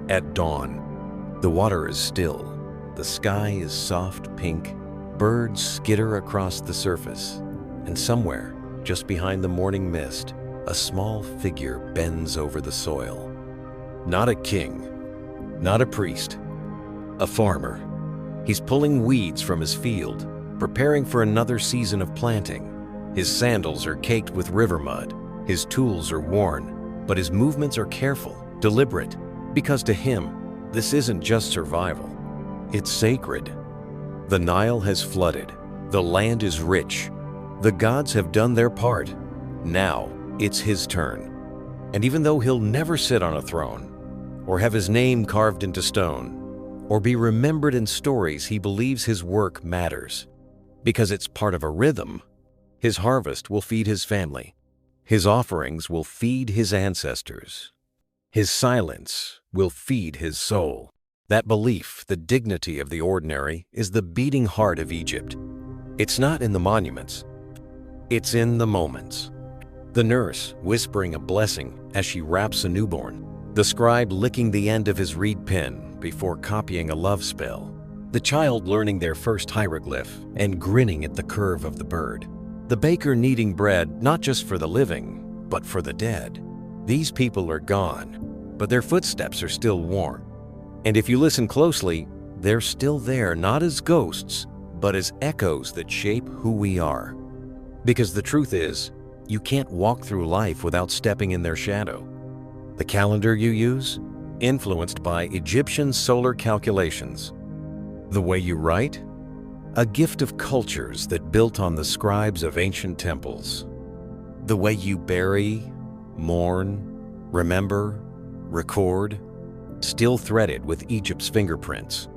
Speaker 1: At dawn, the water is still, the sky is soft pink, birds skitter across the surface, and somewhere, just behind the morning mist, a small figure bends over the soil. Not a king, not a priest, a farmer. He's pulling weeds from his field, preparing for another season of planting. His sandals are caked with river mud, his tools are worn, but his movements are careful, deliberate, because to him, this isn't just survival, it's sacred. The Nile has flooded, the land is rich, the gods have done their part. Now it's his turn. And even though he'll never sit on a throne, or have his name carved into stone, or be remembered in stories, he believes his work matters. Because it's part of a rhythm, his harvest will feed his family. His offerings will feed his ancestors. His silence will feed his soul. That belief, the dignity of the ordinary, is the beating heart of Egypt. It's not in the monuments. It's in the moments. The nurse whispering a blessing as she wraps a newborn. The scribe licking the end of his reed pen before copying a love spell. The child learning their first hieroglyph and grinning at the curve of the bird. The baker kneading bread not just for the living, but for the dead. These people are gone, but their footsteps are still worn. And if you listen closely, they're still there, not as ghosts, but as echoes that shape who we are. Because the truth is, you can't walk through life without stepping in their shadow. The calendar you use, influenced by Egyptian solar calculations. The way you write, a gift of cultures that built on the scribes of ancient temples. The way you bury, mourn, remember, record, still threaded with Egypt's fingerprints.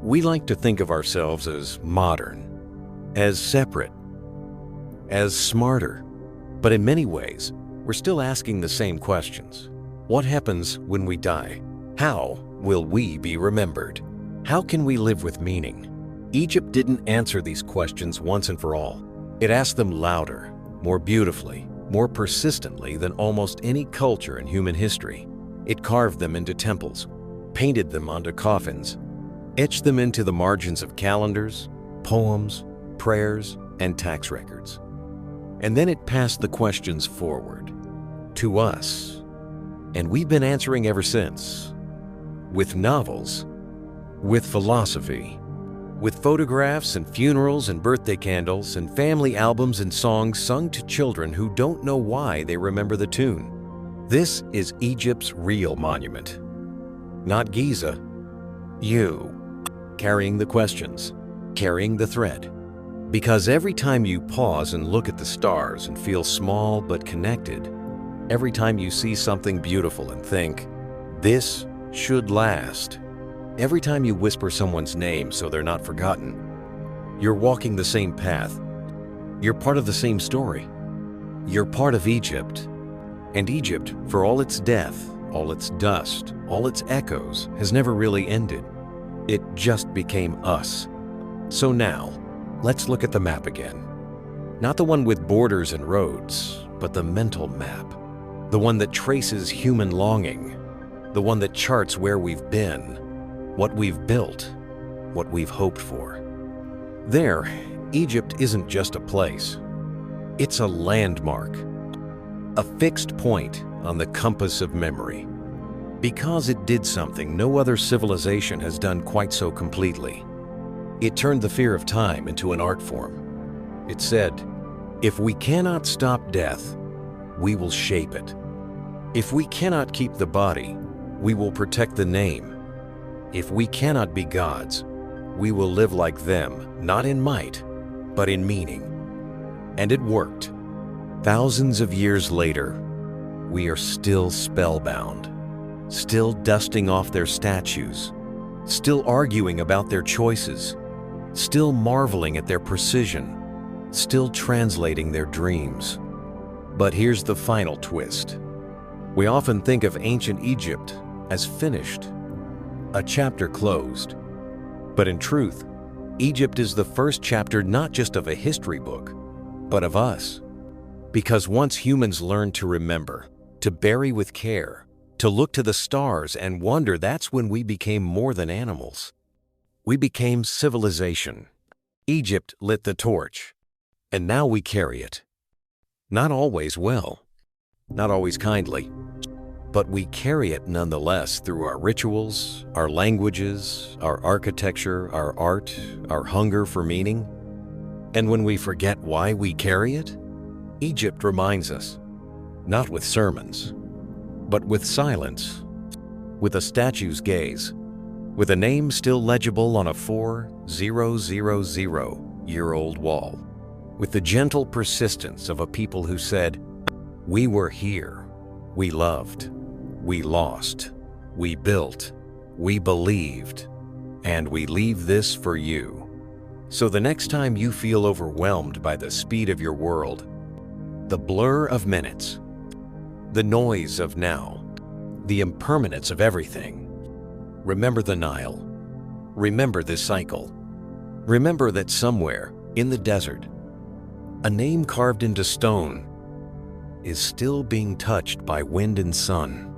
Speaker 1: We like to think of ourselves as modern, as separate, as smarter. But in many ways, we're still asking the same questions. What happens when we die? How will we be remembered? How can we live with meaning? Egypt didn't answer these questions once and for all. It asked them louder, more beautifully, more persistently than almost any culture in human history. It carved them into temples, painted them onto coffins, etched them into the margins of calendars, poems, prayers, and tax records. And then it passed the questions forward to us. And we've been answering ever since. With novels, with philosophy, with photographs and funerals and birthday candles and family albums and songs sung to children who don't know why they remember the tune. This is Egypt's real monument. Not Giza. You, carrying the questions, carrying the thread. Because every time you pause and look at the stars and feel small but connected, every time you see something beautiful and think, this should last, every time you whisper someone's name so they're not forgotten, you're walking the same path. You're part of the same story. You're part of Egypt. And Egypt, for all its death, all its dust, all its echoes, has never really ended. It just became us. So now, let's look at the map again. Not the one with borders and roads, but the mental map. The one that traces human longing. The one that charts where we've been, what we've built, what we've hoped for. There, Egypt isn't just a place. It's a landmark. A fixed point on the compass of memory. Because it did something no other civilization has done quite so completely. It turned the fear of time into an art form. It said, if we cannot stop death, we will shape it. If we cannot keep the body, we will protect the name. If we cannot be gods, we will live like them, not in might, but in meaning. And it worked. Thousands of years later, we are still spellbound, still dusting off their statues, still arguing about their choices, still marveling at their precision, still translating their dreams. But here's the final twist. We often think of ancient Egypt as finished, a chapter closed. But in truth, Egypt is the first chapter not just of a history book, but of us. Because once humans learned to remember, to bury with care, to look to the stars and wonder, that's when we became more than animals. We became civilization. Egypt lit the torch, and now we carry it. Not always well, not always kindly, but we carry it nonetheless through our rituals, our languages, our architecture, our art, our hunger for meaning. And when we forget why we carry it, Egypt reminds us, not with sermons, but with silence, with a statue's gaze, with a name still legible on a 4,000-year-old wall, with the gentle persistence of a people who said, "We were here, we loved, we lost, we built, we believed, and we leave this for you." So the next time you feel overwhelmed by the speed of your world, the blur of minutes, the noise of now, the impermanence of everything, remember the Nile. Remember this cycle. Remember that somewhere in the desert, a name carved into stone is still being touched by wind and sun,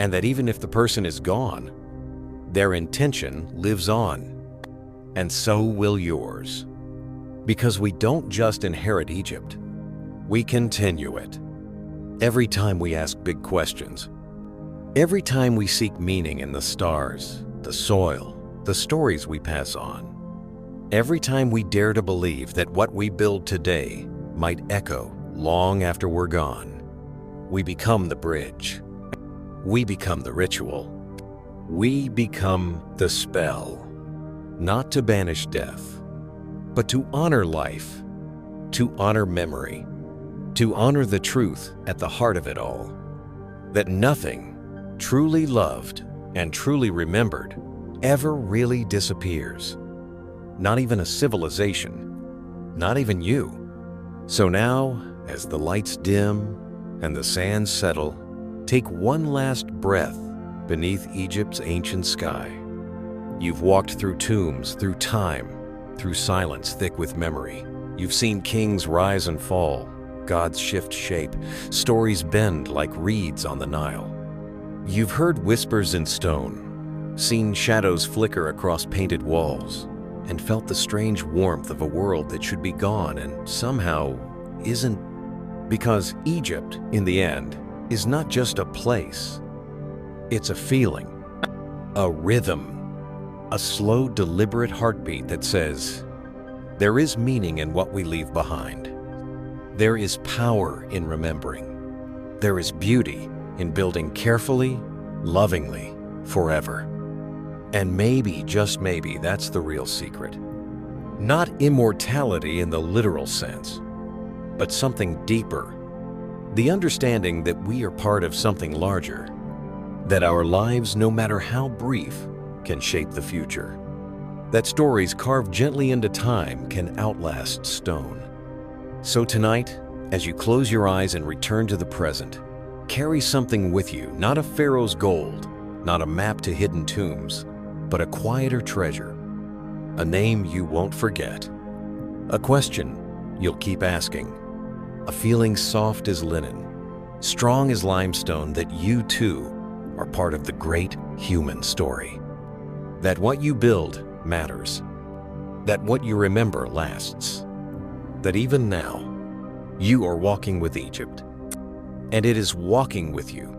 Speaker 1: and that even if the person is gone, their intention lives on, and so will yours. Because we don't just inherit Egypt, we continue it. Every time we ask big questions, every time we seek meaning in the stars, the soil, the stories we pass on, every time we dare to believe that what we build today might echo long after we're gone, we become the bridge. We become the ritual. We become the spell, not to banish death, but to honor life, to honor memory, to honor the truth at the heart of it all, that nothing truly loved and truly remembered ever really disappears. Not even a civilization, not even you. So now, as the lights dim and the sands settle, take one last breath beneath Egypt's ancient sky. You've walked through tombs, through time, through silence thick with memory. You've seen kings rise and fall, gods shift shape, stories bend like reeds on the Nile. You've heard whispers in stone, seen shadows flicker across painted walls, and felt the strange warmth of a world that should be gone and somehow isn't. Because Egypt, in the end, is not just a place. It's a feeling, a rhythm, a slow, deliberate heartbeat that says, there is meaning in what we leave behind. There is power in remembering. There is beauty in building carefully, lovingly, forever. And maybe, just maybe, that's the real secret. Not immortality in the literal sense, but something deeper. The understanding that we are part of something larger, that our lives, no matter how brief, can shape the future, that stories carved gently into time can outlast stone. So tonight, as you close your eyes and return to the present, carry something with you, not a pharaoh's gold, not a map to hidden tombs, but a quieter treasure, a name you won't forget, a question you'll keep asking, a feeling soft as linen, strong as limestone, that you too are part of the great human story. That what you build matters, that what you remember lasts, that even now you are walking with Egypt, and it is walking with you